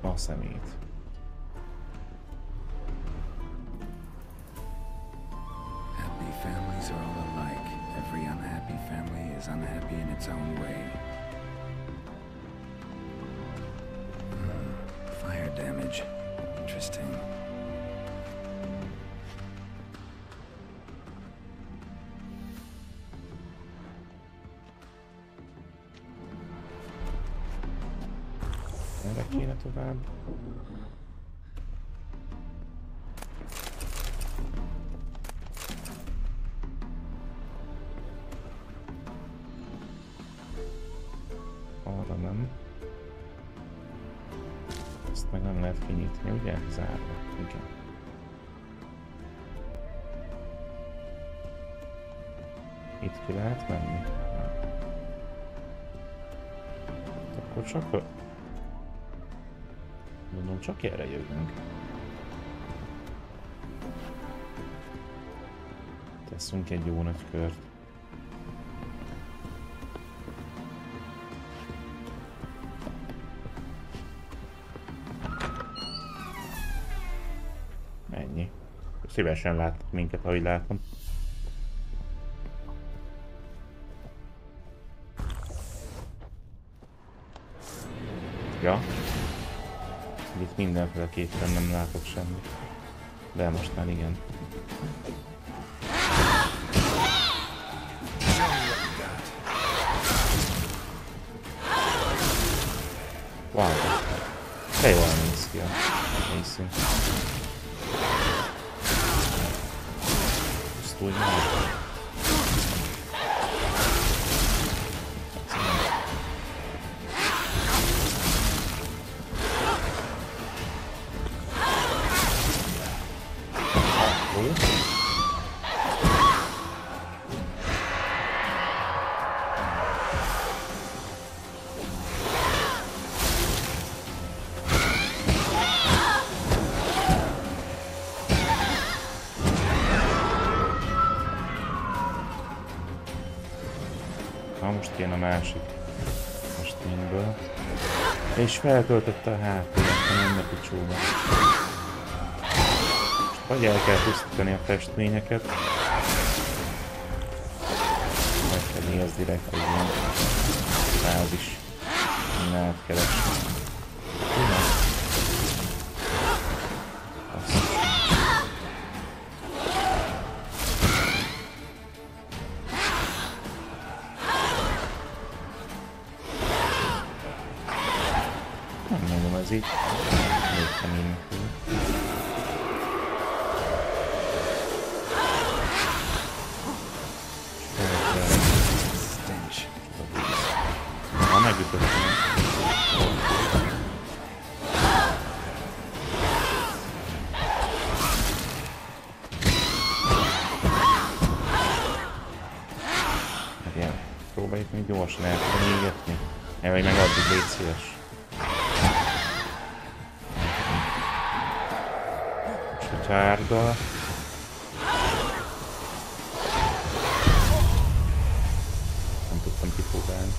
A szemét. Happy families are all alike. Every unhappy family is unhappy in its own way. Fire damage. Interesting. Erre kéne tovább. Arra nem. Ezt meg nem lehet kinyitni, ugye? Zárva. Igen. Itt ki lehet menni? Akkor csak... Mondom, csak erre jövünk. Teszünk egy jó nagy kört. Ennyi. Szívesen látnak minket, ahogy látom. Ja. Itt mindenféleképpen nem látok semmit. De most már igen. Wow. De jól néz ki a részünk. Ezt úgy már. másik festményből. És feltöltötte a hátteret, nem a picsóba. Vagy el kell pusztítani a festményeket, vagy pedig az direkt egy ilyen fázis mindent keresni. Nem mondom, ez így még kemény. Ha megütöttem. Igen, próbáljuk még gyorsan el tudom égetni. Vagy meg addig légy szíves. És a csárda. Nem tudtam kipróbálni.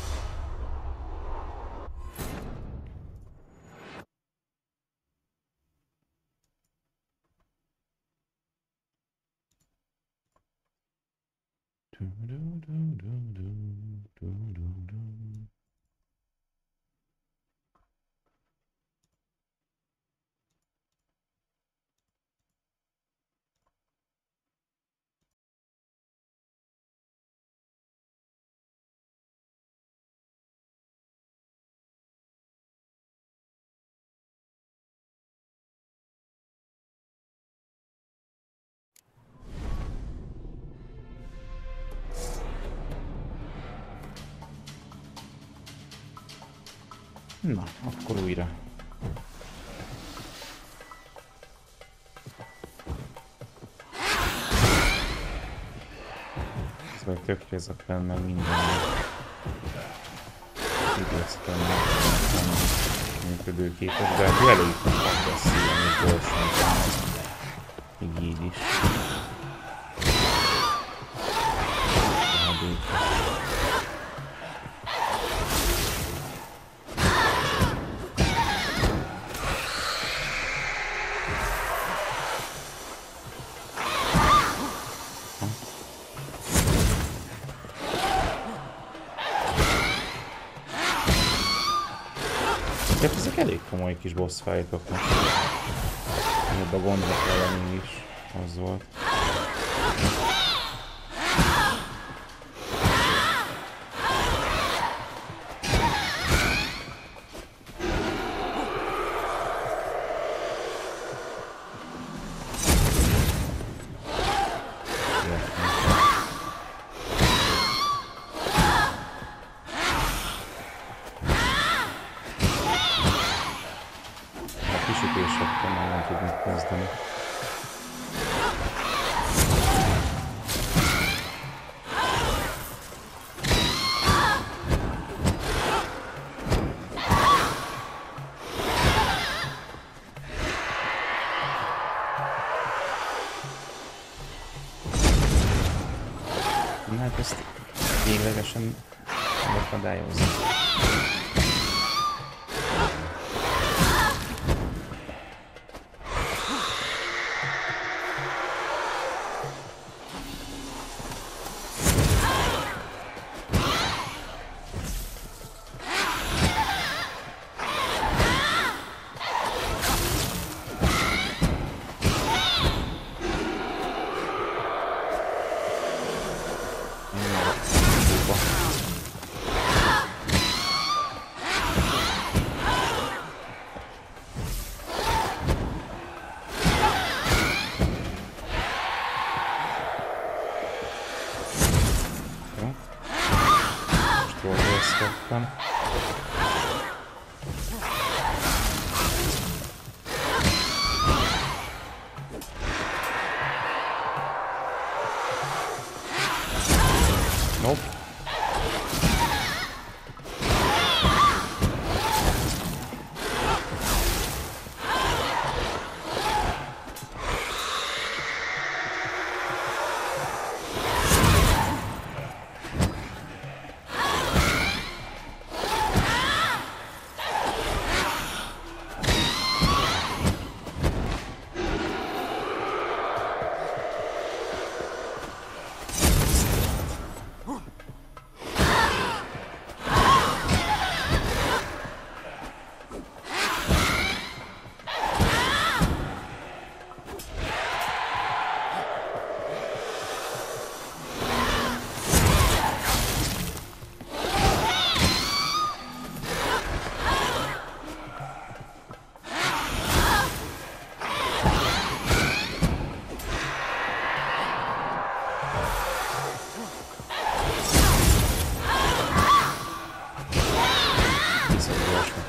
Na, akkor újra. Ez vagy tökéletlen meg minden. Időztem meg nem működőképes, de elég agresszíven és gyorsan kell. Még így is. Ezek elég komoly kis boss fightok most. Jobb a gondok ellen is az volt. Hát ezt véglegesen megakadályozni. Nope.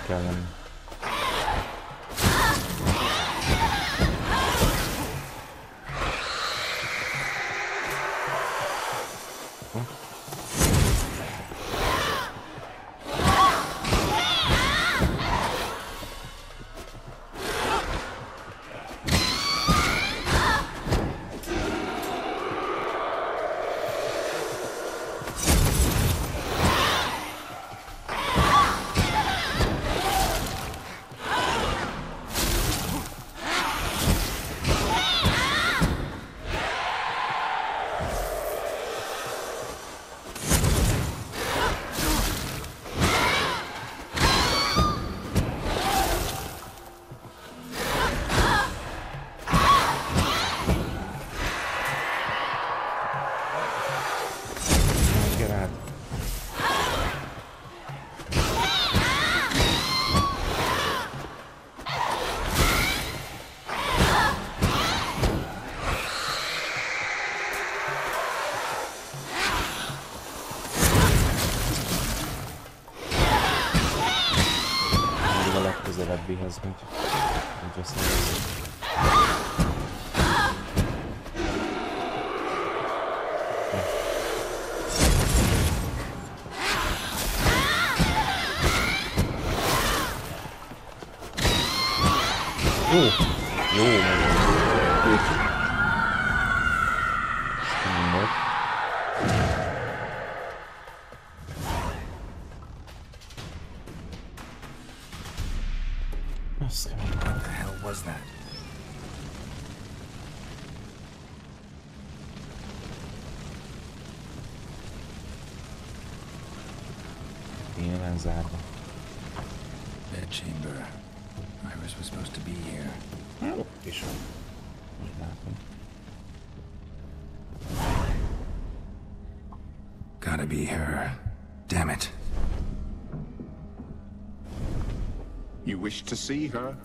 kell lenni. Közelebbihez megy. Úgy összehozzuk. Jó, meg. What the hell was that? Élen zárva. Bed chamber. Iris was supposed to be here. Ott is van. Most látom. Gotta be her. Damn it. You wish to see her?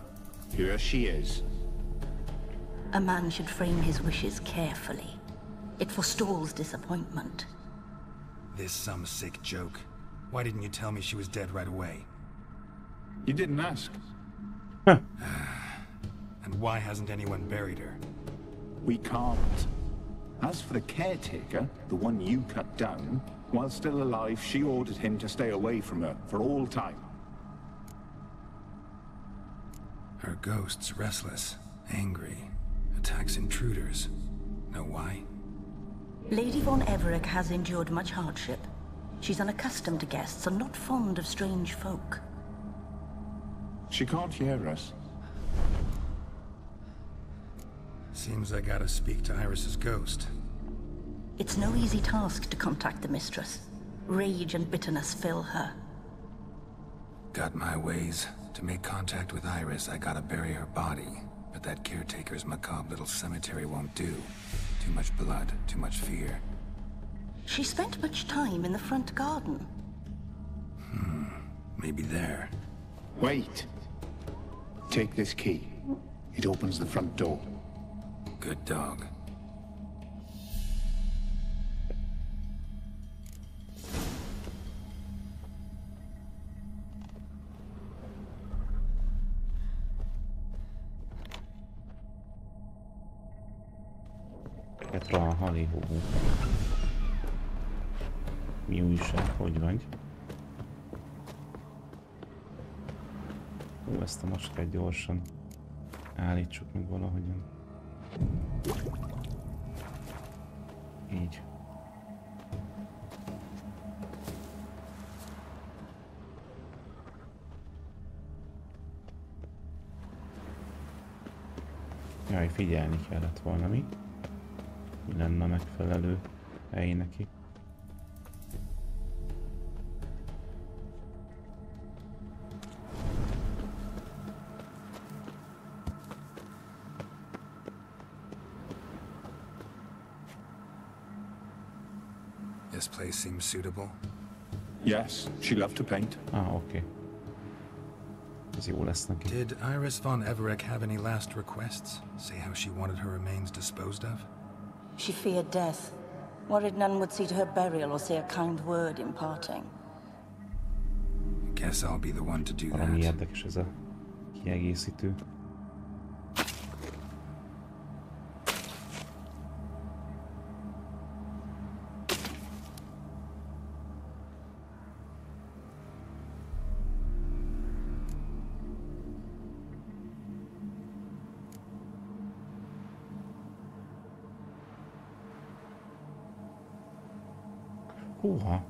Here she is. A man should frame his wishes carefully. It forestalls disappointment. This some sick joke. Why didn't you tell me she was dead right away? You didn't ask. And why hasn't anyone buried her? We can't. As for the caretaker, the one you cut down, while still alive, she ordered him to stay away from her for all time. Her ghost's restless, angry, attacks intruders. Know why? Lady von Everett has endured much hardship. She's unaccustomed to guests and not fond of strange folk. She can't hear us. Seems I gotta speak to Iris's ghost. It's no easy task to contact the mistress. Rage and bitterness fill her. Got my ways. To make contact with Iris, I gotta bury her body. But that caretaker's macabre little cemetery won't do. Too much blood, too much fear. She spent much time in the front garden. Maybe there. Wait. Take this key. It opens the front door. Good dog. Petra, halihó. Mi újság? Hogy vagy? Ezt a macskát gyorsan állítsuk meg valahogyan. Így. Jaj, figyelni kellett volna mi. Mi lenne a megfelelő hely neki. This place seems suitable. Yes, she loved to paint. Ah, okay. Ez jó lesz neki. Did Iris von Everett have any last requests? Say how she wanted her remains disposed of? She feared death. Worried none would see to her burial or say a kind word in parting. Guess I'll be the one to do that. Valami érdekes ez a kiegészítő. Húha!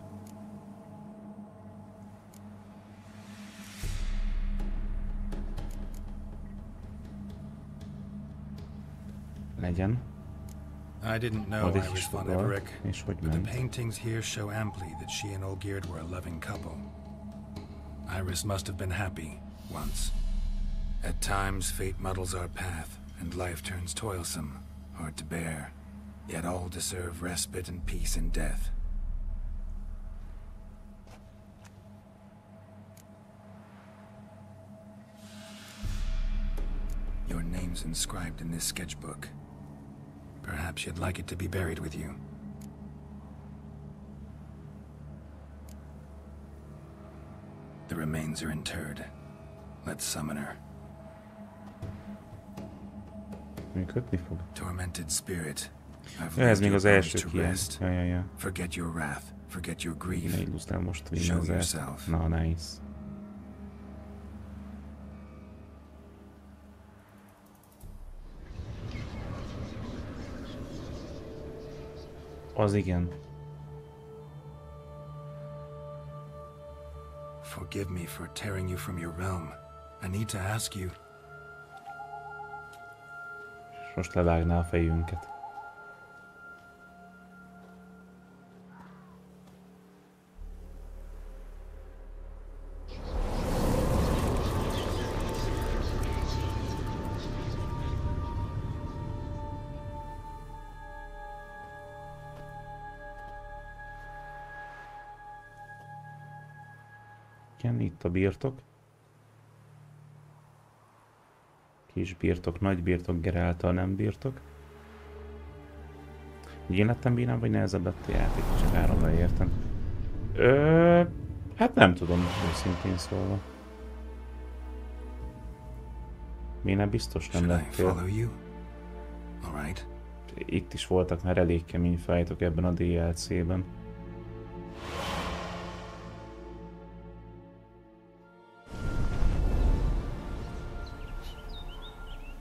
Legyen. I didn't know Iris von Everett, but the paintings here show amply that she and Olgierd were a loving couple. Iris must have been happy, once. At times, fate muddles our path, and life turns toilsome, hard to bear. Yet all deserve respite and peace in death. Your name's inscribed in this sketchbook. Perhaps you'd like it to be buried with you. The remains are interred. Let's summon her. Működni fog. Tormented spirit. Ez még az első kijön. Ja. Forget your wrath, forget your grief. Most show yourself. Na, nice. Az igen. Forgive me for tearing you from your realm. I need to ask you. Most levágná a fejünket. Igen, itt a birtok. Kis birtok, nagy birtok, Geráltal nem birtok. Én lettem bírám, vagy nehezebb lett a játék, csak háromra értem. Hát nem tudom, őszintén szólva. Béna biztos nem lettél. Itt is voltak már elég kemény fájtok ebben a DLC-ben.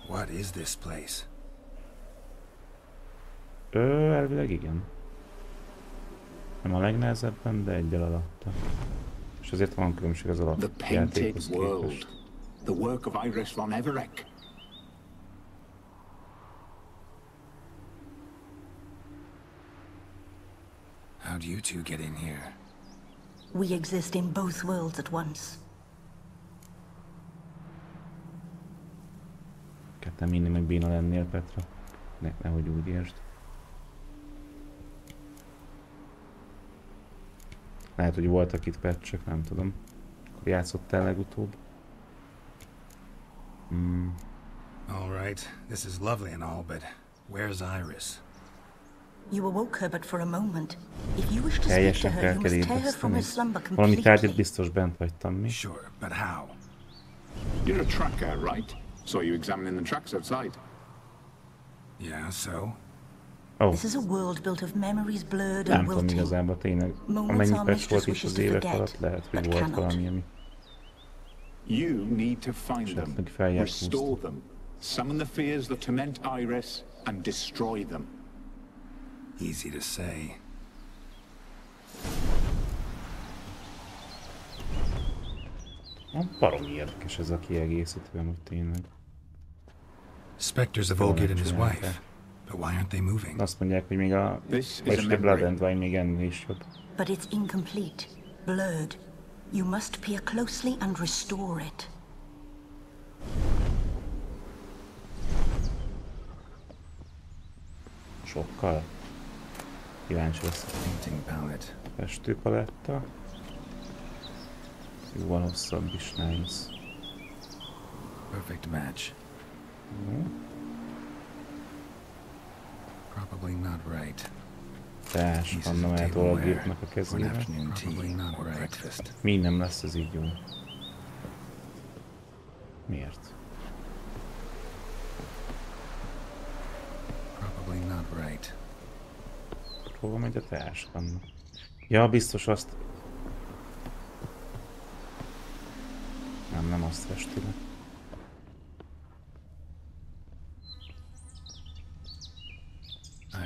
What is this place? Elvileg igen. Nem a legnehezebben, de egyel alatta. És azért van különbség az alapjátékhoz képest. The work of Iris von Everett. How'd you two get in here? We exist in both worlds at once. Ketten mindig meg béna lennél, Petra. Nehogy úgy értsd. Lehet, hogy voltak itt patch-ek, nem tudom. Akkor játszottál legutóbb. All right, this is lovely and all, but where's Iris? You awoke her, but for a moment. If you wish to speak to her, you must tear her from her slumber completely. Valami tárgyat biztos bent hagytam mi. Sure, but how? You're a tracker, right? Saw you examining the tracks outside. Yeah, so? Oh. This is a world built of memories blurred and wilting. Nem tudom igazából tényleg. Amennyi patch volt is az évek alatt, lehet, hogy volt valami, ami... You need to find them, restore them, summon the fears that torment Iris, and destroy them. Easy to say. Baromi érdekes ez a kiegészítő, amúgy tényleg. Spectres of Olgierd and his wife. But why aren't they moving? Azt mondják, hogy még a Blood and Wine még ennél is jobb. But it's incomplete, blurred. You must peer closely and restore it. Sokkal. Kíváncsi lesz. Painting palette. Festőpaletta. Jóval hosszabb is, nice. Perfect match. Probably not right. Teáskanna mehet olajgépnek a kezébe. Mi nem lesz ez így jó. Miért? Hova megy a teáskanna? Ja, biztos azt... Nem azt festi le.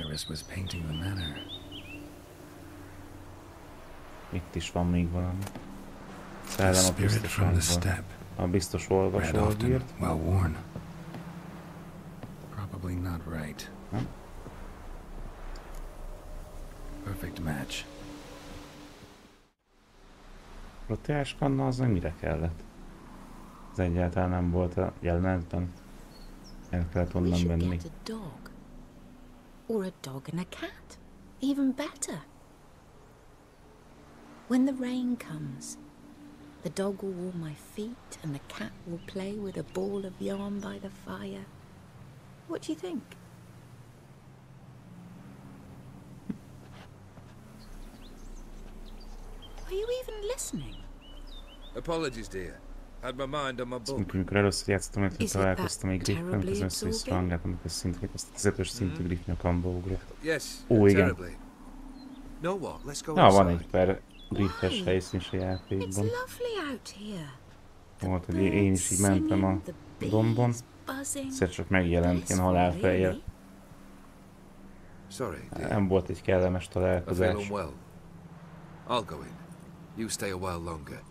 Iris was painting the manor. Itt is van még valami. Szellem a pusztaságban. A biztos olvasógírt. Well worn. Probably not right. Perfect match. A teáskanna az mire kellett? Ez egyáltalán nem volt a jelenetben. El kellett onnan venni. Or a dog and a cat. Even better. When the rain comes, the dog will warm my feet and the cat will play with a ball of yarn by the fire. What do you think? Are you even listening? Apologies, dear. Had my mind on my book. Amikor először játszottam, hogy találkoztam egy griffben, az össze-vissza hangáltam, amikor szintén azt a 15-ös szintű griff nyakamba ugrott. Ó, igen. Na, van egy pár griffes helyszín is a játékban. Volt, hogy én is így mentem a dombon, egyszer csak megjelent ilyen halálfejjel. Nem volt egy kellemes találkozás. I'll go in. You stay a while longer.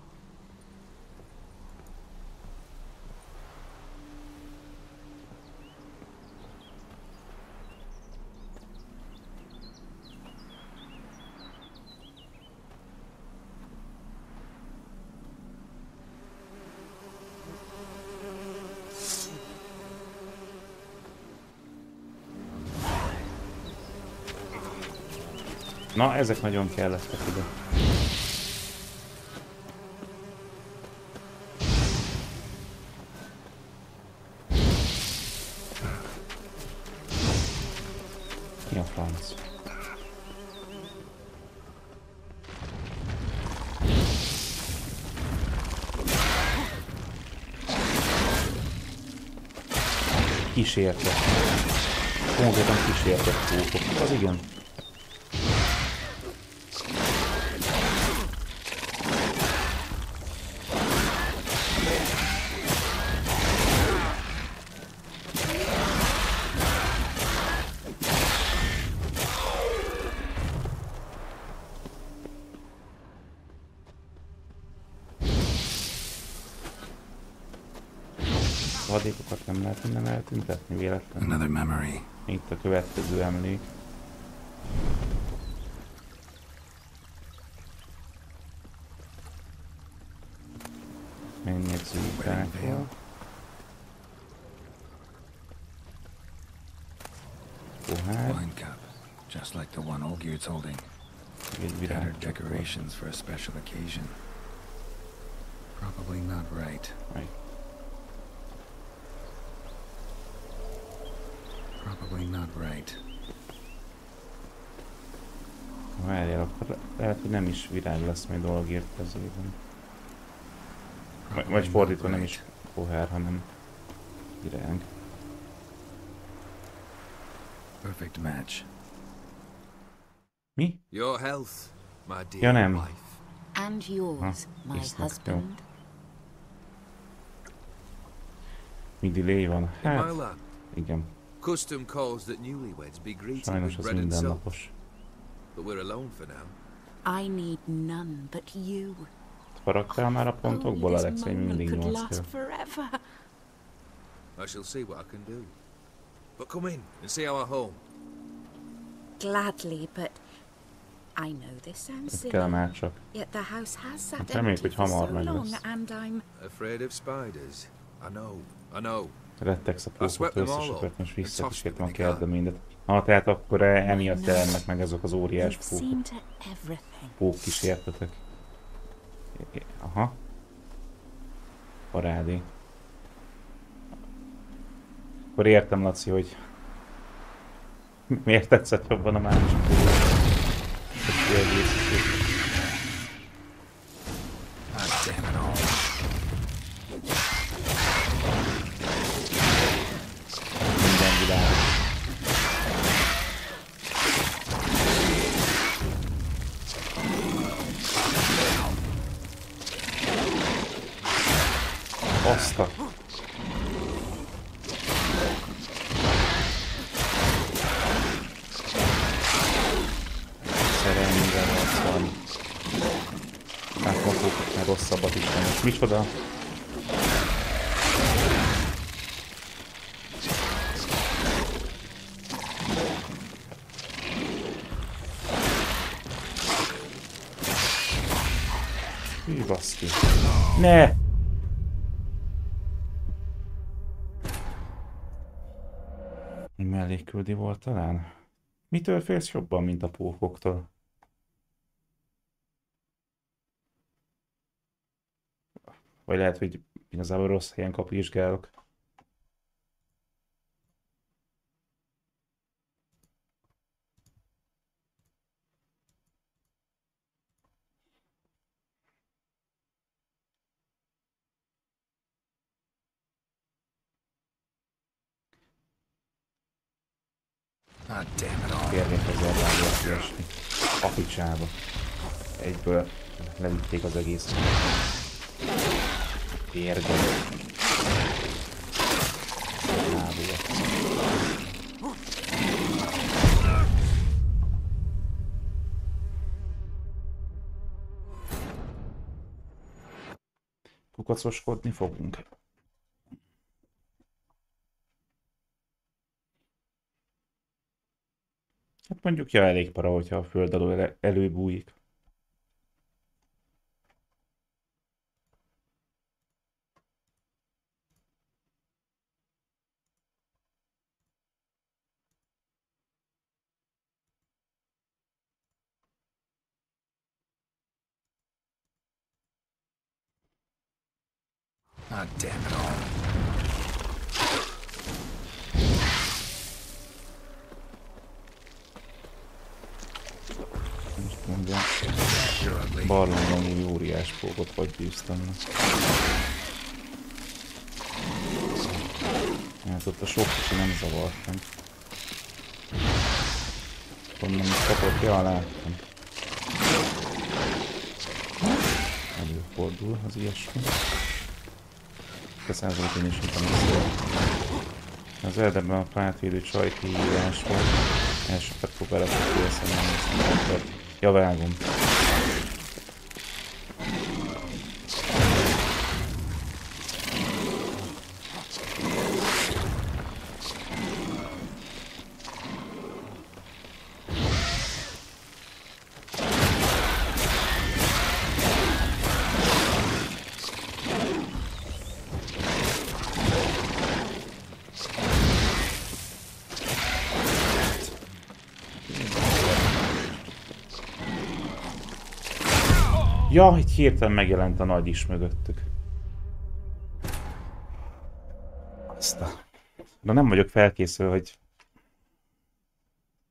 Na, ezek nagyon kellettek ide. Mi a franc? Kísértet. Konkrétan kísértet pókok. Az igen. Hadékokat nem lehet innen eltüntetni véletlenül. Itt a következő emlék. Mennyegző utánkról. Pohár. Just like the one Olgierd's holding. Tattered decorations for a special occasion. Probably not right. Probably not right. Várjál, akkor lehet, hogy nem is virág lesz majd Olgierd kezében. Vagy fordítva, nem is pohár, hanem virág. Perfect match. Mi? Your health, my dear ja, nem. wife. And yours, my husband. Mi delay van? Hát, igen. Custom calls that newlyweds be greeted Sajnos with az bread and salt. mindennapos. But we're alone for now. I need none but you. Faraktál már a pontokból, Alex, hogy mindig 8 kell. I shall see what I can do. But come in and see our home. Gladly, but I know this sounds silly. Kell már csak. Yet the house has sat Reméljük, empty hogy for hamar so meg long, lesz. and I'm Afraid of spiders. I know. Rettegsz a pókoktól, összesöpört, most visszakísértem a kertbe mindet. Tehát akkor emiatt jelennek meg ezek az óriás pókkísértetek. Aha. Parádi. Akkor értem, Laci, hogy miért tetszett jobban a másik. kiegészítő. Minden világ. Azt a... Szerelmében az van. Átmapók, mert rosszabbat is van. És micsoda? Hű, baszki. Ne! Mellékküldi volt talán? Mitől félsz jobban, mint a pókoktól? Vagy lehet, hogy igazából rossz helyen kapizsgálok. Kérnék az elvágót kiesni. A picsába. Egyből levitték az egész. Érgel. Kukacoskodni fogunk. Hát mondjuk, ja, elég para, hogyha a föld alól előbújik. Ah, damn it all. Most mondja, barlangon egy óriás pókot vagy bíztam. Hát ott a sok kicsi nem zavartam. Onnan is kapott, ja, láttam. Előfordul az ilyesmi. A százalékén is utána az erdemben a pártvédő csajkihívás volt. Elsőket fog belefogni a szemben, ja, vágom. Ja, itt hirtelen megjelent a nagy is mögöttük. De nem vagyok felkészülve, hogy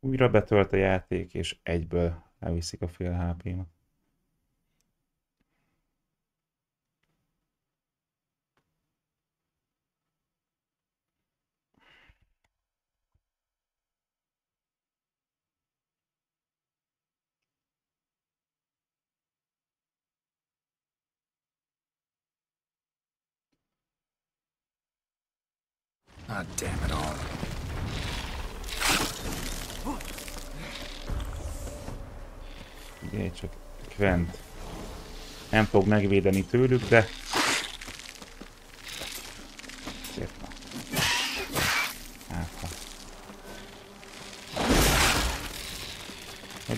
újra betölt a játék, és egyből elviszik a fél HP-mat. Ah, damn it all. Figyelj csak, Quent. Nem fog megvédeni tőlük, de... Szép van. Hát,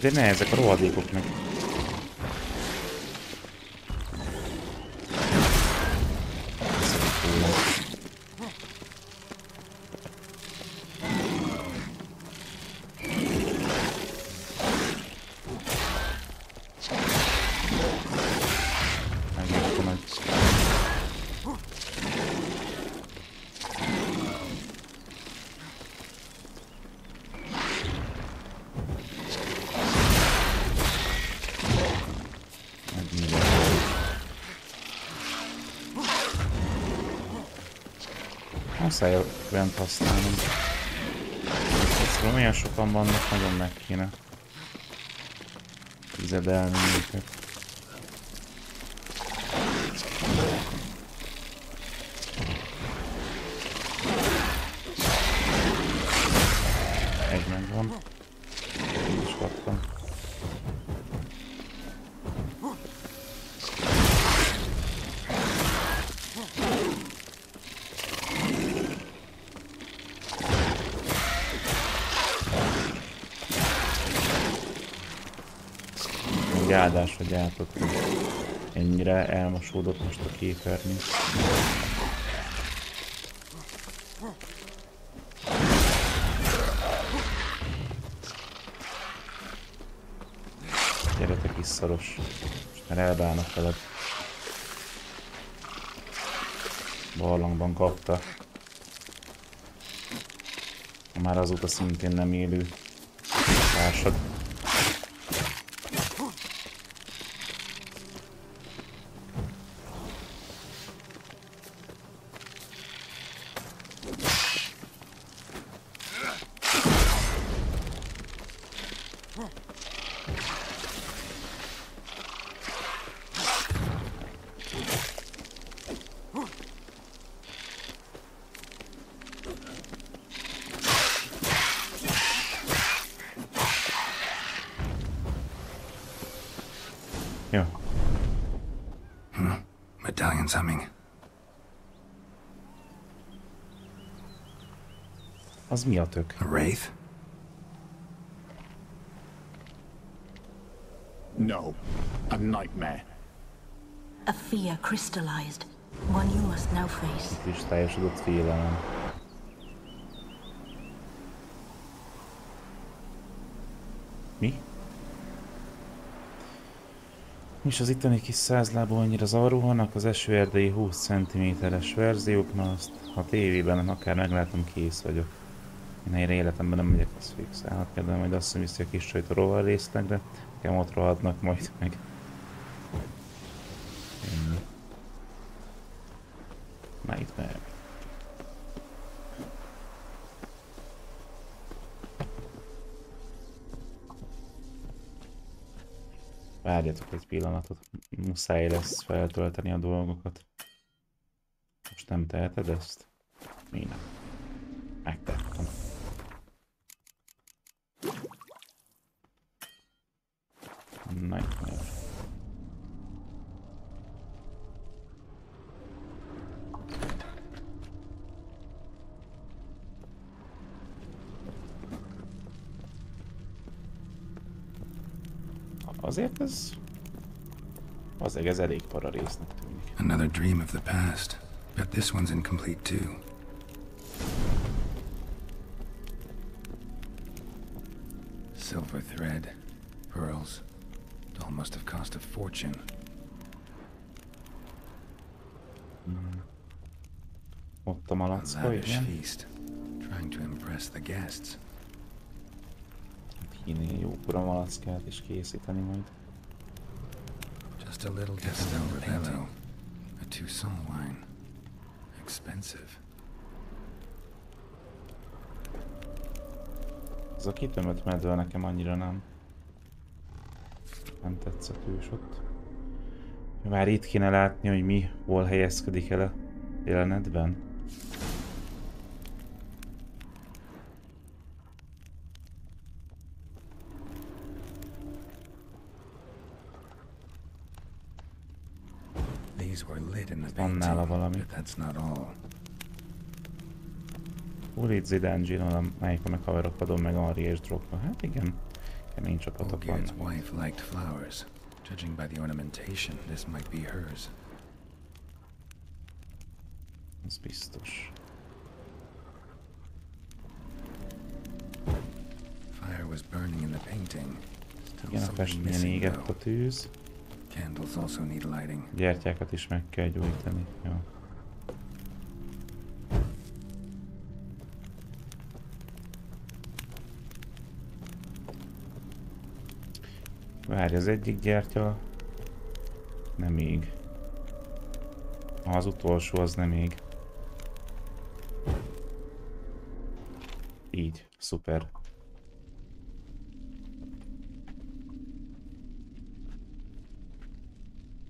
de ne, ezek a rohadékok meg... Muszáj bent használnom. Ezt olyan sokan vannak, nagyon meg kéne tizedelni őket. Egy megvan. Így is kaptam. Áldás, hogy álltok, hogy ennyire elmosódott most a képernyő. Gyere te kis szaros, most már elbánok veled. Barlangban kapta. Már azóta szintén nem élő társad. Medallion's humming. Az mi a tök? A wraith? No, a nightmare. A fear crystallized, one you must now face. Kristályosodott félelem. Mi? És az itteni kis százlából annyira zavaróhanak az esőerdei 20 cm-es verziók, na azt ha tévében akár meglátom, kész vagyok. Én helyre életemben nem megyek, az fix. Állatkedve majd azt viszi a kis csajt a rovar részlegre, nekem ott rohadnak majd meg. Ennyi. Nightmare. Várjatok egy pillanatot, muszáj lesz feltölteni a dolgokat. Most nem teheted ezt? Mi nem? Megtettem. Nightmare. Azért ez elég para résznek tűnik. Another dream of the past. Bet this one's incomplete too. Silver thread, pearls. It all must have cost a fortune. Ott a malacka, igen. Feast, trying to impress the guests. Kéne jókora malackát is készíteni majd. Just a little Castello painting. A Toussaint wine. Expensive. Ez a kitömött medve nekem annyira nem tetszetős ott. Már itt kéne látni, hogy mi hol helyezkedik el a jelenetben. Van nála valami. Ulizzi Dungeon, melyik meg haverok adom meg Henri és Drogba. Hát igen, kemény csapatok vannak. Wife liked flowers. Judging by the ornamentation, this might be hers. Ez biztos. Fire was burning in the painting. Igen, a festményen égett a tűz. Candles also need lighting. Gyertyákat is meg kell gyújtani. Jó. Várj, az egyik gyertya nem ég. Az utolsó az nem ég. Szuper.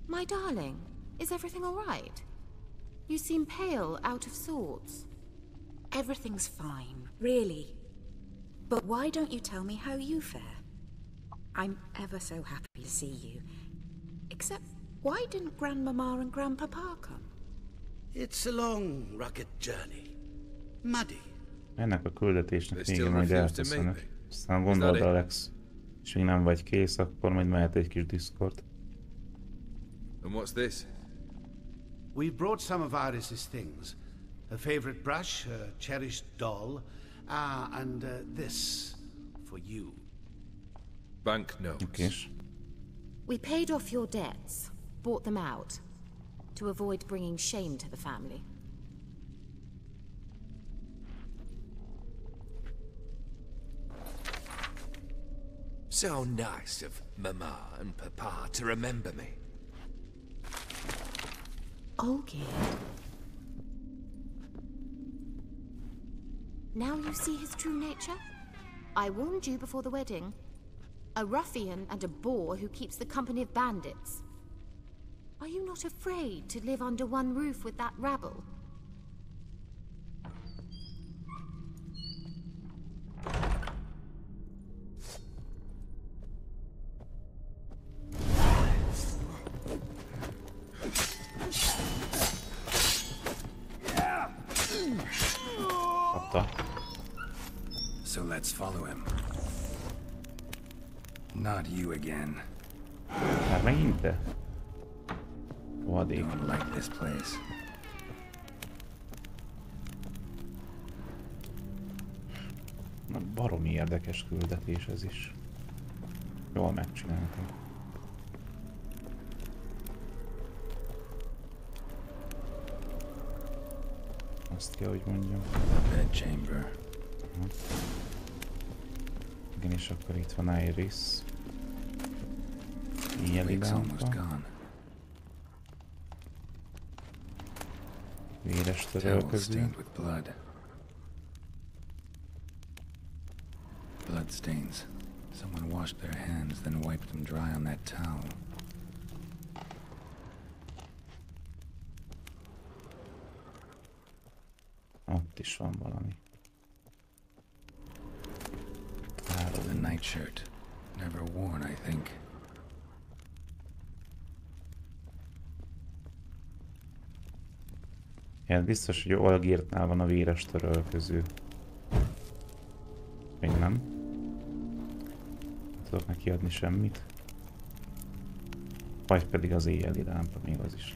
My darling, is everything all right? You seem pale, out of sorts. Everything's fine, really. But why don't you tell me how you fare? I'm ever so happy to see you. Except, why didn't Grandmama and Grandpapa come? It's a long, rugged journey. Muddy. Ennek a küldetésnek végén majd elköszönök. Aztán gondold, Alex, és még nem vagy kész, akkor majd mehet egy kis Discord. And what's this? We've brought some of Iris's things. Her favorite brush, her cherished doll, and this for you. Banknotes. Okay. We paid off your debts, bought them out, to avoid bringing shame to the family. So nice of Mama and Papa to remember me. Okay. Now you see his true nature? I warned you before the wedding. A ruffian and a boor who keeps the company of bandits. Are you not afraid to live under one roof with that rabble? So let's follow him. Not you again. Hát megint te? Vadék. Don't like this place. Na, baromi érdekes küldetés ez is. Jól megcsináltam. Azt kell, hogy mondjam. Bed chamber. Igen, és akkor itt van Iris. Éjjeli lámpa. Véres törölköző. Blood stains. Someone washed their hands, then wiped them dry on that towel. Ott is van valami. The nightshirt. Never worn, I think. Hát biztos, hogy Olgirtnál van a véres törölköző. Még nem. Nem tudok neki adni semmit. Vagy pedig az éjjeli lámpa, még az is.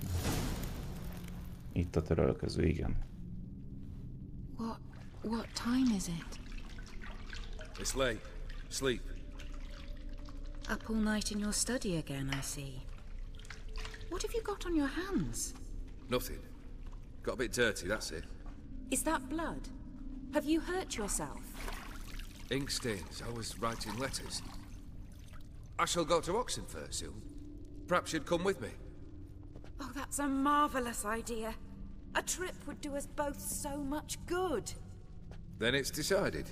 Itt a törölköző, igen. What time is it? It's late. Sleep. Up all night in your study again, I see. What have you got on your hands? Nothing. Got a bit dirty, that's it. Is that blood? Have you hurt yourself? Ink stains. I was writing letters. I shall go to Oxenfurt soon. Perhaps you'd come with me. Oh, that's a marvelous idea. A trip would do us both so much good. Then it's decided.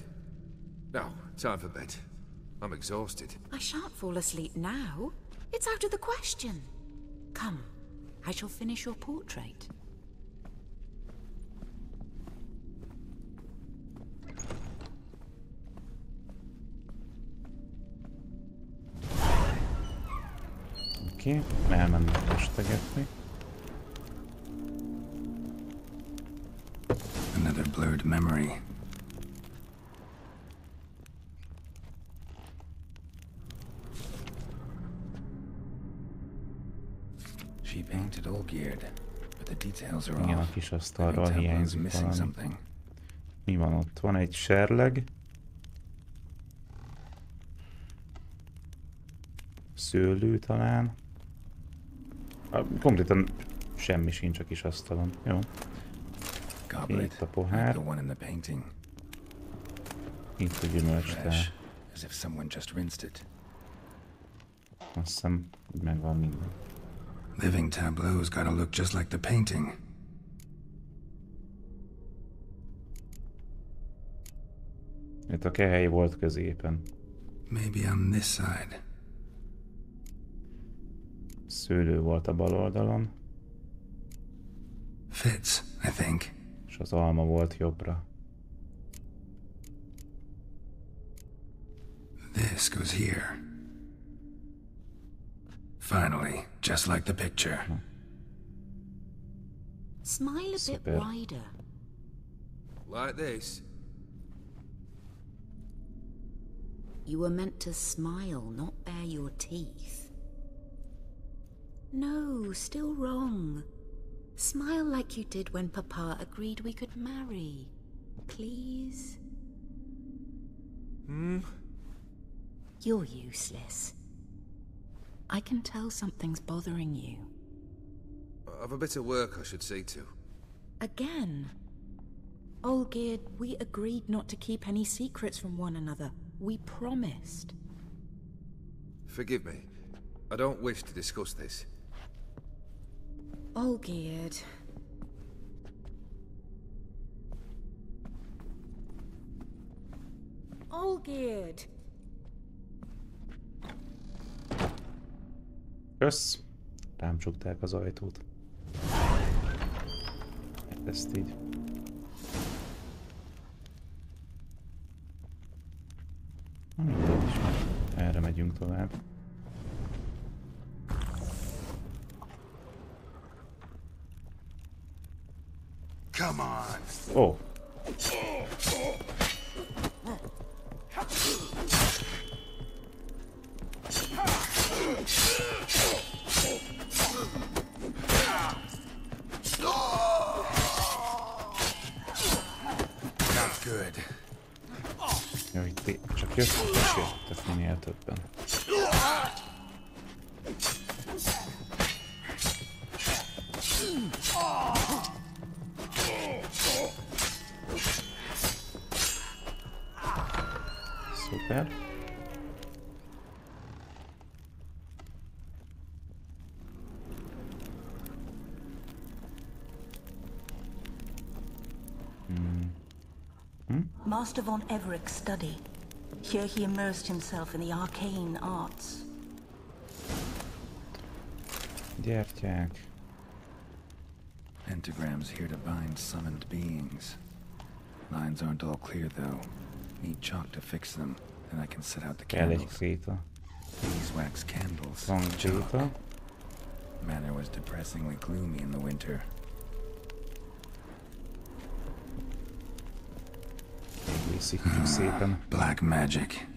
Now, time for bed. I'm exhausted. I shan't fall asleep now. It's out of the question. Come, I shall finish your portrait. Oké, elmennek festegetni. Another blurred memory. She painted all geared, but the details are igen, a off. kis asztalról hiányzik valami. Mi van ott? Van egy serleg. Szőlő talán. Komplétan semmi sincs a kis asztalon. Jó. Itt a pohár. Itt a gyümölcstál. Azt hiszem, megvan minden. Living tableau's gotta look just like the painting. Itt a kehely volt középen. Maybe on this side. Szőlő volt a bal oldalon. Fits, I think. És az alma volt jobbra. This goes here. Finally, just like the picture. Smile a bit wider. Like this? You were meant to smile, not bare your teeth. No, still wrong. Smile like you did when Papa agreed we could marry. Please? You're useless. I can tell something's bothering you. I've a bit of work I should see to. Again? Olgierd, we agreed not to keep any secrets from one another. We promised. Forgive me. I don't wish to discuss this. Olgierd. Olgierd. Kösz! Rám csukták az ajtót. Ezt így. Na mindegy is. Erre megyünk tovább. Come on. Oh. Not good. Jaj, csak jöttek minél többen. Szuper. Master von Everett's study. Here he immersed himself in the arcane arts. Gyertyák. Pentagrams here to bind summoned beings. Lines aren't all clear though. Need chalk to fix them, then I can set out the Kell egy candles. kréta. Beeswax candles. Van kréta. Manor was depressingly gloomy in the winter. Black magic.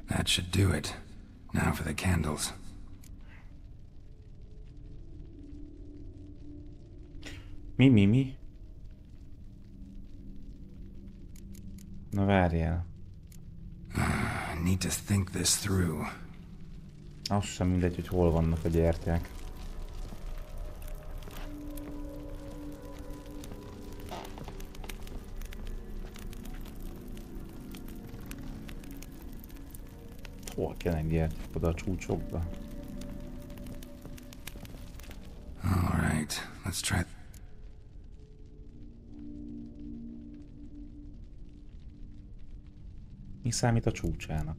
That should do it. Now for the candles. Mi? Na várjál. Need to think this through. Az sem mindegy, hogy hol vannak a gyertyák. Hol kellene gyertyák? Oda a csúcsokba? Alright, let's try. Mi számít a csúcsának?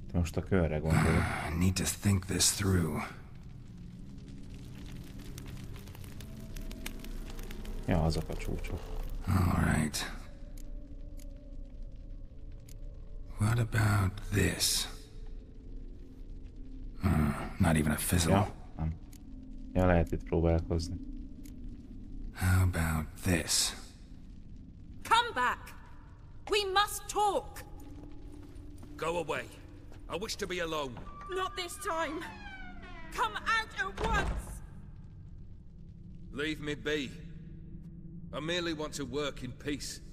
Te most a körre gondolod. Need to think this through. Ja, azok a csúcsok. Alright. What about this? Not even a fizzle. Ja, nem. Ja, lehet itt próbálkozni. How about this? Come back! We must talk! Go away. I wish to be alone. Not this time! Come out at once! Leave me be. I merely want to work in peace.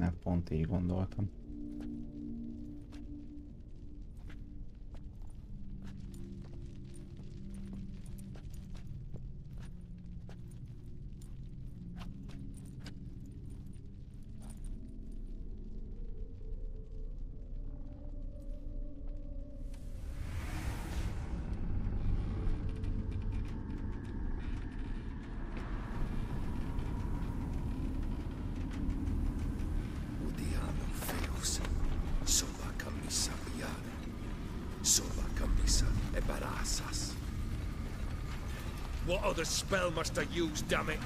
Hát pont így gondoltam. embarazas. What other spell must I use, damn it?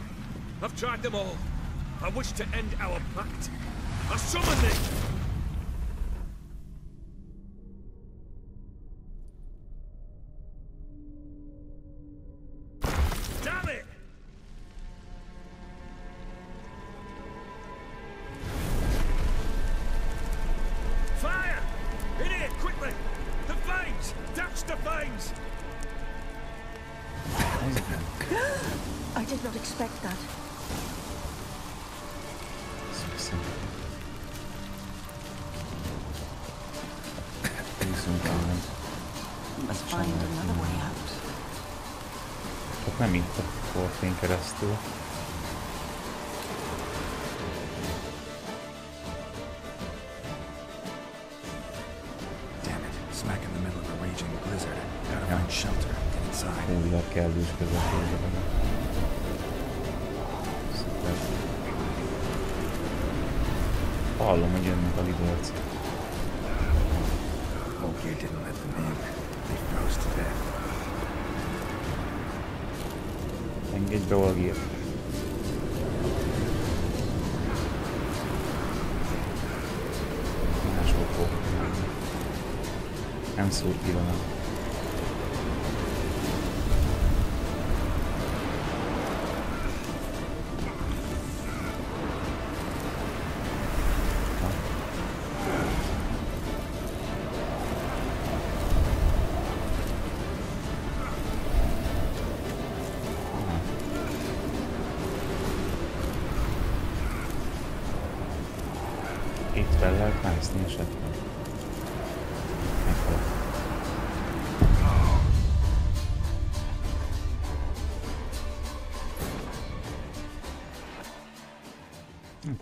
I've tried them all. I wish to end our pact. I summon thee! Damn it! Fire! In here, quickly! The veins! Touch the veins! I did not expect that. Must find another way out. Csak nem itt a portén keresztül. Damn it! Smack in the middle of a raging blizzard. Gotta find shelter. Get inside. Újra kellős közepén. Szuper. Hallom, hogy jönnek a lidércek. Oldgear didn't let them in. They froze to death. Engedj be, Oldgear. Máshol fog. Nem szúr ki velem. Itt fel lehet mászni esetleg. Meghol.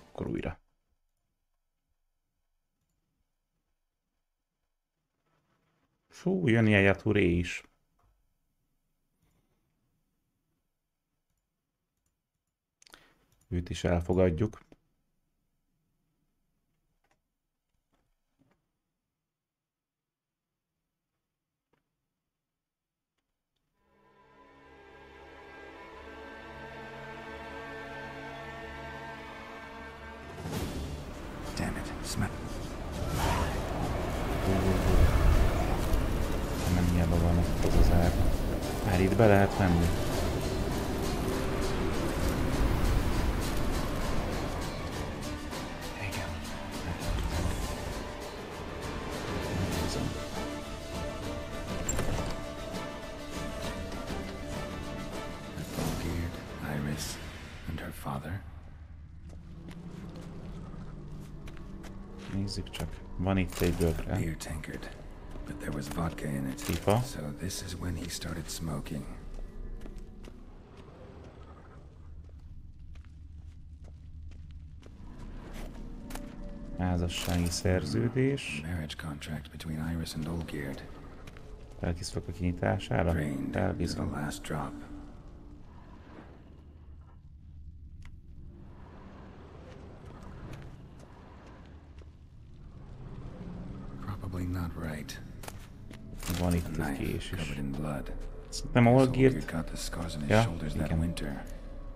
Akkor újra. Fú, jön ilyen Jaturé is. Őt is elfogadjuk. Nem hiába van ott az az ár. Már itt be lehet menni. Igen. Nézem. Oldgear, Iris, and her father. Nézzük csak. Van itt egy bögre. Beer tankard, but there was vodka in it. Pipa. So this is when he started smoking. Házassági szerződés. Marriage contract between Iris and Oldgear. Felkészülök a kinyitására? Felbízom. Last drop. Probably not right. Van itt egy kés is. Blood. Nem Oldgear. Ja, igen.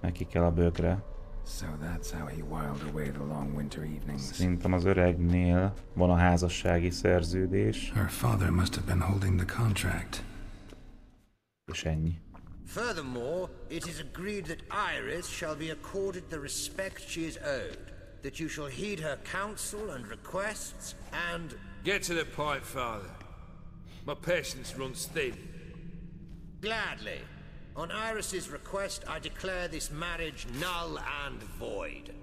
Neki kell a bögre. So that's how he whiled away the long winter evenings. Szerintem az öregnél van a házassági szerződés. Her father must have been holding the contract. És ennyi. Furthermore, it is agreed that Iris shall be accorded the respect she is owed, that you shall heed her counsel and requests, and... Get to the point, Father. My patience runs thin. Gladly. On Iris's request, I declare this marriage null and void.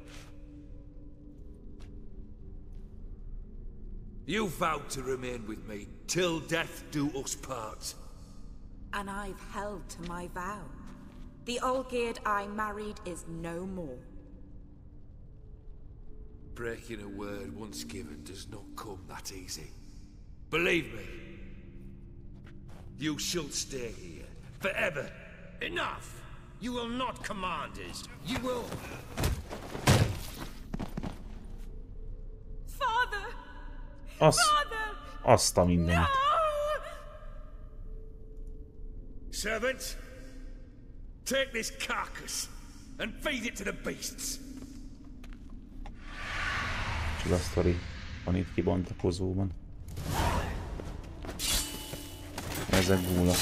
You vowed to remain with me till death do us part. And I've held to my vow. The Oldgear I married is no more. Breaking a word once given does not come that easy. Believe me. You shall stay here forever. Enough! You will not command us. You will... Father! Azt a mindenit. Servants, take this carcass and feed it to the beasts. Csoda sztori van itt kibontakozóban. Ezek gúlak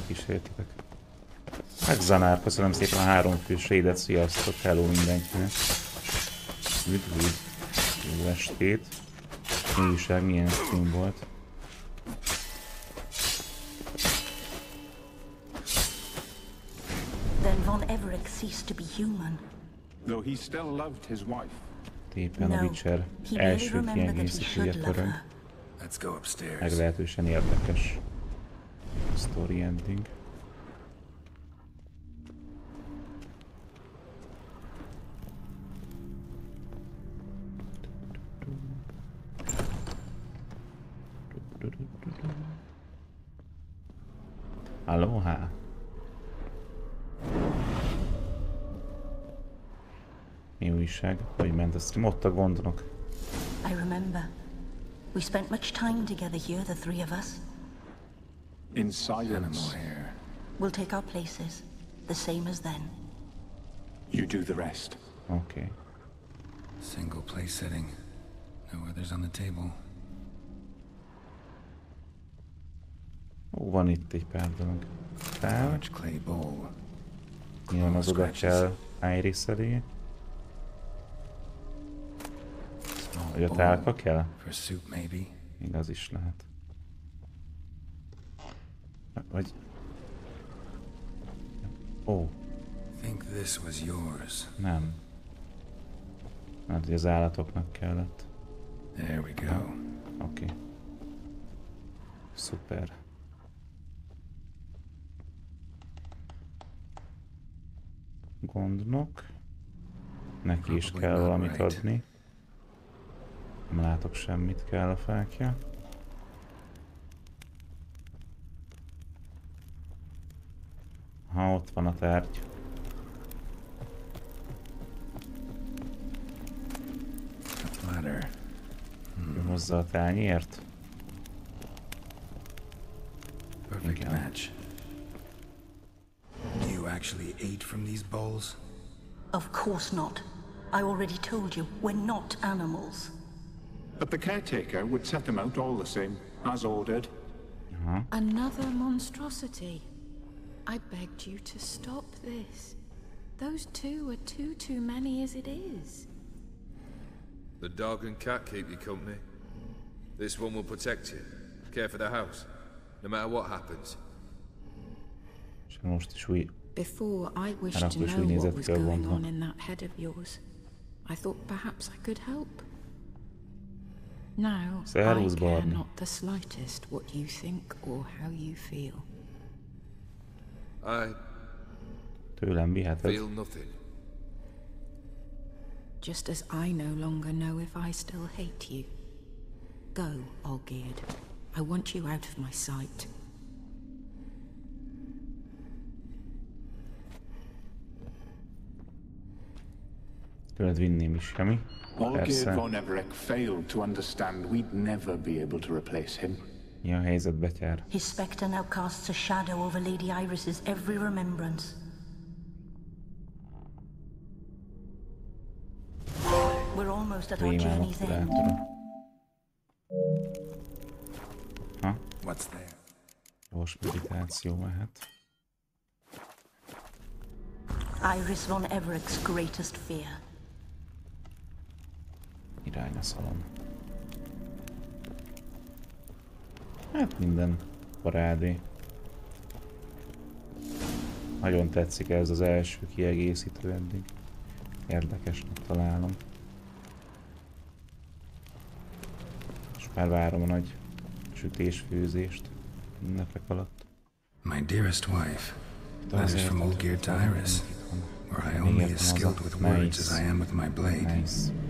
kísértetek. Meg Zanár, köszönöm szépen a 3 fős raidet, sziasztok, hello mindenkinek. Üdvözlök, jó estét. Újság, milyen stream volt. Then Von Everett ceased to be human. Though he still loved his wife. Tépen a Witcher első kiegészítője pörög. Meglehetősen érdekes story ending. Aloha! Mi újság? Hogy ment a stream? Ott a gondnok. I remember. We spent much time together here, the 3 of us. In silence. We'll take our places, the same as then. You do the rest. Okay. Single place setting. No others on the table. Ó, van itt egy pár dolog. Fel. Nyilván az oda kell Iris elé. Vagy a tálka kell? Még az is lehet. Vagy... Ó. Nem. Hát, hogy az állatoknak kellett. Oké. Szuper. Gondnok. Neki is kell valamit adni. Nem látok semmit, kell a fákja. Ha ott van a tárgy. Jön hozzá a tányért. Perfect match. You actually ate from these bowls? Of course not. I already told you, we're not animals. But the caretaker would set them out all the same, as ordered. Another monstrosity. I begged you to stop this. Those 2 are too many as it is. The dog and cat keep you company. This one will protect you. Care for the house, no matter what happens. Before, I wished to know what was going on in that head of yours. I thought perhaps I could help. Now, I care not the slightest what you think or how you feel. I feel nothing. Just as I no longer know if I still hate you. Go, Olgierd. I want you out of my sight. Tőled vinném is, Jami. Olgierd von Everett failed to understand we'd never be able to replace him. Mi a helyzet, betyár? His spectre now casts a shadow over Lady Iris's every remembrance. We're almost at our journey's end. Ha? What's there? Gyors meditáció mehet. Iris von Everett's greatest fear. Irány a szalon. Hát minden parádé. Nagyon tetszik ez az első kiegészítő eddig. Érdekesnek találom. És már várom a nagy sütés-főzést ünnepek alatt. My dearest wife, letters from Olgierd to Iris, where I only as skilled with words as I am with my blade,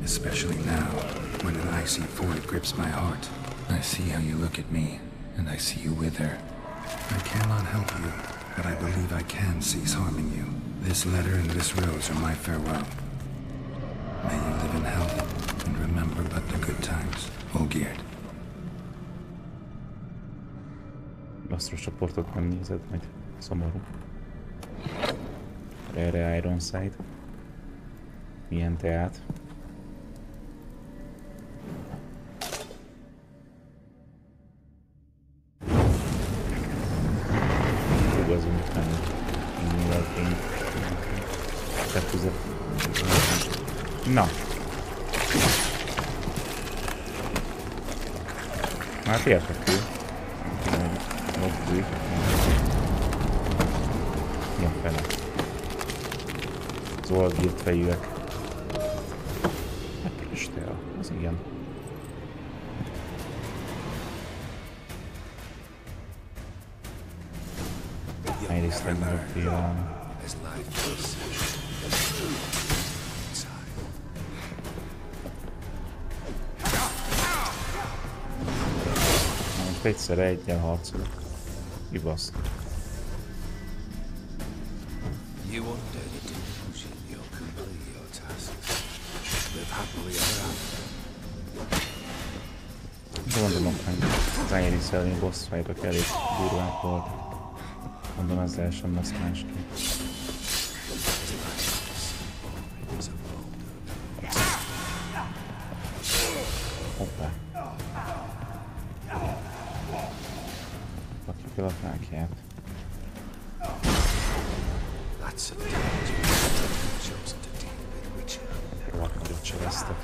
especially now, when an icy void grips my heart. I see how you look at me, and I see you wither. I cannot help you, but I believe I can cease harming you. This letter and this rose are my farewell. May you live in health, and remember but the good times, Olgierd. Basszus csoportot nem nézed, majd Szomorú. Erre Ironside. Milyen teát. Ugazunk nem. Mindenként. Na. Hát érthető. Mozdulj. Mi a fele? Az oldírt fejűek. Hát Isten, az igen. Egyrészt legnagyobb félelem. Most egyszerre egyen harcolok. Kibasz. Gondolom, hogy az elnyeri szellemi boss fightok elég durvák voltak. Mondom, ezzel sem lesz másképp. Hoppá. Rakjuk el a fákját. Rohadt nagyot csevesztek.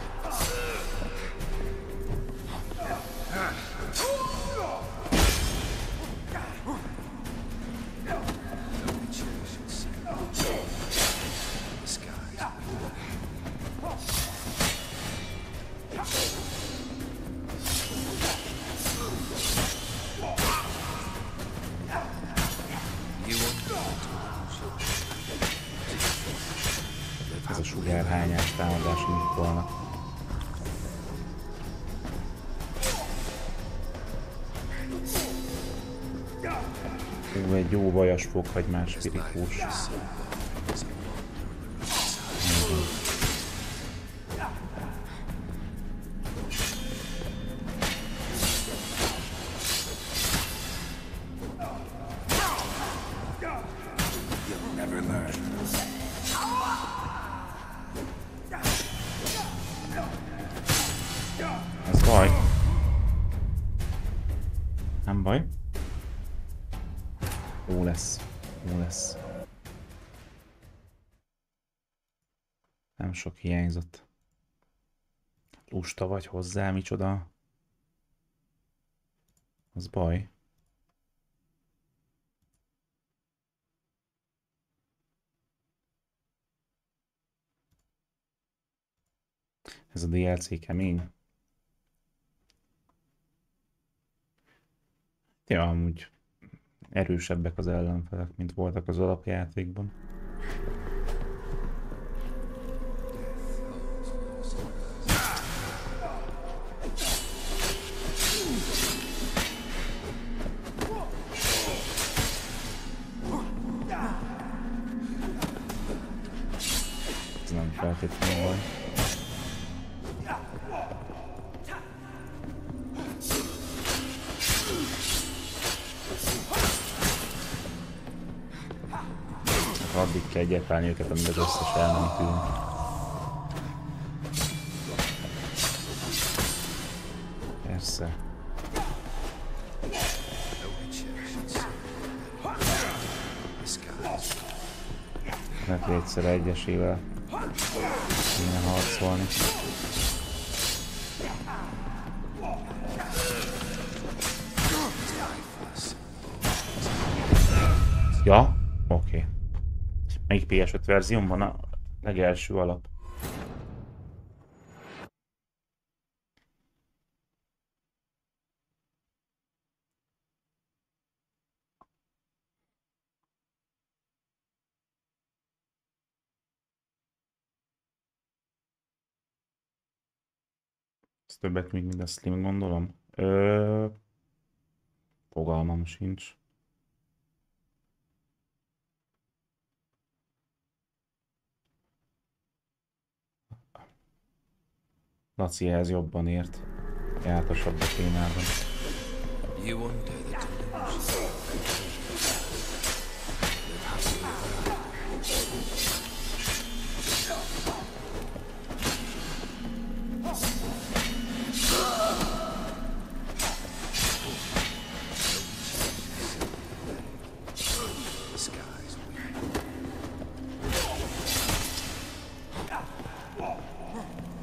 Ez a sugárhányás támadás indítónak. Egy jó vajas fokhagymás spiritus. Ez baj. Nem baj. Jó lesz. Jó lesz. Nem sok hiányzott. Lusta vagy hozzá, micsoda. Az baj. Ez a DLC kemény. Ja, amúgy erősebbek az ellenfelek, mint voltak az alapjátékban. Ez nem feltétlenül baj. Addig kell egyáltalán őket, amíg az összes elmentünk. Persze. Lehet, hogy egyszer egyesével kéne harcolni. Ja? Oké. Melyik PS5 verziómban a legelső alap? Ez többet még mind a Slim, gondolom. Fogalmam sincs. Laci ehhez jobban ért. Jártasabb a témában.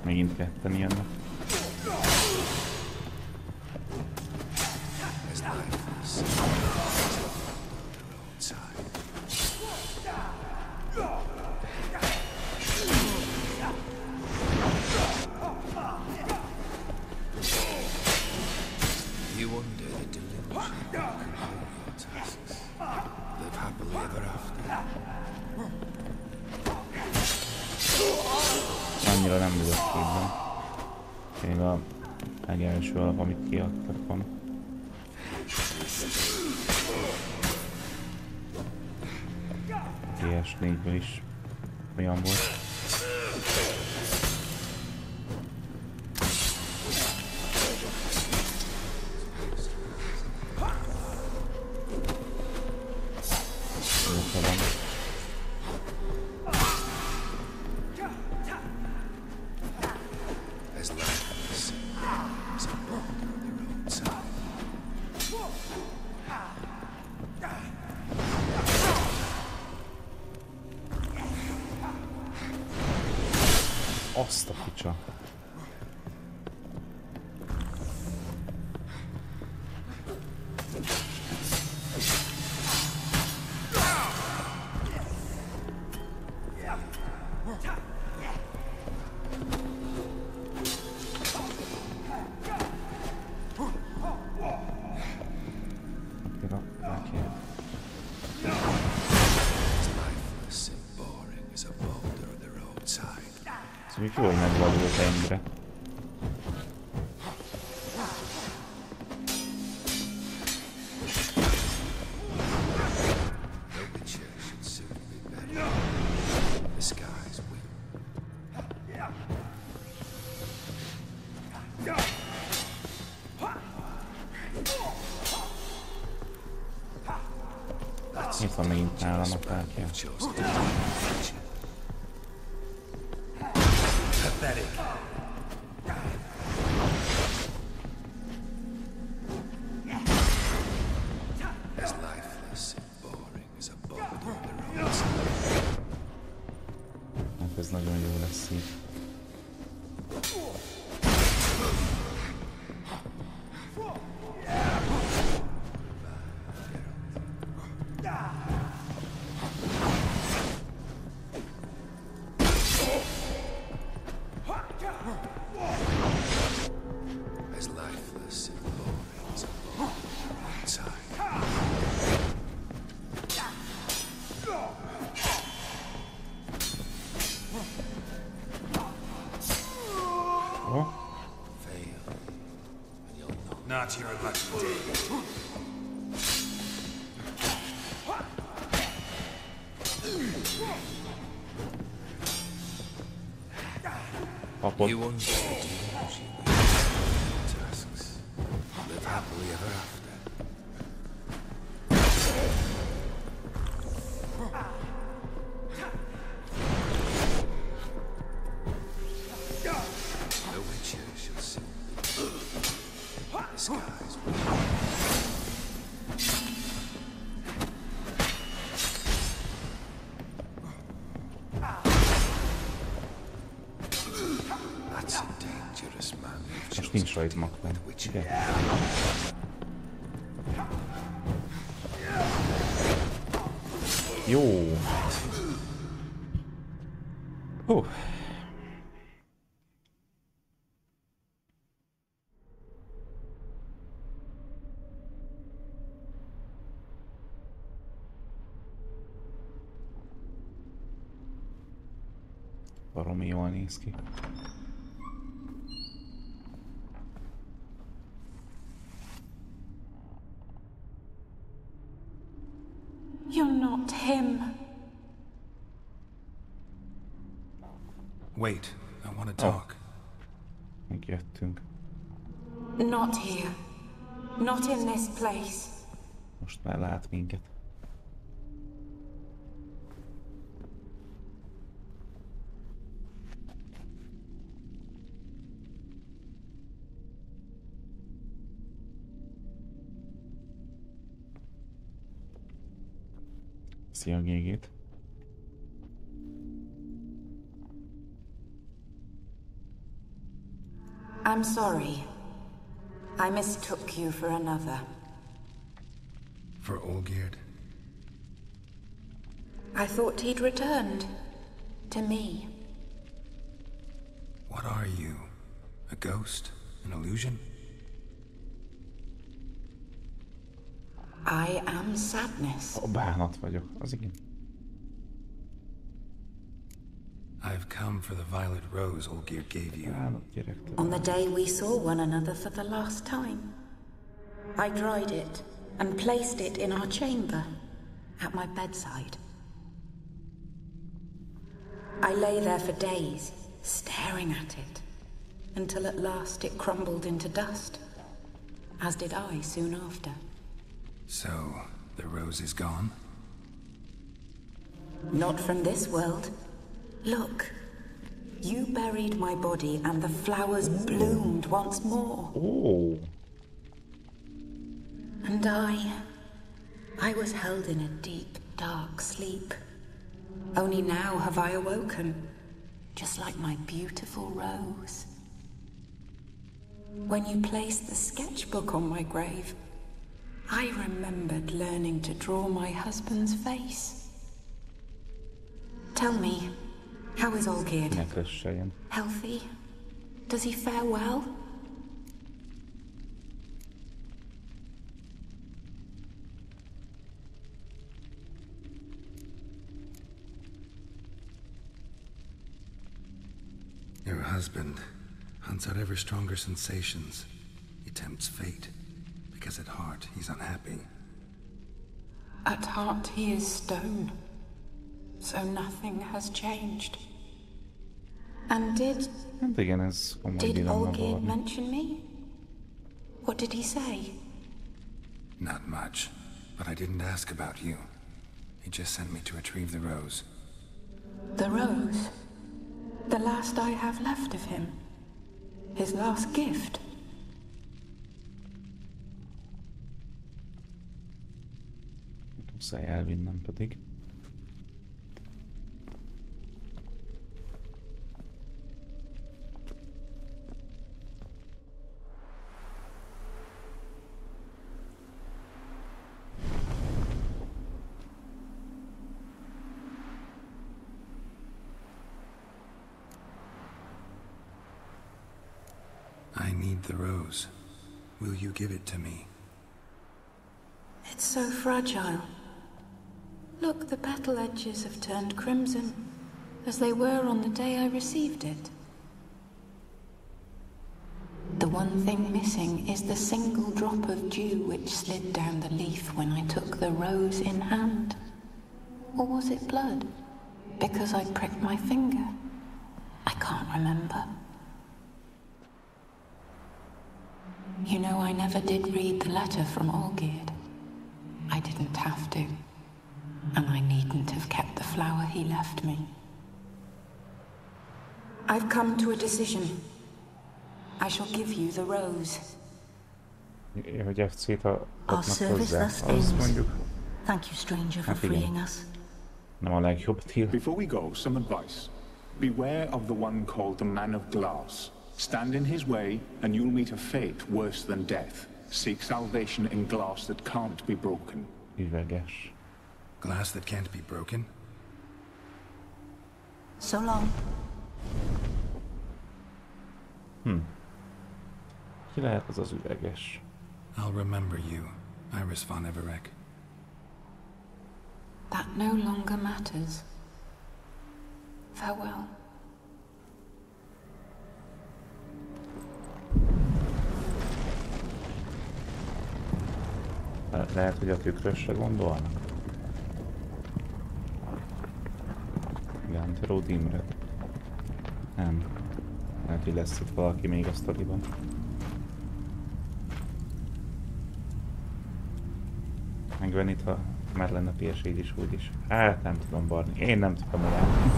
Megint ketten jönnek. Annyira nem vagyok képben. Még a legelső alap, amit kiadtak van. PS4-ből is olyan volt. Azt a picsa. Jó, hogy megvalódott ennyire. Itt van megint nálam a kártya. Ez nagyon jó lesz így. Not your lucky day. Papot. You understand tasks. Live happily ever after. No witcher shall see the skies. That's a dangerous man. Most nincs rajta magban. Igen. Jó. Hú. Baromi jól néz ki. You're not him. Wait, I want to talk. Megjöttünk. Not here. Not in this place. Most már lát minket. Szia, Gégét. I'm sorry. I mistook you for another. For Olgierd? I thought he'd returned. To me. What are you? A ghost? An illusion? I am sadness. Bánat vagyok, az igen. I've come for the violet rose Olgierd gave you. On the day we saw one another for the last time, I dried it and placed it in our chamber, at my bedside. I lay there for days, staring at it, until at last it crumbled into dust, as did I soon after. So, the rose is gone? Not from this world. Look, you buried my body and the flowers bloomed once more. Oh. And I was held in a deep, dark sleep. Only now have I awoken, just like my beautiful rose. When you placed the sketchbook on my grave, I remembered learning to draw my husband's face. Tell me, how is Olgierd? Healthy? Does he fare well? Your husband hunts out ever stronger sensations. He tempts fate, because at heart he's unhappy. At heart he is stone, so nothing has changed. And did Olgierd mention me? What did he say? Not much, but I didn't ask about you. He just sent me to retrieve the rose. The rose? The last I have left of him. His last gift. Muszáj elvinnem pedig. I need the rose. Will you give it to me? It's so fragile. Look, the petal edges have turned crimson, as they were on the day I received it. The one thing missing is the single drop of dew which slid down the leaf when I took the rose in hand. Or was it blood? Because I pricked my finger? I can't remember. You know, I never did read the letter from Olgierd. I didn't have to. And I needn't have kept the flower he left me. I've come to a decision. I shall give you the rose. Hogy FC-t adnak hozzá, az mondjuk. Thank you, stranger, for freeing us. Nem a legjobb deal. Before we go, some advice. Beware of the one called the Man of Glass. Stand in his way, and you'll meet a fate worse than death. Seek salvation in glass that can't be broken. Üveges. Glass that can't be broken? So long. Ki lehet az az üveges? I'll remember you, Iris von Everek. That no longer matters. Farewell. Lehet, hogy a tükrösre gondolnak? Gunter Imre. Nem. Lehet, hogy lesz itt valaki még a sztoriban. Megvenni, ha már lenne PS így is, úgy is. Hát nem tudom, Barni. Én nem tudom ajánlani.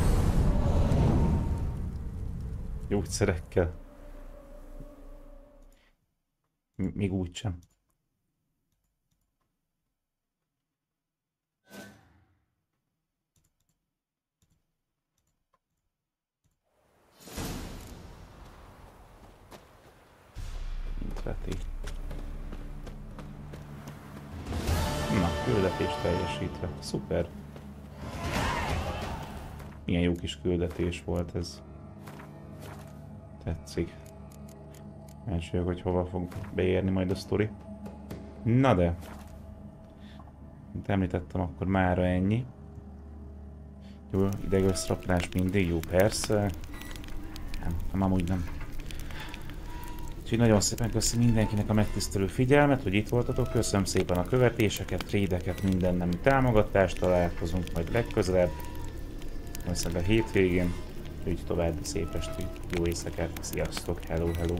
Gyógyszerekkel. Még úgy sem. ötleti. Na, küldetés teljesítve. Szuper. Milyen jó kis küldetés volt ez. Tetszik. Kíváncsi vagyok, hogy hova fog beérni majd a sztori. Na de. Mint említettem, akkor mára ennyi. Jó, idegösszraplás mindig jó, persze. Nem, amúgy nem. Úgyhogy nagyon szépen köszönöm mindenkinek a megtisztelő figyelmet, hogy itt voltatok. Köszönöm szépen a követéseket, raideket, minden nemű támogatást. Találkozunk majd legközelebb. Valószínűleg a hétvégén. Úgy további szép estét, jó éjszakát, sziasztok, hello, hello.